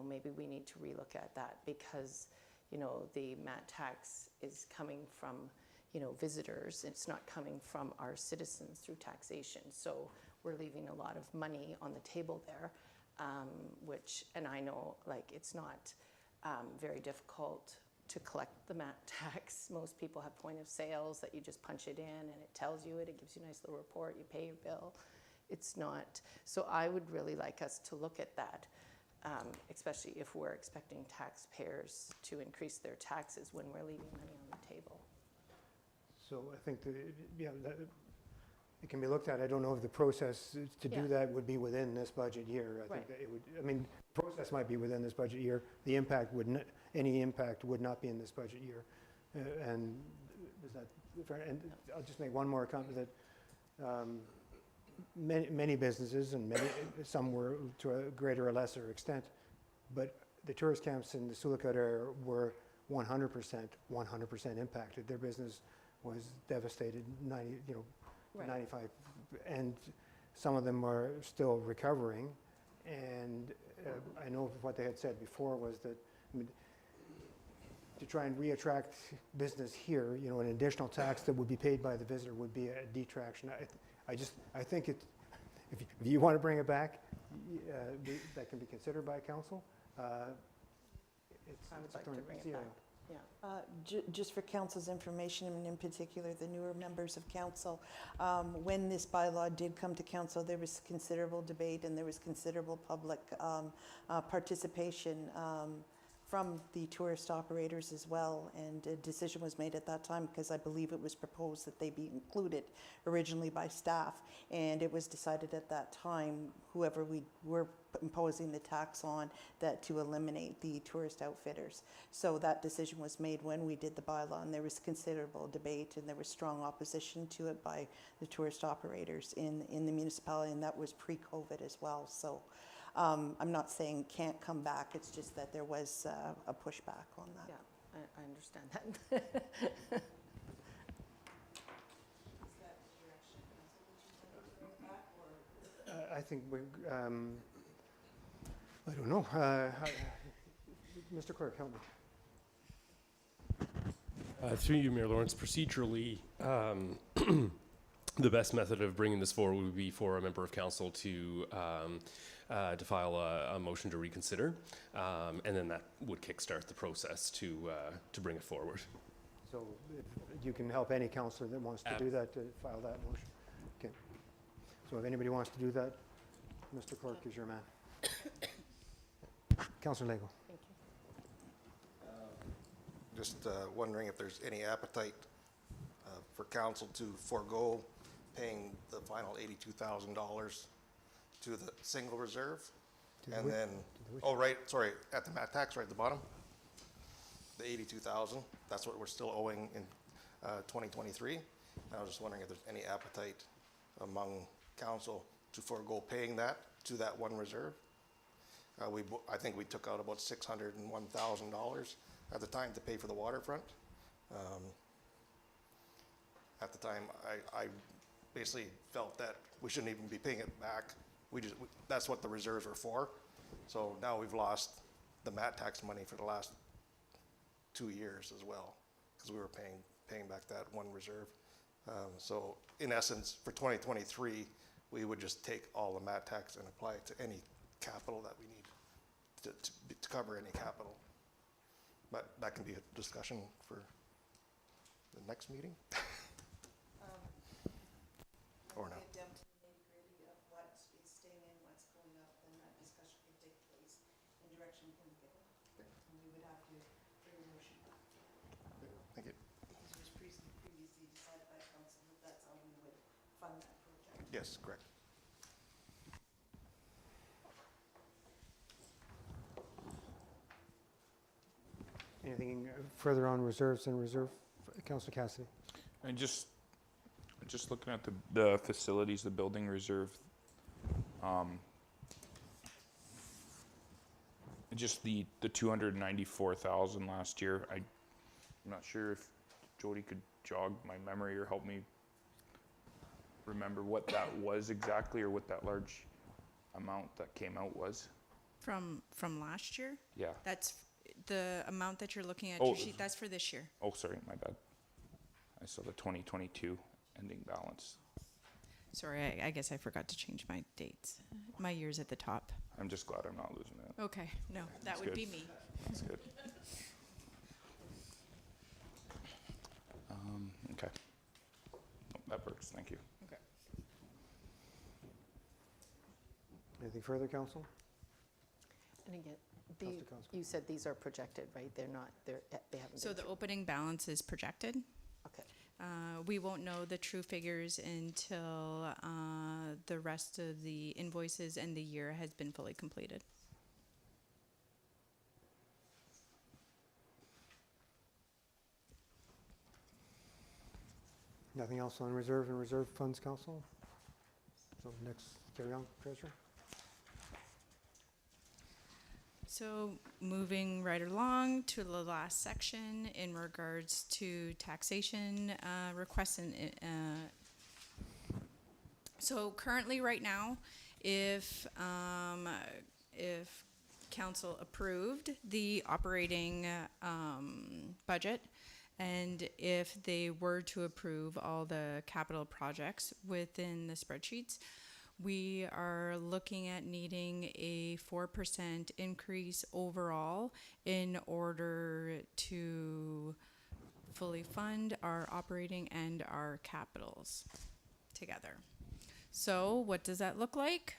maybe we need to relook at that, because the MAT tax is coming from visitors. It's not coming from our citizens through taxation. So we're leaving a lot of money on the table there, and I know it's not very difficult to collect the MAT tax. Most people have point of sales that you just punch it in and it tells you it. It gives you a nice little report. You pay your bill. It's not. So I would really like us to look at that, especially if we're expecting taxpayers to increase their taxes when we're leaving money on the table. So I think it can be looked at. I don't know if the process to do that would be within this budget year. I think that it would. I mean, the process might be within this budget year. The impact any impact would not be in this budget year. And is that fair? And I'll just make one more comment that many businesses and some were to a greater or lesser extent, but the tourist camps in the Sioux area were 100% impacted. Their business was devastated. Right. 95, and some of them are still recovering. And I know what they had said before was that, I mean, to try and reattract business here, you know, an additional tax that would be paid by the visitor would be a detraction. I think it, if you want to bring it back, that can be considered by council. I would like to bring it back. Just for council's information, and in particular the newer members of council, when this bylaw did come to council, there was considerable debate and there was considerable public participation from the tourist operators as well, and a decision was made at that time because I believe it was proposed that they be included originally by staff, and it was decided at that time, whoever we were imposing the tax on, that to eliminate the tourist outfitters. So that decision was made when we did the bylaw, and there was considerable debate and there was strong opposition to it by the tourist operators in the municipality, and that was pre-COVID as well. So I'm not saying can't come back, it's just that there was a pushback on that. Yeah, I understand that. I think we, I don't know. Mr. Clerk, help me. Through you, Mayor Lawrence, procedurally, the best method of bringing this forward would be for a member of council to file a motion to reconsider, and then that would kickstart the process to bring it forward. So if you can help any councillor that wants to do that, to file that motion. Okay. So if anybody wants to do that, Mr. Clerk is your man. Councillor Lego. Thank you. Just wondering if there's any appetite for council to forego paying the final $82,000 to the single reserve, and then, oh, right, sorry, at the mat tax right at the bottom, the $82,000, that's what we're still owing in 2023. I was just wondering if there's any appetite among council to forego paying that to that one reserve. I think we took out about $601,000 at the time to pay for the waterfront. At the time, I basically felt that we shouldn't even be paying it back. That's what the reserves are for. So now we've lost the mat tax money for the last 2 years as well, because we were paying back that one reserve. So in essence, for 2023, we would just take all the mat tax and apply it to any capital that we need to cover any capital. But that can be a discussion for the next meeting. Or not. Get down to the nitty-gritty of what is staying in, what's going up, then that discussion can take place and direction can be given. And we would have to bring a motion back. Thank you. Because it was previously decided by council that that's how we would fund that project. Yes, correct. Anything further on reserves and reserve? Councillor Cassidy. And just looking at the facilities, the building reserve, just the 294,000 last year. I'm not sure if Jody could jog my memory or help me remember what that was exactly, or what that large amount that came out was. From last year? Yeah. That's the amount that you're looking at Oh. your sheet. That's for this year. Oh, sorry, my bad. I saw the 2022 ending balance. Sorry, I guess I forgot to change my dates. My year's at the top. I'm just glad I'm not losing it. Okay, no, that That's would good. be me. That's good. Okay. Nope, that works, thank you. Okay. Anything further, council? And again, Councillor Constant. you said these are projected, right? They haven't So been the through. opening balance is projected. Okay. We won't know the true figures until the rest of the invoices and the year has been fully completed. Nothing else on reserve and reserve funds, council? So next, carry on, Treasurer. So moving right along to the last section in regards to taxation requests and So currently, right now, if council approved the operating budget, and if they were to approve all the capital projects within the spreadsheets, we are looking at needing a 4% increase overall in order to fully fund our operating and our capitals together. So what does that look like?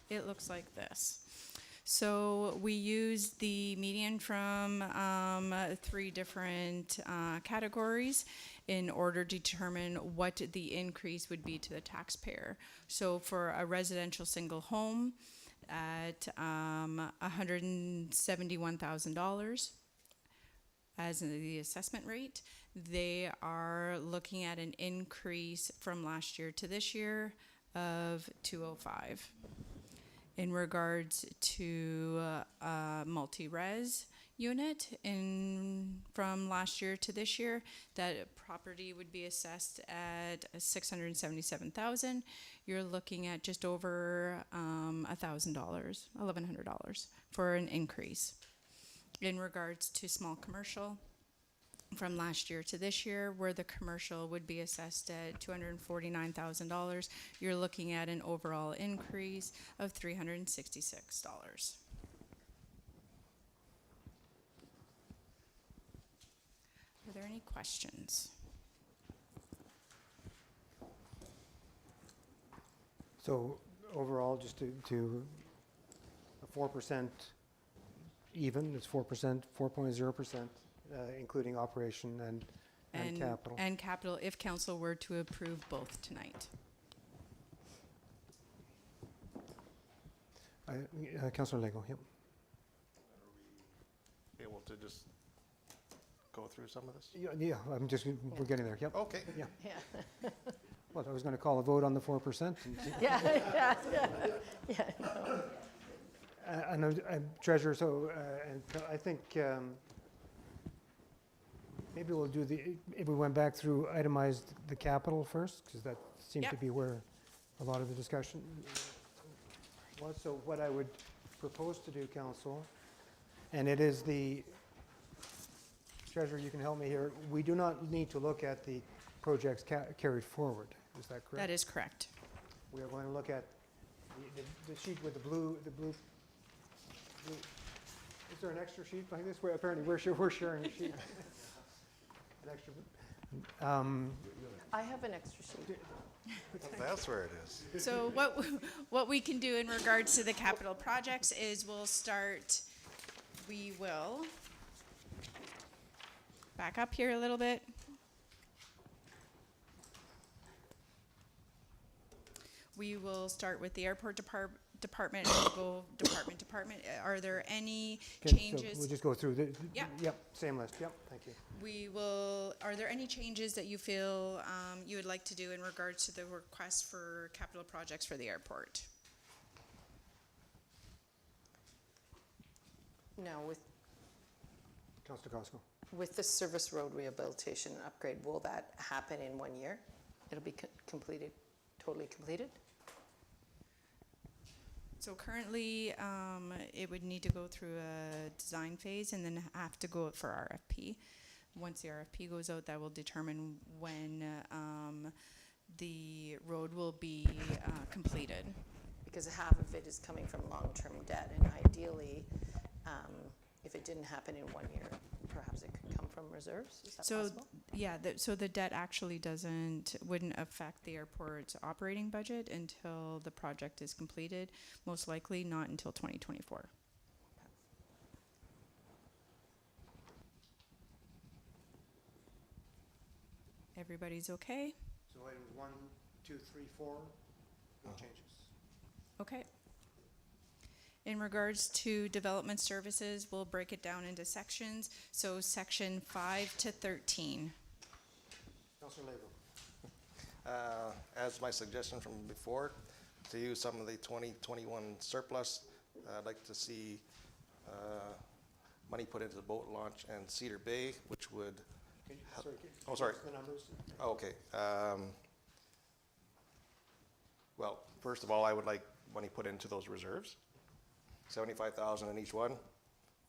It looks like this. So we use the median from 3 different categories in order to determine what the increase would be to the taxpayer. So for a residential single home at $171,000 as the assessment rate, they are looking at an increase from last year to this year of $205. In regards to multi-res unit, from last year to this year, that property would be assessed at $677,000. You're looking at just over $1,000, $1,100 for an increase. In regards to small commercial, from last year to this year, where the commercial would be assessed at $249,000, you're looking at an overall increase of $366. Are there any questions? So overall, just to a 4% even, it's 4%, 4.0%. Including operation and capital. And capital, if council were to approve both tonight. Councillor Lego, yep. Able to just go through some of this? Yeah, we're getting there, yep. Okay. Yeah. Yeah. Well, I was going to call a vote on the 4%. Yeah. No. I know, Treasurer, so, and I think maybe we'll do if we went back through itemized the capital first, because that seemed to be where a lot of the discussion was. So what I would propose to do, Council, and it is Treasurer, you can help me here, we do not need to look at the projects carried forward. Is that correct? That is correct. We are going to look at the sheet with the blue. Is there an extra sheet like this? Apparently we're sharing a sheet. An extra. I have an extra sheet. That's where it is. So what we can do in regards to the capital projects is we will back up here a little bit. We will start with the airport department and we'll go department. Are there any changes? So we'll just go through Yep. Yep, same list. Yep, thank you. Are there any changes that you feel you would like to do in regards to the request for capital projects for the airport? Now, Councillor Costco. with the service road rehabilitation upgrade, will that happen in 1 year? It'll be completed, totally completed? So currently, it would need to go through a design phase and then have to go out for RFP. Once the RFP goes out, that will determine when the road will be completed. Because half of it is coming from long-term debt, and ideally, if it didn't happen in 1 year, perhaps it could come from reserves? Is that possible? Yeah, so the debt actually wouldn't affect the airport's operating budget until the project is completed, most likely not until 2024. Everybody's okay? So items 1, 2, 3, 4, no changes. Okay. In regards to development services, we'll break it down into sections. So section 5 to 13. Councillor Lego. As my suggestion from before, to use some of the 2021 surplus, I'd like to see money put into the boat launch and Cedar Bay, which would Can you, sorry, can Oh, sorry. the numbers? Oh, okay. Well, first of all, I would like money put into those reserves, 75,000 in each one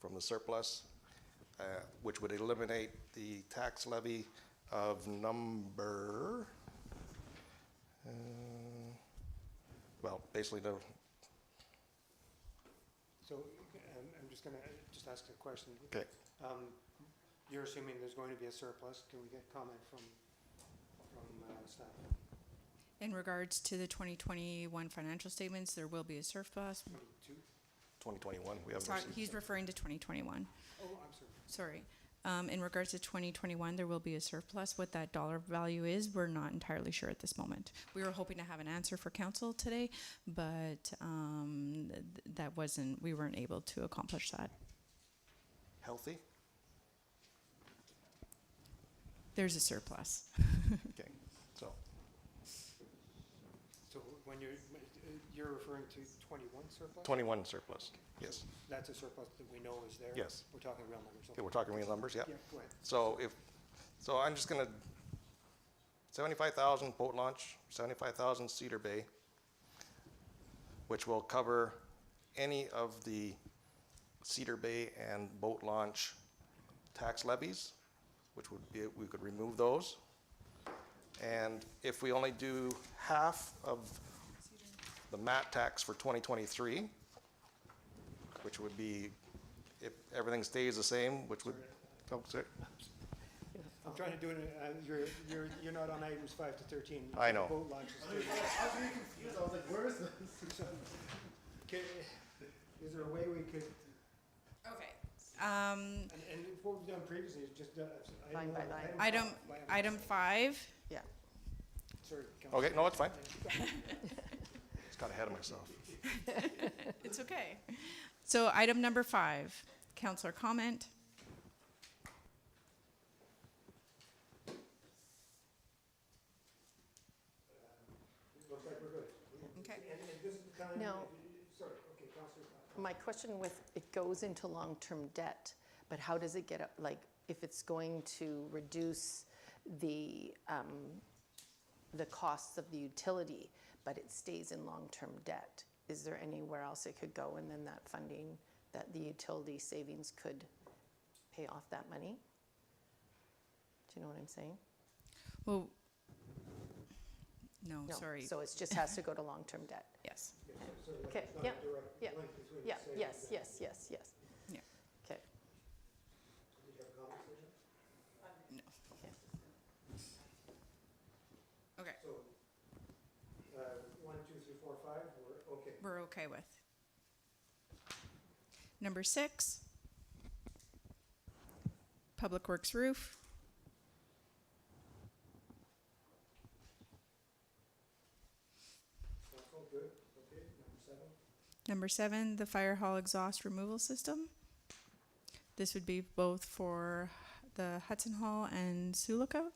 from the surplus, which would eliminate the tax levy of number, well, basically the, So I'm just gonna ask a question. okay. You're assuming there's going to be a surplus. Can we get comment from staff? In regards to the 2021 financial statements, there will be a surplus. 2021, we haven't Sorry, received. he's referring to 2021. Oh, I'm sorry. Sorry. In regards to 2021, there will be a surplus. What that dollar value is, we're not entirely sure at this moment. We were hoping to have an answer for council today, but we weren't able to accomplish that. Healthy? There's a surplus. Okay, so, So when you're referring to 21 surplus? 21 surplus, yes. That's a surplus that we know is there? Yes. We're talking real numbers. Okay, we're talking real numbers, yeah? Yeah, go ahead. So I'm just gonna, 75,000 boat launch, 75,000 Cedar Bay, which will cover any of the Cedar Bay and boat launch tax levies, which would be, we could remove those. And if we only do half of the MAT tax for 2023, which would be, if everything stays the same, which would, oh, sorry. I'm trying to do it, you're not on items 5 to 13. I know. Boat launches. I was really confused. I was like, where is this? Okay, is there a way we could, Okay. and what we've done previously is just, Line by line. Item 5. Yeah. Sorry. Councillor. Okay, no, it's fine. Just got ahead of myself. It's okay. So item number 5, councillor comment. Looks like we're good. Okay. And this is the time. No. Sorry, okay, Councillor. My question with, it goes into long-term debt, but how does it get, like, if it's going to reduce the costs of the utility, but it stays in long-term debt, is there anywhere else it could go and then that funding, that the utility savings could pay off that money? Do you know what I'm saying? Well, no, No, sorry. so it just has to go to long-term debt. Yes. Okay, yeah, yeah, yeah, yes, yes, yes, yes. Yeah. Okay. No. Okay. Okay. So, 1, 2, 3, 4, 5, we're okay. We're okay with. Number 6, Public Works roof. That's all good, okay, number 7. Number 7, the fire hall exhaust removal system. This would be both for the Hudson Hall and Sioux Lookout.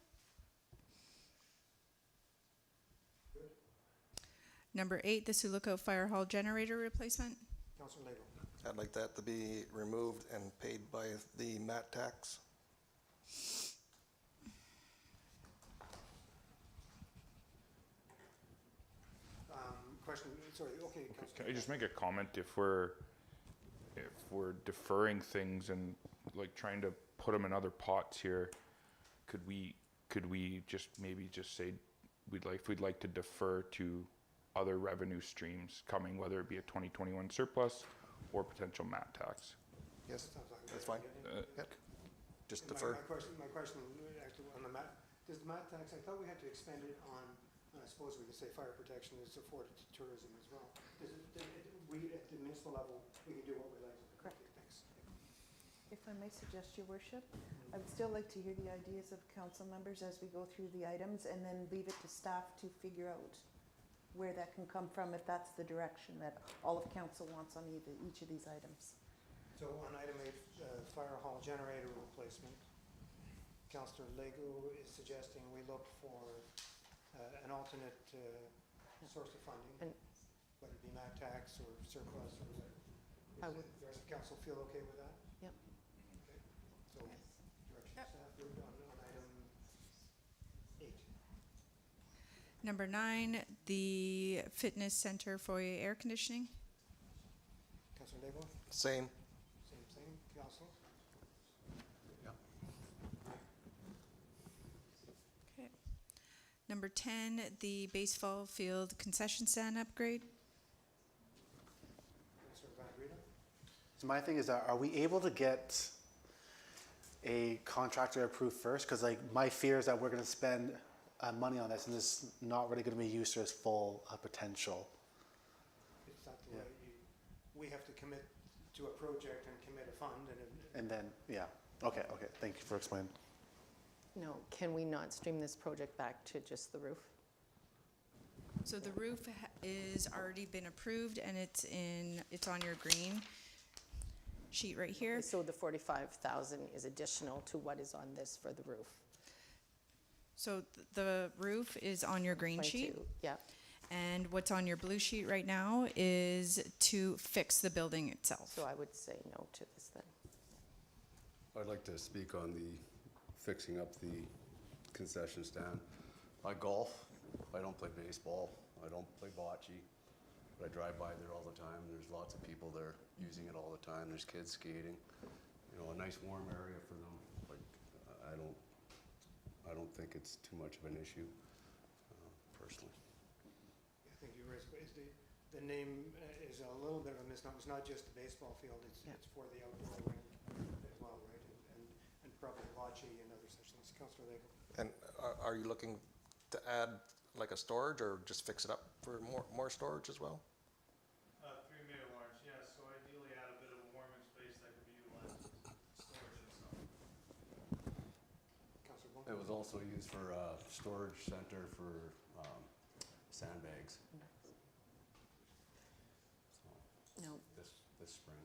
Number 8, the Sioux Lookout fire hall generator replacement. Councillor Lego. I'd like that to be removed and paid by the MAT tax. Question, sorry, okay, Councillor. Can I just make a comment? If we're deferring things and like trying to put them in other pots here, could we just maybe just say we'd like to defer to other revenue streams coming, whether it be a 2021 surplus or potential MAT tax? Yes, Sounds like a that's good fine. idea. Yep. Just And defer. My question actually on the MAT, does the MAT tax, I thought we had to expend it on, I suppose we could say fire protection is afforded to tourism as well. We, at the municipal level, we can do what we like. Correct. Okay, thanks. If I may suggest, Your Worship, I would still like to hear the ideas of council members as we go through the items and then leave it to staff to figure out where that can come from, if that's the direction that all of council wants on each of these items. So on item 8, fire hall generator replacement, Councillor Lego is suggesting we look for an alternate source of funding, And- whether it be MAT tax or surplus or whatever. I Does would- the rest of council feel okay with that? Yep. Okay. So direction of staff, good on item Number 9, the fitness center foyer air conditioning. Councillor Lego? Same. Same, Council? Okay. Number 10, the baseball field concession stand upgrade. Councillor Van Green? So my thing is, are we able to get a contractor approved first? Because like my fear is that we're going to spend money on this and this is not really going to be used to its full potential. It's not the way we have to commit to a project and commit a fund And then, yeah, okay, thank you for explaining. No, can we not stream this project back to just the roof? So the roof is already been approved and it's on your green sheet right here. So the 45,000 is additional to what is on this for the roof? So the roof is on your green sheet. 22, yeah. And what's on your blue sheet right now is to fix the building itself. So I would say no to this then. I'd like to speak on the fixing up the concession stand. I golf, I don't play baseball, I don't play bocce, but I drive by there all the time, and there's lots of people there using it all the time, there's kids skating. You know, a nice warm area for them, like, I don't think it's too much of an issue, personally. I think you raised, the name is a little bit of a misnomer. It's not just the baseball field, it's for the outdoor ring as well, right? And probably bocce and other such things. Councillor Lego? And are you looking to add like a storage or just fix it up for more storage as well? Through Mayor Lawrence, yes, so ideally add a bit of a warming space that could be utilized as storage and stuff. Councillor It was also used for a storage center for sandbags. No. This spring.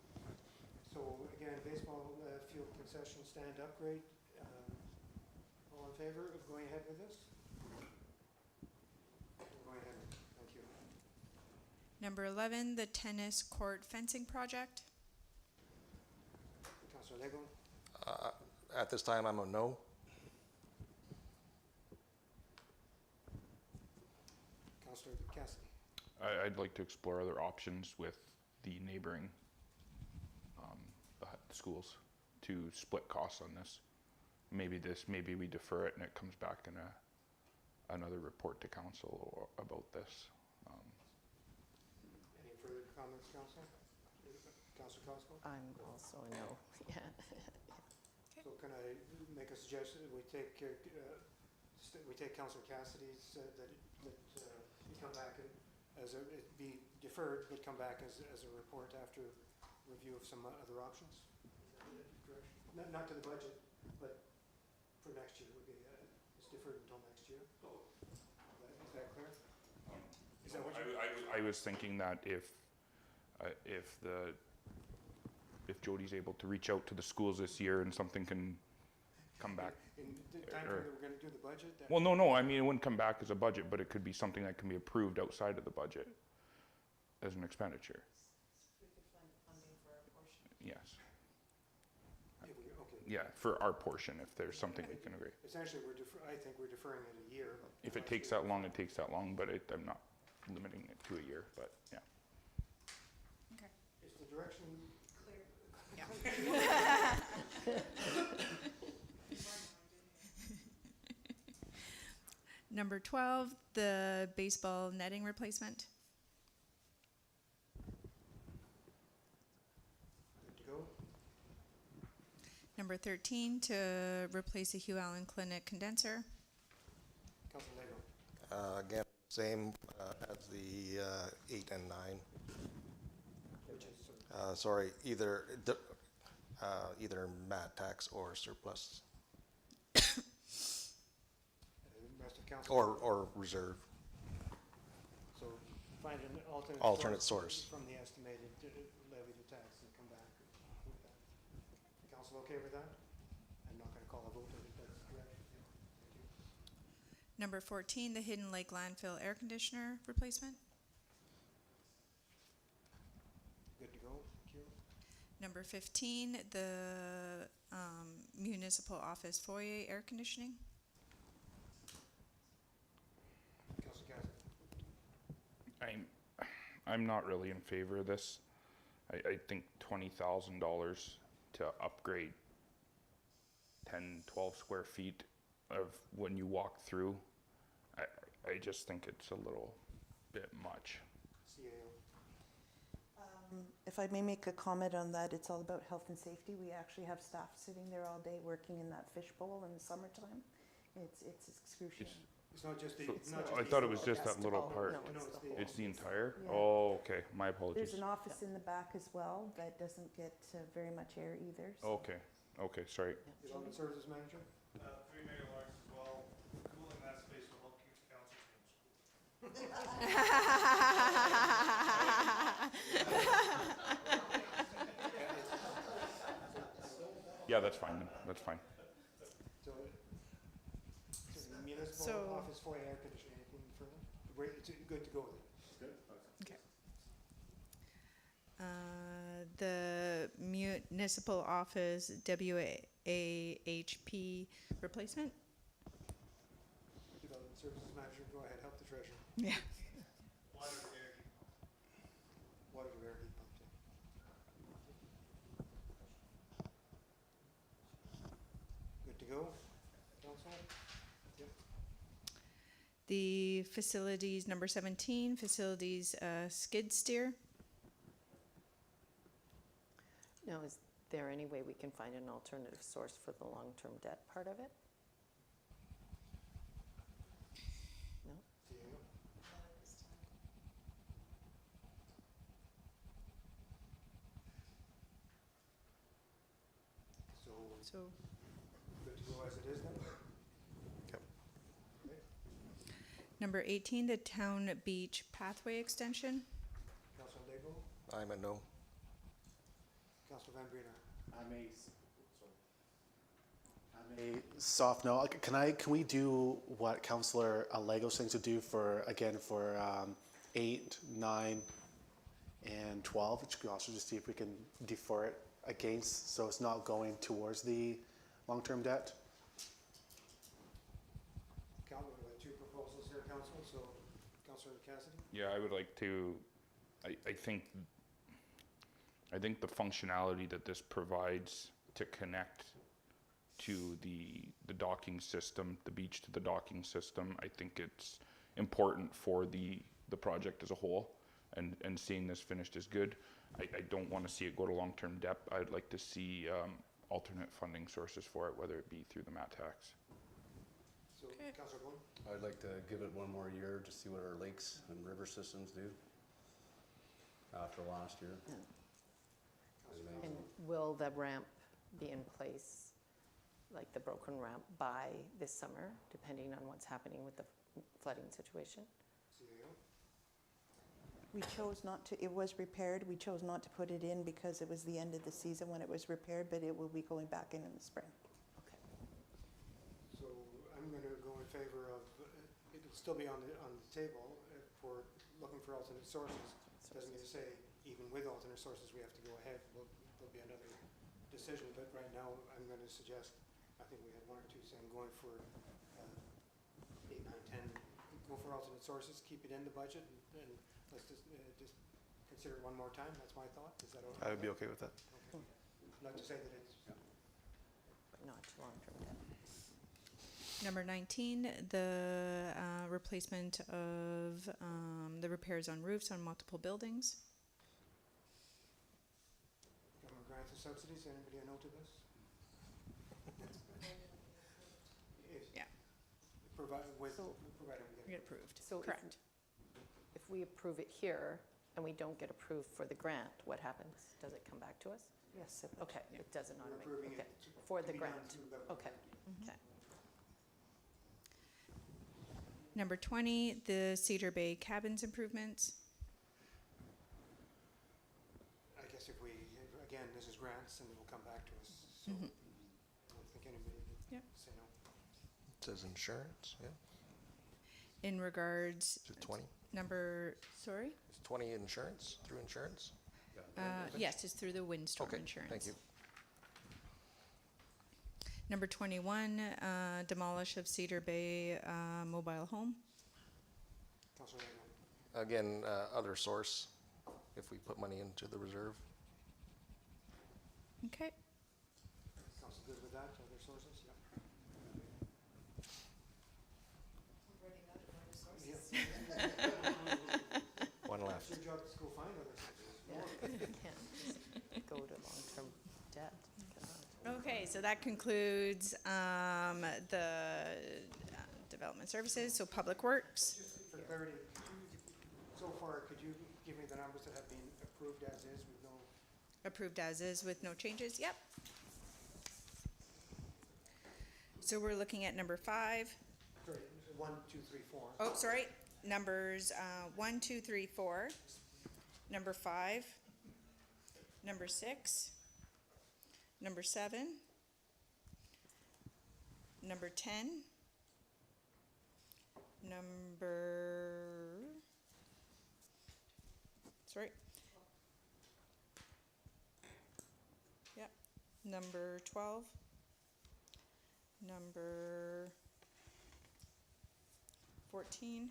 So again, baseball field concession stand upgrade. All in favor of going ahead with this? Going ahead, thank you. Number 11, the tennis court fencing project. Councillor Lego? At this time, I'm a no. Councillor Cassidy? I'd like to explore other options with the neighboring schools to split costs on this. Maybe we defer it and it comes back in another report to council about this. Any further comments, Councillor? Councillor Cosgrove? I'm also a no, yeah. So can I make a suggestion that we take Councillor Cassidy's, that you come back it be deferred, but come back as a report after review of some other options? Not to the budget, but for next year would be, it's deferred until next year. Is that clear? Is that what I was thinking that if Jody's able to reach out to the schools this year and something can come back. in the time frame that we're gonna do the budget? Well, no, I mean, it wouldn't come back as a budget, but it could be something that can be approved outside of the budget as an expenditure. We could find funding for our portion. Yes. Okay. Yeah, for our portion, if there's something we can agree. Essentially, I think we're deferring it a year. If it takes that long, it takes that long, but I'm not limiting it to a year, but yeah. Okay. Is the direction Number 12, the baseball netting replacement. good to go? Number 13, to replace the Hugh Allen Clinic condenser. Councillor Lego? Again, same as the 8 and 9. Which is, Sorry, either mat tax or surplus, rest of council? or reserve. So find an Alternate source. from the estimated levy to tax and come back with that. Council okay with that? I'm not gonna call a vote if that's correct. Yeah. Thank you. Number 14, the Hidden Lake landfill air conditioner replacement. Good to go, thank you. Number 15, the municipal office foyer air conditioning. Councilor I'm not really in favor of this. I think $20,000 to upgrade 10, 12 square feet of when you walk through, I just think it's a little bit much. If I may make a comment on that, it's all about health and safety. We actually have staff sitting there all day working in that fishbowl in the summertime. It's excruciating. It's not just the, So- it's not just I the- thought it was just that That's little all- part. no, it's the whole- It's the entire? Yeah. Oh, okay, my There's apologies. an office in the back as well that doesn't get very much air either. so- Okay, okay, sorry. Development Services Manager? Through Mayor Lawrence as well, cooling that space will help keep the council from school. Yeah, that's fine then, that's fine. So, the municipal So- office foyer air conditioning, anything further? It's good to go with it. Okay. The municipal office WAHP replacement? Development Services Manager, go ahead, help the treasurer. Yeah. Water air heat. Water to air heat pump. Good to go, council? Yep. The facilities, number 17, facilities skid steer. Now, is there any way we can find an alternative source for the long-term debt part of it? No? So, So good to go as it is then? Yep. Okay. number 18, the town beach pathway extension. Councilor Lego, I'm a no. Councilor Van Brina. I'm a soft no. Can we do what Councillor Legos things to do for, again, for 8, 9, and 12? Which could also just see if we can defer it against, so it's not going towards the long-term debt. Council, we have two proposals here, council, so Councilor Cassidy? Yeah, I would like to, I think the functionality that this provides to connect to the docking system, the beach to the docking system, I think it's important for the project as a whole, and seeing this finished is good. I don't want to see it go to long-term debt. I'd like to see alternate funding sources for it, whether it be through the MAT tax. So, Councilor Bloom? I'd like to give it one more year to see what our lakes and river systems do after last year. And will the ramp be in place, like the broken ramp, by this summer, depending on what's happening with the flooding situation? CAO? We chose not to, it was repaired, we chose not to put it in because it was the end of the season when it was repaired, but it will be going back in the spring. So I'm going to go in favor of, it'll still be on the table for looking for alternate sources. Doesn't mean to say, even with alternate sources, we have to go ahead. There'll be another decision, but right now, I'm going to suggest, I think we had one or two saying going for 8, 9, 10, go for alternate sources, keep it in the budget, and let's just consider it one more time. That's my thought. Is that okay? I would be okay with that. Okay. Not to say that it's, But not long-term debt. Number 19, the replacement of the repairs on roofs on multiple buildings. government grants and subsidies. Anybody a note to this? Yeah. Provided we Get get approved. So if- Correct. If we approve it here and we don't get approved for the grant, what happens? Does it come back to us? Yes. Okay, it doesn't We're automatically, approving okay, it to for be the done grant, through government okay, grant. okay. Number 20, the Cedar Bay cabins improvements. I guess if we, again, this is grants and it will come back to us, so I don't think anybody Yep. would say no. It says insurance, yeah. In regards, Is it 20? sorry? Is 20 insurance, through insurance? Yes, it's through the windstorm Okay, insurance. thank you. Number 21, demolish of Cedar Bay mobile home. Councilor Lego. Again, other source, if we put money into the reserve. Okay. Council good with that, other sources? Yeah. One left. It's your job to go find other sources. Can't go to long-term debt. Okay, so that concludes the development services, so Public Works. Just for clarity, so far, could you give me the numbers that have been approved as is with no? Approved as is with no changes, yep. So we're looking at number 5. Sorry, 1, 2, 3, 4. Oh, sorry, numbers 1, 2, 3, 4. Number 5. Number 6. Number 7. Number 10. Sorry. Yep. Number 12. Number 14.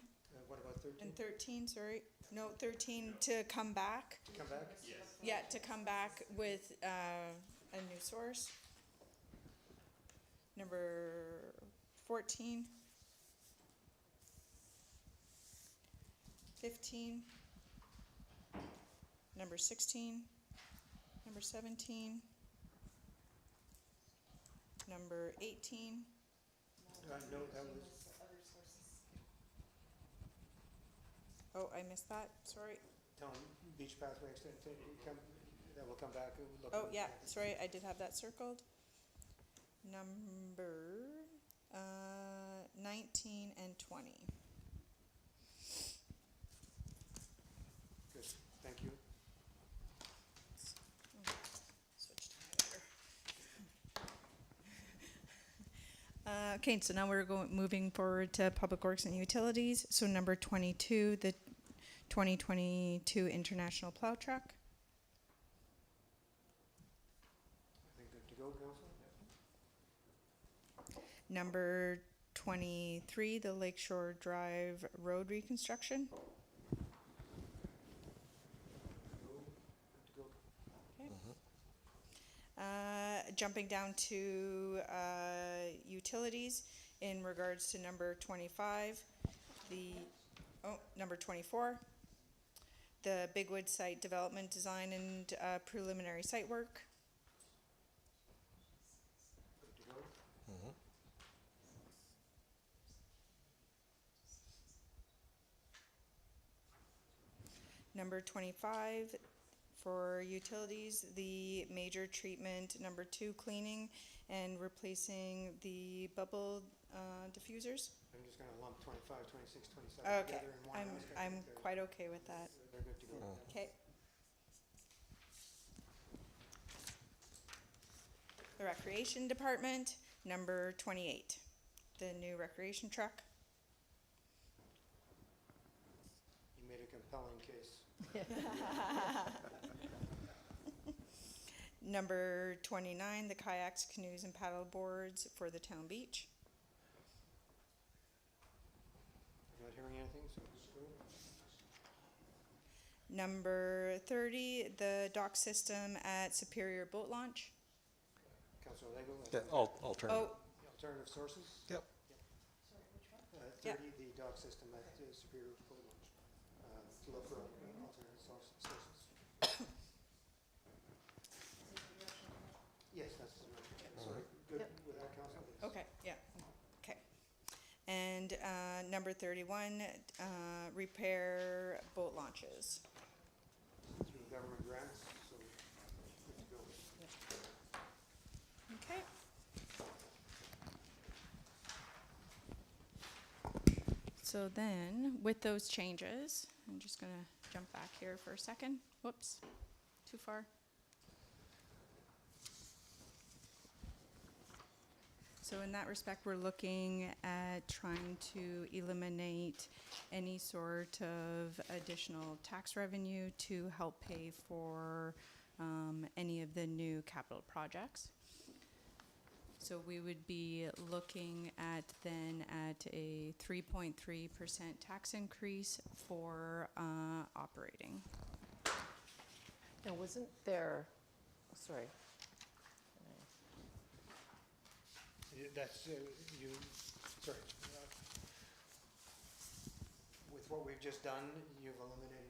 What about 13? And 13, sorry. No, 13 to come back. To come back? Yes. Yeah, to come back with a new source. Number 14. 15. Number 16. Number 17. Number 18. No, that was, Oh, I missed that, sorry. town beach pathway extension, that will come back. and look Oh, at yeah, that. sorry, I did have that circled. Number 19 and 20. Good, thank you. Switch to my okay, so now we're moving forward to Public Works and Utilities. So number 22, the 2022 International Plow Truck. I think good to go, Council? Number 23, the Lakeshore Drive Road Reconstruction. Good to go. Jumping down to utilities in regards to number 25, number 24, the Bigwood Site Development Design and Preliminary Site Work. Good to go. Number 25, for utilities, the major treatment, number 2, cleaning and replacing the bubble diffusers. I'm just gonna lump 25, 26, 27 Okay, together in one. I'm basket. I think they're- quite okay with that. They're good to go. Okay. The Recreation Department, number 28, the new recreation truck. You made a compelling case. Number 29, the kayaks, canoes, and paddle boards for the town beach. I'm not hearing anything, so it's good. Number 30, the dock system at Superior Boat Launch. Councilor Lego? Yeah, alternative. Oh, Alternative sources? Yep. Yeah. 30, the dock system at Superior Boat Launch. To look for alternative sources. Yes, that's right. Sorry, good with that, Council? Yes. okay, yeah, okay. And number 31, repair boat launches. Through government grants, so good to go. Okay. So then, with those changes, I'm just gonna jump back here for a second. Whoops, too far. So in that respect, we're looking at trying to eliminate any sort of additional tax revenue to help pay for any of the new capital projects. So we would be looking at then at a 3.3% tax increase for operating. Now, wasn't there, sorry. That's, you, sorry. With what we've just done, you've eliminated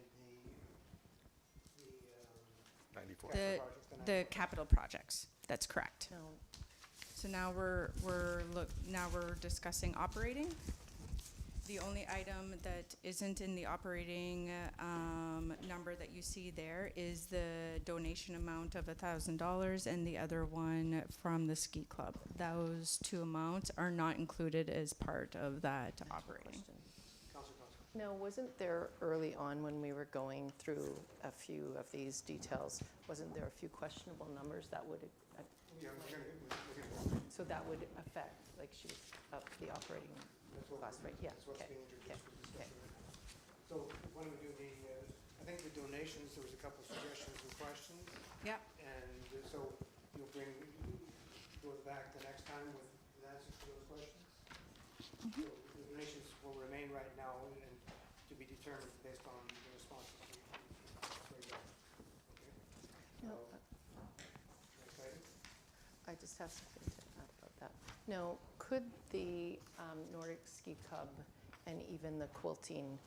the 94. The, capital projects, the 94. capital projects, that's correct. No, So now now we're discussing operating. The only item that isn't in the operating number that you see there is the donation amount of $1,000 and the other one from the ski club. Those two amounts are not included as part of that operating. Now, wasn't there early on when we were going through a few of these details, wasn't there a few questionable numbers that would, so that would affect, like she was up the operating cost, right? Yeah, That's what's okay, being okay, introduced for okay. discussion. So why don't we do I think the donations, there was a couple of suggestions and questions. Yep. And so you'll bring those back the next time with the answers to those questions? So the donations will remain right now and to be determined based on the responses. Okay. No, Next item? I just have something to add about that. Now, could the Nordic Ski Club and even the quilting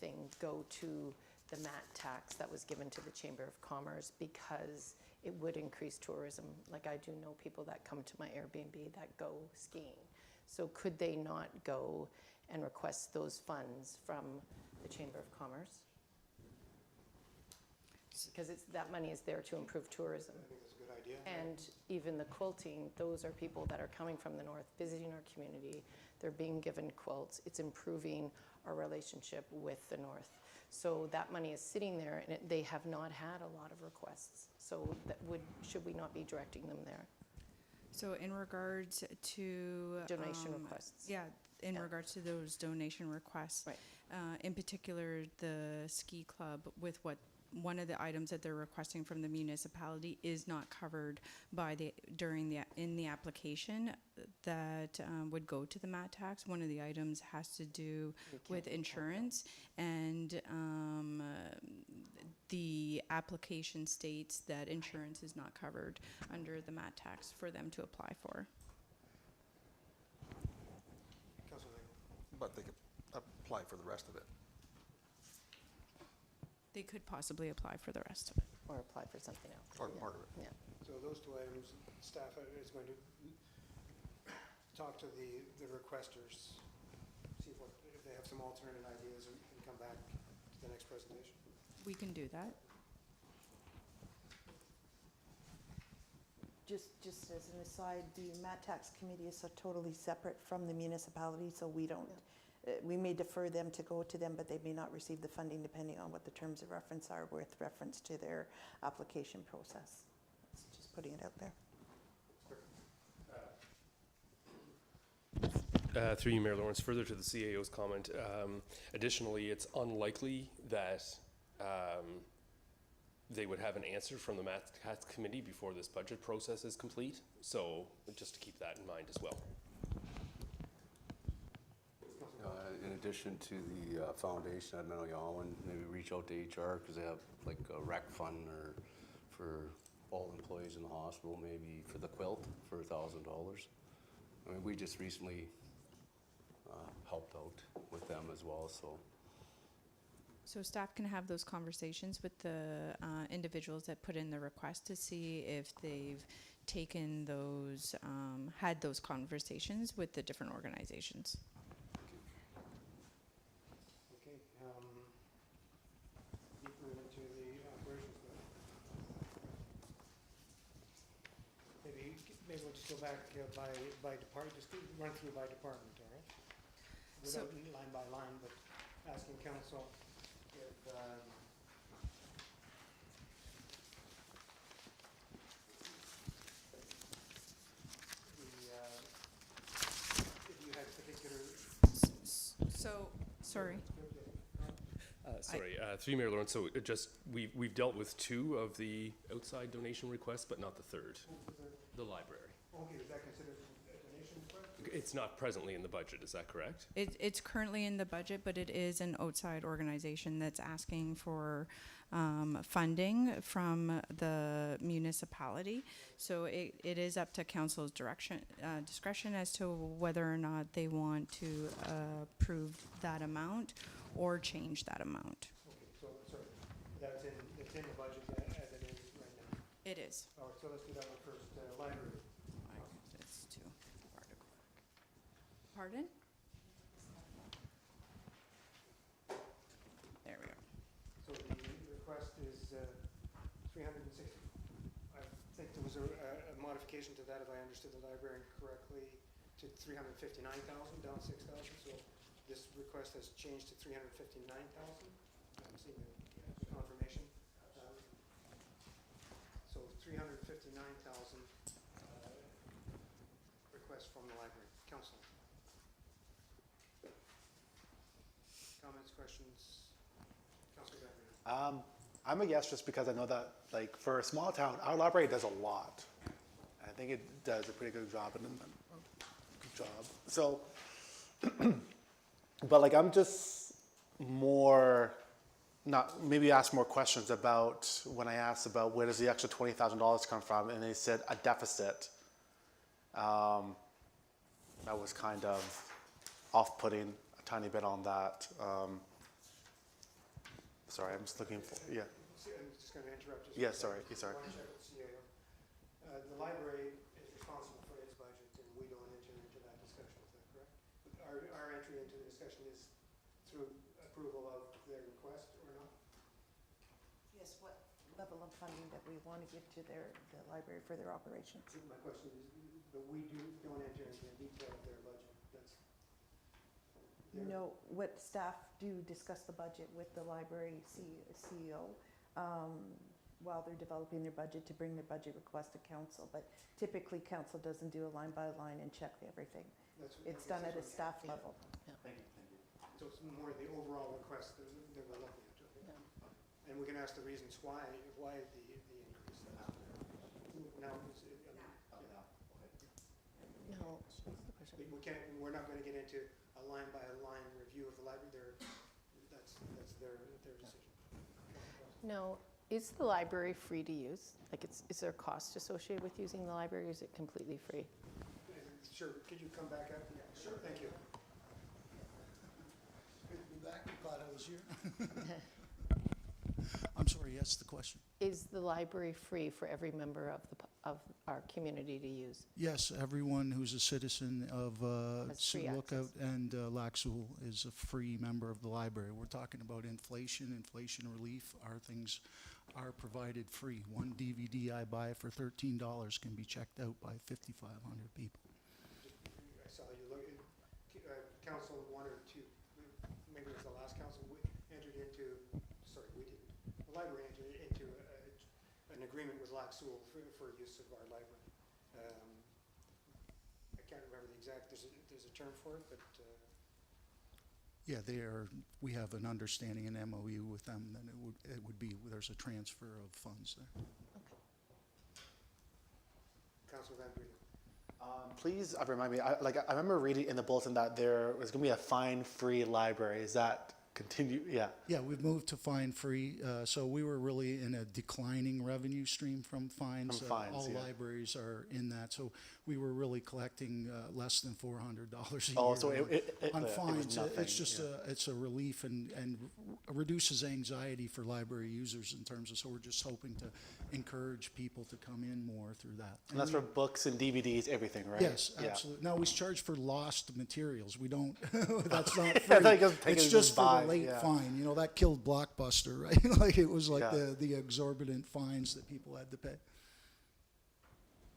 thing go to the mat tax that was given to the Chamber of Commerce because it would increase tourism? Like I do know people that come to my Airbnb that go skiing. So could they not go and request those funds from the Chamber of Commerce? Because that money is there to improve tourism. I think that's a good idea. And even the quilting, those are people that are coming from the north, visiting our community. They're being given quilts. It's improving our relationship with the north. So that money is sitting there, and they have not had a lot of requests. So should we not be directing them there? So in regards to Donation requests. Yeah, in Yeah. regards to those donation requests, Right. In particular, the ski club with one of the items that they're requesting from the municipality is not covered by in the application that would go to the mat tax. One of the items has to do with insurance, and the application states that insurance is not covered under the mat tax for them to apply for. Councilor Lego. But they could apply for the rest of it. They could possibly apply for the rest of it. Or apply for something else. Or Yeah. part of it. Yeah. So those two items, staff is going to talk to the requesters, see if they have some alternate ideas and come back to the next presentation. We can do that. Just as an aside, the mat tax committee is so totally separate from the municipality, so we don't, we may defer them to go to them, but they may not receive the funding depending on what the terms of reference are with reference to their application process. Just putting it out there. Through you, Mayor Lawrence, further to the CAO's comment, additionally, it's unlikely that they would have an answer from the Mat Tax Committee before this budget process is complete. So just to keep that in mind as well. In addition to the foundation at Menoyawan, maybe reach out to HR because they have like a rec fund or for all employees in the hospital, maybe for the quilt for $1,000. I mean, we just recently helped out with them as well, so. So staff can have those conversations with the individuals that put in the request to see if they've taken those, had those conversations with the different organizations. Okay, deeper into the operations budget. Maybe we'll just go back by department, just run through by department, all right? So- Without line by line, but asking council if if you had particular. So, sorry. Sorry, through you, Mayor Lawrence, so we've dealt with 2 of the outside donation requests, but not the third, the library. Okay, is that considered a donation request? It's not presently in the budget, is that correct? It's currently in the budget, but it is an outside organization that's asking for funding from the municipality. So it is up to council's discretion as to whether or not they want to approve that amount or change that amount. Okay, so, sorry, it's in the budget as it is right now. It is. All right, so let's do that one first. Library. It's too far to go back. Pardon? There we go. So the request is 360. I think there was a modification to that, if I understood the librarian correctly, to 359,000, down 6,000. So this request has changed to 359,000. I'm seeing the confirmation. So 359,000 request from the library. Council. Comments, questions? Councilor Gabriel. I'm a yes just because I know that, like, for a small town, our library does a lot. I think it does a pretty good job. So, but like, I'm just more, maybe ask more questions about when I asked about where does the extra $20,000 come from, and they said a deficit. That was kind of off-putting a tiny bit on that. Sorry, I'm just looking for, yeah. I'm just going to interrupt you. Yeah, sorry, sorry. One check with CAO. The library is responsible for its budget, and we don't enter into that discussion, is that correct? Our entry into the discussion is through approval of their request or not? Yes, what level of funding that we want to give to the library for their operations? My question is, but we don't enter into the detail of their budget. That's No, what staff do discuss the budget with the library CEO while they're developing their budget to bring their budget request to council. But typically, council doesn't do a line by line and check everything. It's done at a staff level. Thank you. So it's more the overall request that we're looking at. Okay? And we can ask the reasons why the increase. Now, No. we can't. We're not going to get into a line by line review of the library. That's their decision. No. Is the library free to use? Like, is there a cost associated with using the library, or is it completely free? Sure. Could you come back up? Yeah, sure. Thank you. Good to be back. I'm glad I was here. I'm sorry, yes, the question. Is the library free for every member of our community to use? Yes, everyone who's a citizen of Has Sioux free Lookout and Lac Sioux is a free member of the library. We're talking about inflation relief. Our things are provided free. One DVD I buy for $13 can be checked out by 5,500 people. I saw you look. Council 1 or 2, maybe it was the last council. We entered into. Sorry, we didn't. The library entered into an agreement with Lac Sioux for use of our library. I can't remember the exact. There's a term for it, but. Yeah, we have an understanding, an MOU with them, then it would be, there's a transfer of funds there. Councilor Van Breda. Please remind me, I remember reading in the bulletin that there was going to be a fine-free library. Is that continue? Yeah. Yeah, we've moved to fine-free. So we were really in a declining revenue stream from fines. From fines, all yeah. libraries are in that. So we were really collecting less than $400 a Oh, year so on was fines. nothing, It's just it's a relief and reduces anxiety for library users in terms of, so we're just hoping to encourage people to come in more through that. And that's for books and DVDs, everything, right? Yes, Yeah. absolutely. Now, we charge for lost materials. We don't, that's not I free. thought you guys take It's it just as for buy, the late yeah. fine. You know, that killed Blockbuster, right? Like, it was like Yeah. the exorbitant fines that people had to pay.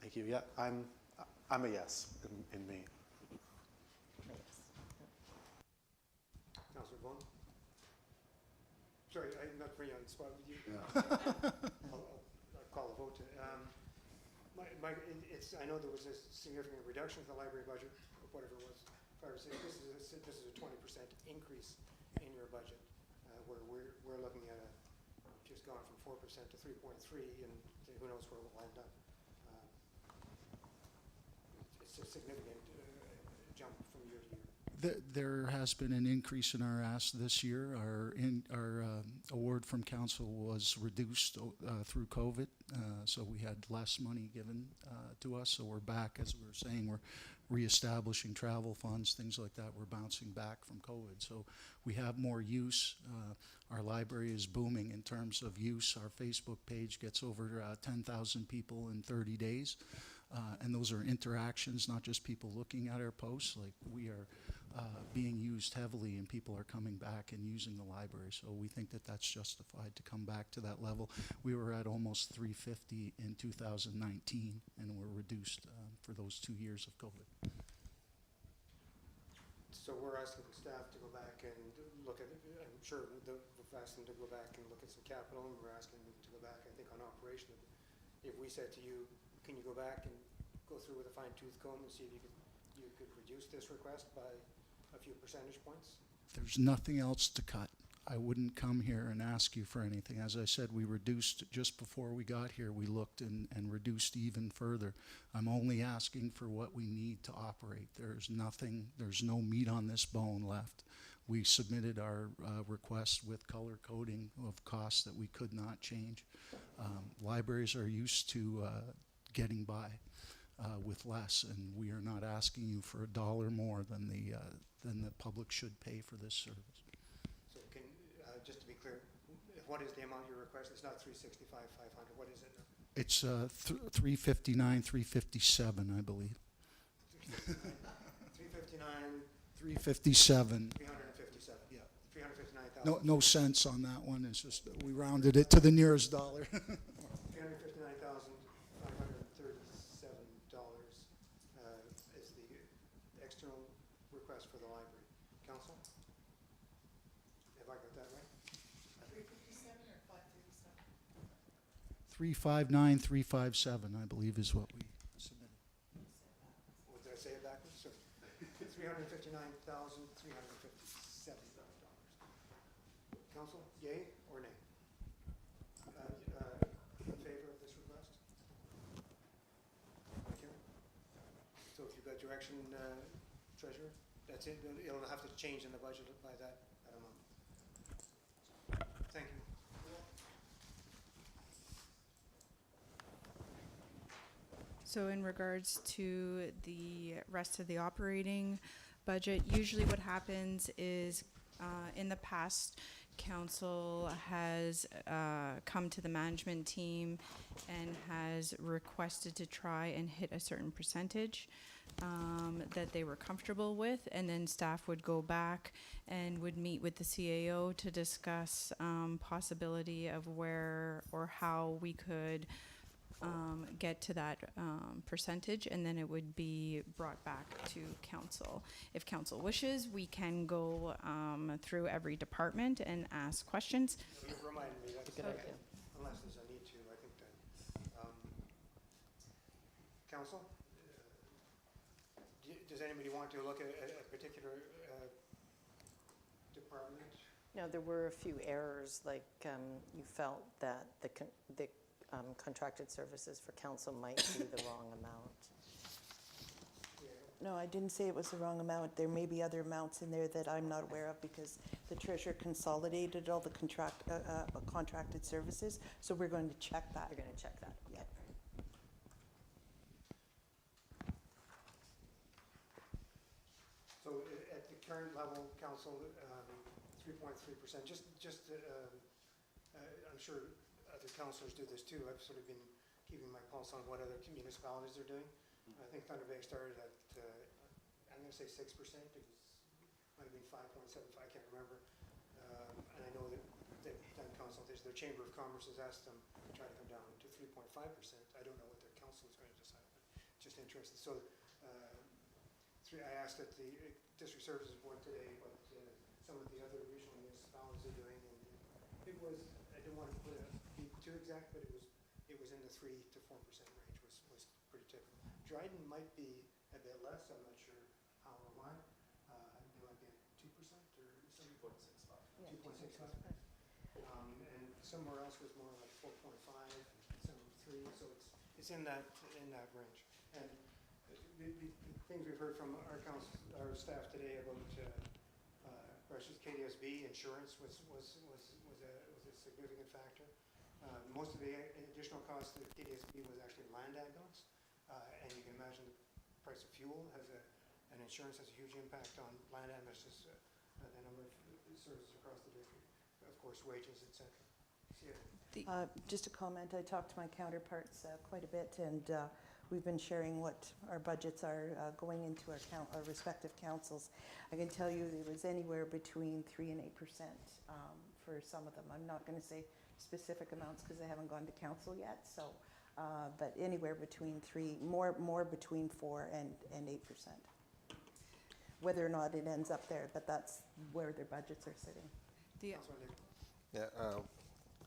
Thank you. Yeah, I'm a yes in me. Councilor Vaughan. Sorry, I'm not putting you on the spot with you. I'll call a vote. I know there was a significant reduction of the library budget, whatever it was, 5 or 6. This is a 20% increase in your budget, where we're looking at just gone from 4% to 3.3, and who knows where we'll end up. It's a significant jump from year to year. There has been an increase in our ask this year. Our award from council was reduced through COVID, so we had less money given to us. So we're back, as we were saying, we're reestablishing travel funds, things like that. We're bouncing back from COVID, so we have more use. Our library is booming in terms of use. Our Facebook page gets over 10,000 people in 30 days. And those are interactions, not just people looking at our posts. Like, we are being used heavily, and people are coming back and using the library. So we think that that's justified to come back to that level. We were at almost 350 in 2019, and we're reduced for those 2 years of COVID. So we're asking the staff to go back and look at, I'm sure we've asked them to go back and look at some capital, and we're asking them to go back, I think, on operation. If we said to you, can you go back and go through with a fine tooth comb and see if you could reduce this request by a few percentage points? There's nothing else to cut. I wouldn't come here and ask you for anything. As I said, we reduced just before we got here. We looked and reduced even further. I'm only asking for what we need to operate. There's no meat on this bone left. We submitted our request with color coding of costs that we could not change. Libraries are used to getting by with less, and we are not asking you for $1 more than the public should pay for this service. So can, just to be clear, what is the amount you request? It's not 365, 500. What is it? It's 359, 357, I believe. 359. 357. 357. Yeah. 359,000. No cents on that one. It's just we rounded it to the nearest dollar. Is the external request for the library. Council? Have I got that right? 357 or 537? 359, 357, I believe, is what we submitted. What did I say it backwards? So $359,357. Council, yay or nay? In favor of this request? Thank you. So if you've got direction, Treasurer, that's it. It'll have to change in the budget by that amount. Thank you. So in regards to the rest of the operating budget, usually what happens is in the past, council has come to the management team and has requested to try and hit a certain percentage that they were comfortable with, and then staff would go back and would meet with the CAO to discuss possibility of where or how we could get to that percentage, and then it would be brought back to council. If council wishes, we can go through every department and ask questions. You've reminded me, that's a good idea. Unless there's a need to, I think that. Council? Does anybody want to look at a particular department? No, there were a few errors, like you felt that the contracted services for council might be the wrong amount. No, I didn't say it was the wrong amount. There may be other amounts in there that I'm not aware of because the treasurer consolidated all the contracted services. So we're going to check that. You're going to check that. Yeah. So at the current level, council, 3.3%. I'm sure other councillors do this too. I've sort of been keeping my pulse on what other municipalities are doing. I think Thunder Bay started at, I'm going to say 6%. It might have been 5.75. I can't remember. And I know that they've done consultations. Their Chamber of Commerce has asked them to try to come down to 3.5%. I don't know what their council is going to decide, but just interested. So I asked at the District Services Board today what some of the other regional municipalities are doing, and it was, I don't want to be too exact, but it was in the 3 to 4% range was pretty typical. Dryden might be a bit less. I'm not sure how or why. It might be at 2% or something. 2.65. Yeah, 2.65. And somewhere else was more like 4.5, some 3. So it's in that range. And things we've heard from our staff today about, versus KDSB, insurance was a significant factor. Most of the additional cost of KDSB was actually land ambulance, and you can imagine the price of fuel and insurance has a huge impact on land ambulances, the number of services across the district, of course, wages, et cetera. Just a comment, I talked to my counterparts quite a bit, and we've been sharing what our budgets are going into our respective councils. I can tell you it was anywhere between 3 and 8% for some of them. I'm not going to say specific amounts because they haven't gone to council yet, so but anywhere between more between 4 and 8%. Whether or not it ends up there, but that's where their budgets are sitting. Yeah,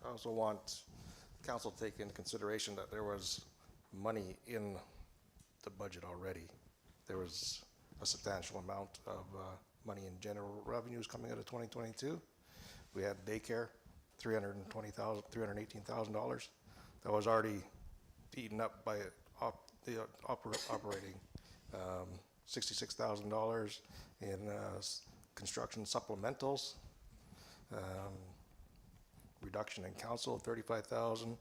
I also want council to take into consideration that there was money in the budget already. There was a substantial amount of money in general revenues coming out of 2022. We had daycare, $318,000. That was already eaten up by the operating. $66,000 in construction supplementals. Reduction in council, $35,000.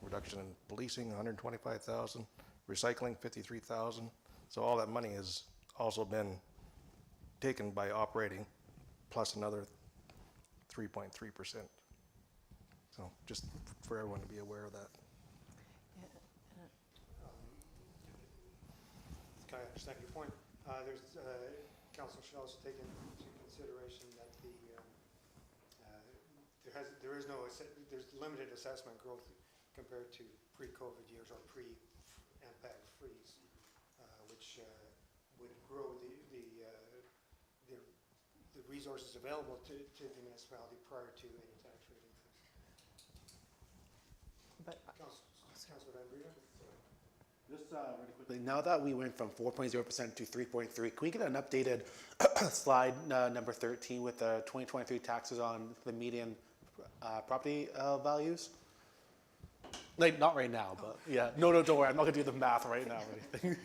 Reduction in policing, $125,000. Recycling, $53,000. So all that money has also been taken by operating, plus another 3.3%. So just for everyone to be aware of that. Can I understand your point? Council should also take into consideration that there's limited assessment growth compared to pre-COVID years or pre-MPAG freeze, which would grow the resources available to the municipality prior to any tax rate increase. But Councilor Van Breda? Just really quickly, now that we went from 4.0% to 3.3%, can we get an updated slide number 13 with the 2023 taxes on the median property values? Like, not right now, but yeah. No, don't worry. I'm not going to do the math right now or anything.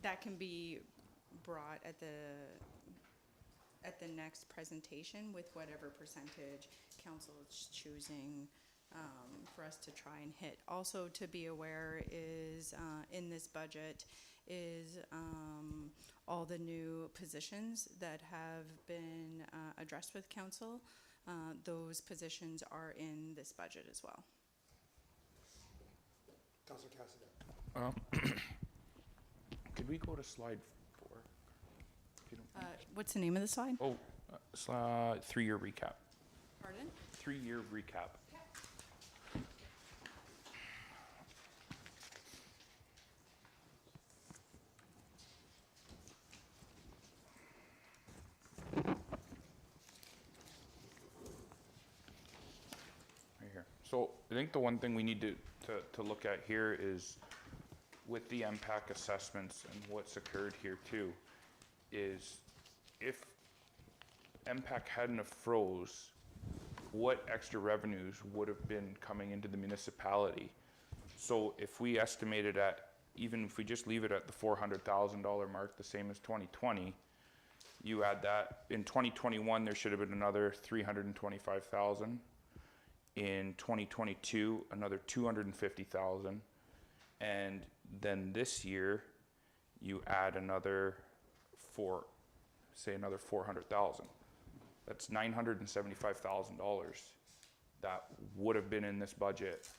That can be brought at the next presentation with whatever percentage council is choosing for us to try and hit. Also to be aware is in this budget is all the new positions that have been addressed with council. Those positions are in this budget as well. Councilor Cassidy. Could we go to slide 4? What's the name of the slide? Oh, 3-year recap. Pardon? 3-year recap. Here. So I think the one thing we need to look at here is with the MPAC assessments and what's occurred here too, is if MPAC hadn't have froze, what extra revenues would have been coming into the municipality? So if we estimated at, even if we just leave it at the $400,000 mark, the same as 2020, you add that, in 2021 there should have been another $325,000. In 2022, another $250,000, and then this year, you add another another $400,000. That's $975,000 that would have been in this budget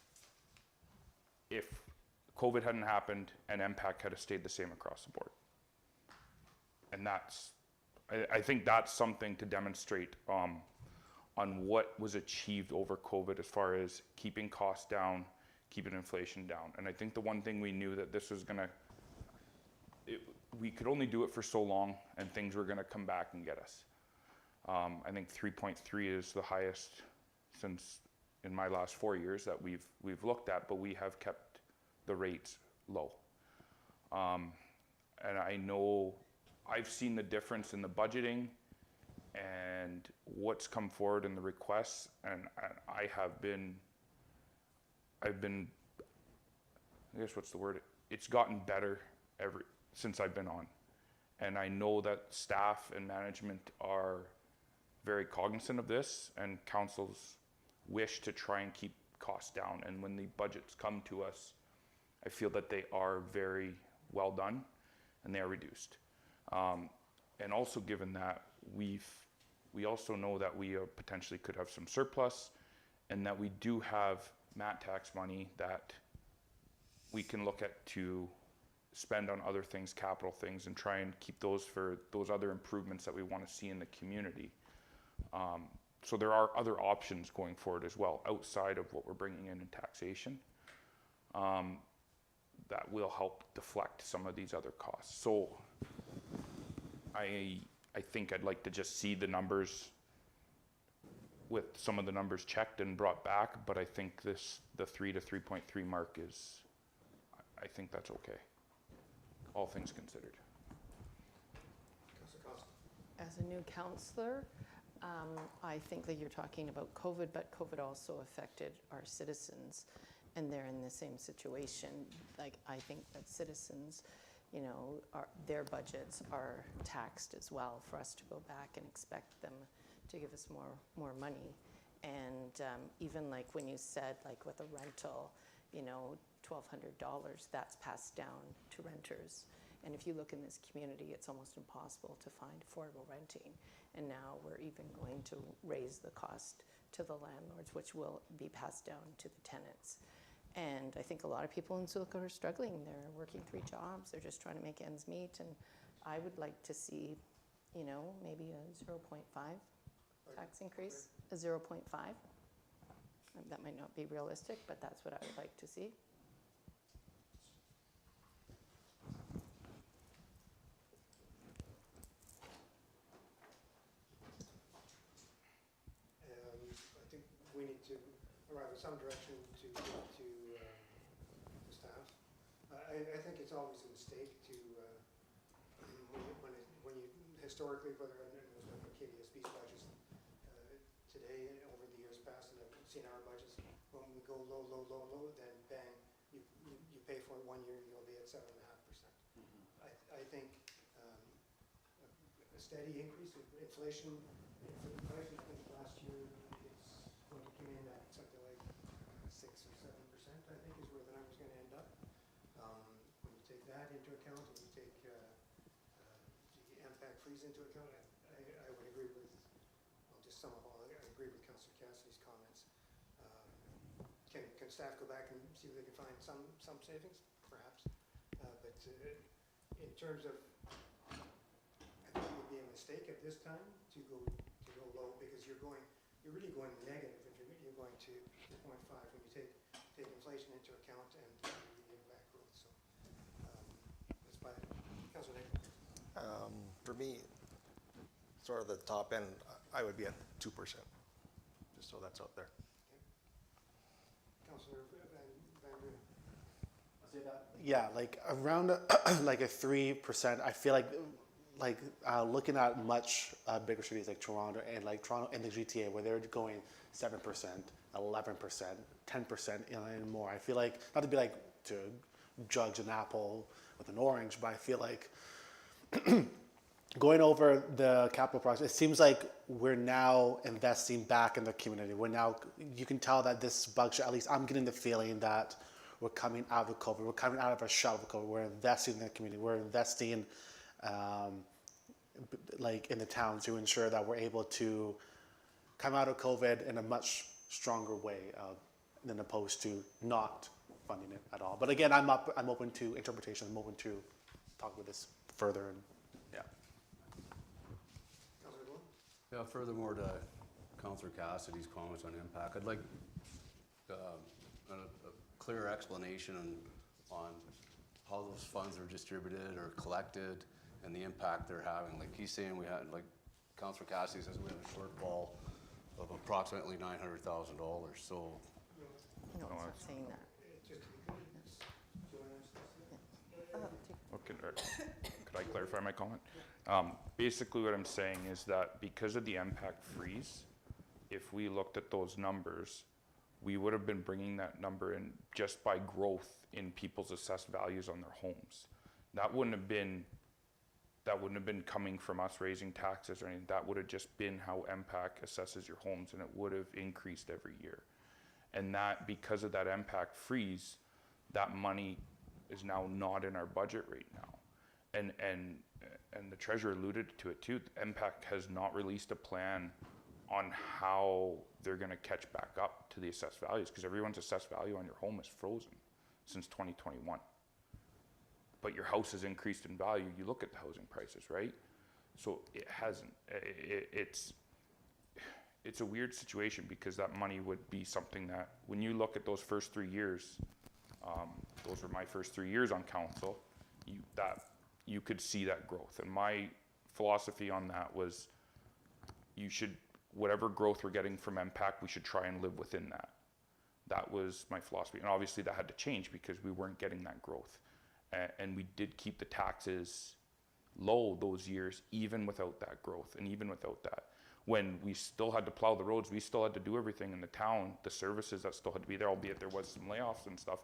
if COVID hadn't happened and MPAC had stayed the same across the board. And I think that's something to demonstrate on what was achieved over COVID as far as keeping costs down, keeping inflation down. And I think the one thing we knew that this was we could only do it for so long and things were gonna come back and get us. I think 3.3 is the highest since in my last 4 years that we've looked at, but we have kept the rates low. And I know I've seen the difference in the budgeting and what's come forward in the requests, and I've been, I guess what's the word, it's gotten better since I've been on. And I know that staff and management are very cognizant of this, and council's wish to try and keep costs down. And when the budgets come to us, I feel that they are very well done and they are reduced. And also given that we also know that we potentially could have some surplus, and that we do have mat tax money that we can look at to spend on other things, capital things, and try and keep those for those other improvements that we want to see in the community. So there are other options going forward as well, outside of what we're bringing in taxation, that will help deflect some of these other costs. So I think I'd like to just see the numbers with some of the numbers checked and brought back, but I think the 3 to 3.3 mark is, I think that's okay, all things considered. As a new counselor, I think that you're talking about COVID, but COVID also affected our citizens, and they're in the same situation. Like, I think that citizens, you know, their budgets are taxed as well, for us to go back and expect them to give us more money. And even like when you said, like with a rental, you know, $1,200, that's passed down to renters. And if you look in this community, it's almost impossible to find affordable renting. And now we're even going to raise the cost to the landlords, which will be passed down to the tenants. And I think a lot of people in Sioux are struggling. They're working 3 jobs. They're just trying to make ends meet. And I would like to see, you know, maybe a 0.5 tax increase, a 0.5. That might not be realistic, but that's what I would like to see. I think we need to arrive at some direction to the staff. I think it's always a mistake to, when you historically, whether it was with KDSB's budgets today and over the years past, and I've seen our budgets, when we go low, then bang, you pay for it 1 year, you'll be at 7.5%. I think a steady increase in inflation, I think last year it's going to come in at something like 6 or 7%, I think is where the number's going to end up. When you take that into account, and you take the impact freeze into account, I would agree with, well, just some of all, I agree with Councillor Cassidy's comments. Can staff go back and see if they can find some savings? Perhaps. But in terms of, I think it would be a mistake at this time to go low, because you're really going negative if you're going to 2.5 when you take inflation into account and the impact growth. So that's by Councillor Nick. For me, sort of the top end, I would be at 2%, just so that's out there. Councillor Van Buren. Yeah, like around like a 3%. I feel like looking at much bigger cities like Toronto and the GTA, where they're going 7%, 11%, 10%, and more. I feel like, not to be like to judge an apple with an orange, but I feel like going over the capital project, it seems like we're now investing back in the community. You can tell that this budget, at least I'm getting the feeling that we're coming out of COVID. We're coming out of a shell of COVID. We're investing in the community. We're investing like in the town to ensure that we're able to come out of COVID in a much stronger way than opposed to not funding it at all. But again, I'm open to interpretation. I'm open to talk about this further. And yeah. Councillor Bloom? Yeah, furthermore to Councillor Cassidy's comments on impact, I'd like a clear explanation on how those funds are distributed or collected and the impact they're having. Like he's saying we had, like Councillor Cassidy says, we have a shortfall of approximately $900,000. So No, it's not saying that. Okay, could I clarify my comment? Basically what I'm saying is that because of the impact freeze, if we looked at those numbers, we would have been bringing that number in just by growth in people's assessed values on their homes. That wouldn't have been coming from us raising taxes or anything. That would have just been how MPAC assesses your homes, and it would have increased every year. And that, because of that MPAC freeze, that money is now not in our budget right now. And the treasurer alluded to it too. MPAC has not released a plan on how they're going to catch back up to the assessed values, because everyone's assessed value on your home is frozen since 2021. But your house has increased in value. You look at the housing prices, right? So it hasn't. It's a weird situation, because that money would be something that, when you look at those first 3 years, those were my first 3 years on council, you could see that growth. And my philosophy on that was, whatever growth we're getting from MPAC, we should try and live within that. That was my philosophy. And obviously that had to change, because we weren't getting that growth. And we did keep the taxes low those years, even without that growth, and even without that. When we still had to plow the roads, we still had to do everything in the town, the services that still had to be there, albeit there was some layoffs and stuff.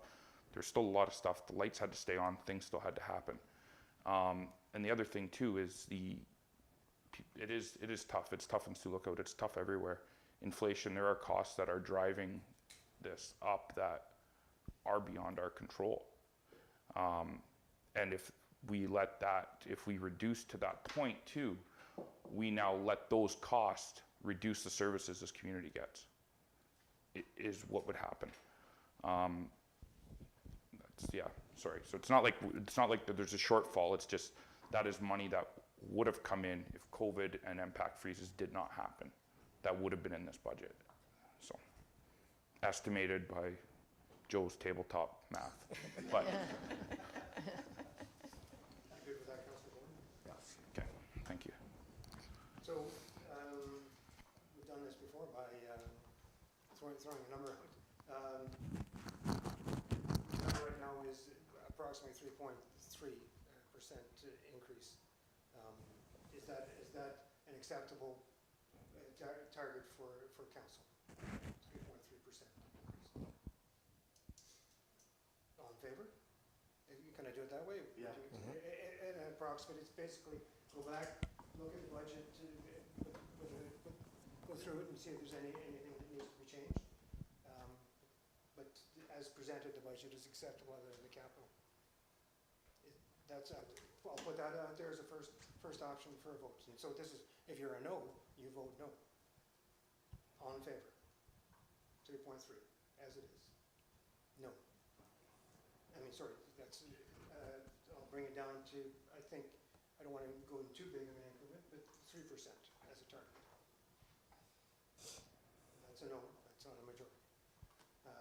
There's still a lot of stuff. The lights had to stay on, things still had to happen. And the other thing too is it is tough. It's tough in Sioux Lookout. It's tough everywhere. Inflation, there are costs that are driving this up that are beyond our control. And if we reduce to that point too, we now let those costs reduce the services this community gets. It is what would happen. Sorry. So it's not like there's a shortfall. It's just that is money that would have come in if COVID and MPAC freezes did not happen. That would have been in this budget. So estimated by Joe's tabletop math. But You good with that, Councilor Gordon? yes. Okay. Thank you. So, we've done this before by throwing a number out. The number right now is approximately 3.3% increase. Is that an acceptable target for council? 3.3%. All in favor? Can I do it that way? Yeah. An approximate, it's basically go back, look at the budget, go through it and see if there's anything that needs to be changed. But as presented, the budget is acceptable other than the capital. I'll put that out there as a first option for a vote. And so this is, if you're a no, you vote no. All in favor? 3.3, as it is. No. I'll bring it down to, I don't want to go in too big of an increment, but 3% as a target. That's a no, that's not a majority.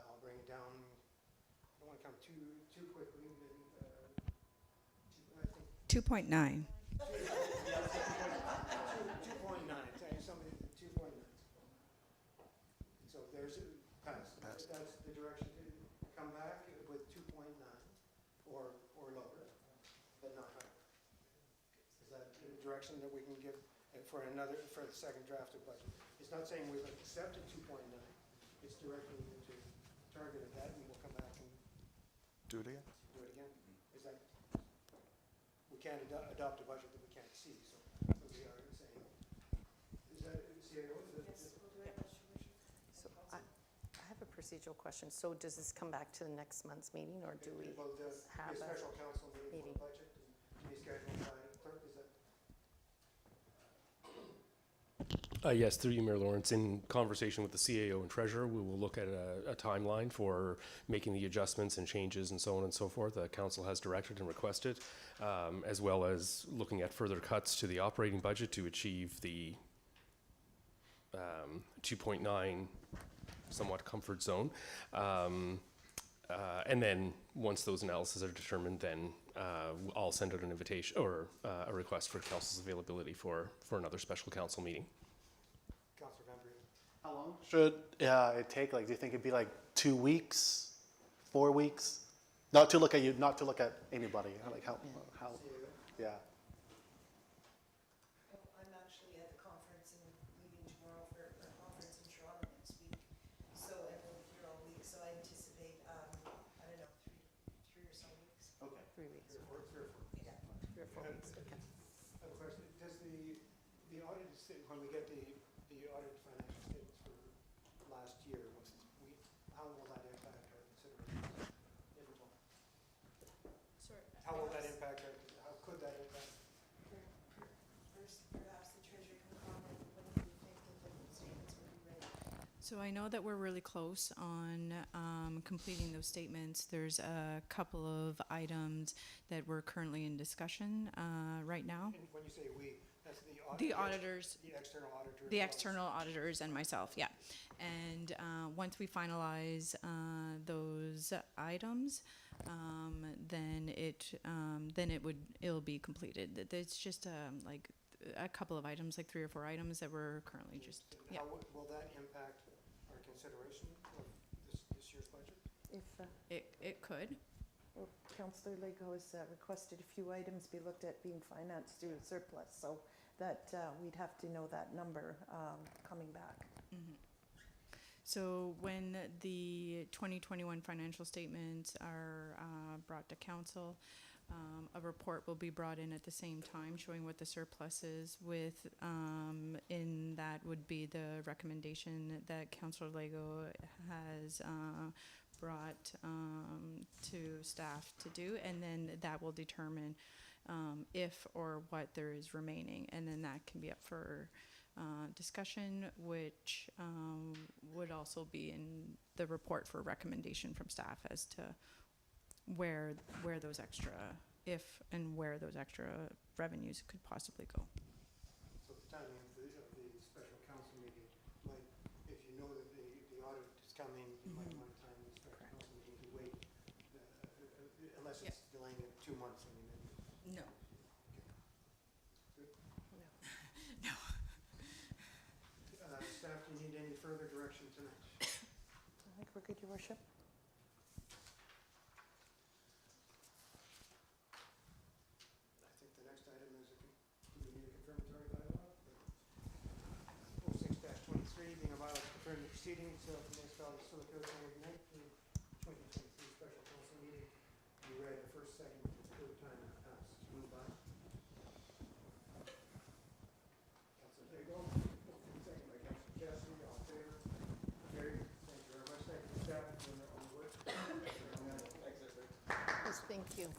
I'll bring it down, I don't want to come too quickly, I think 2.9. 2.9, somebody, 2.9. So there's, pass. That's the direction to come back with 2.9 or lower, but not higher. Is that the direction that we can give for the second draft of budget? It's not saying we've accepted 2.9, it's directing you to target at that, and we'll come back and Do it again? do it again. Is that, we can't adopt a budget that we can't see, so we are saying, is that, CAO? So I have a procedural question. So does this come back to the next month's meeting, or do we Well, the have a special council meeting meeting? for budget to be scheduled by clerk, is that? Yes, through you, Mayor Lawrence. In conversation with the CAO and treasurer, we will look at a timeline for making the adjustments and changes and so on and so forth that council has directed and requested, as well as looking at further cuts to the operating budget to achieve the 2.9 somewhat comfort zone. And then once those analyses are determined, then I'll send out an invitation or a request for council's availability for another special council meeting. Councilor Van Breen. How long should it take? Like, do you think it'd be like 2 weeks, 4 weeks? Not to look at you, not to look at anybody. Like how, yeah. I'm actually at the conference and leaving tomorrow for a conference in Toronto next week. So, and then if you're all 3 weeks. 3 or 4 weeks? Yeah, 3 or 4 weeks, okay. I have a question. Does the audit, when we get the audit financial statements for last year, how will that impact our considerations, if at all? Sorry. How will that impact how could that impact? First, perhaps the treasurer can comment when you think that the statements will be ready. So I know that we're really close on completing those statements. There's a couple of items that we're currently in discussion right now. And when you say we, that's The auditors. the external auditor. The as well as- external auditors and myself, yeah. And once we finalize those items, then it'll be completed. It's just like a couple of items, like 3 or 4 items that we're currently just, And yeah. how will that impact our consideration of this year's budget? If, It could. well, Councillor Lego has requested a few items be looked at being financed through surplus, so that we'd have to know that number coming back. So when the 2021 financial statements are brought to council, a report will be brought in at the same time showing what the surplus is with, in that would be the recommendation that Councillor Lego has brought to staff to do, and then that will determine if or what there is remaining, and then that can be up for discussion, which would also be in the report for recommendation from staff as to where those extra, if and where those extra revenues could possibly go. So the timing of the special council meeting, might, if you know that the audit is coming, you might want to time the special council meeting to wait, unless it's delaying it 2 months, I mean. No. Staff, do you need any further direction tonight? I think we're good, Your Worship. I think the next item is, do we need a confirmatory bylaw? 06-23, being a bylaw to confirm the proceedings of the municipality of Sioux, County, 2023 special council meeting. You read the first, second, and third time it passed. Moved by Councilor Lego, second by Councilor Cassidy, all in favor? Carried. Thank you very much. Thank you, staff, for doing their own work. Thanks, everybody. Yes, thank you.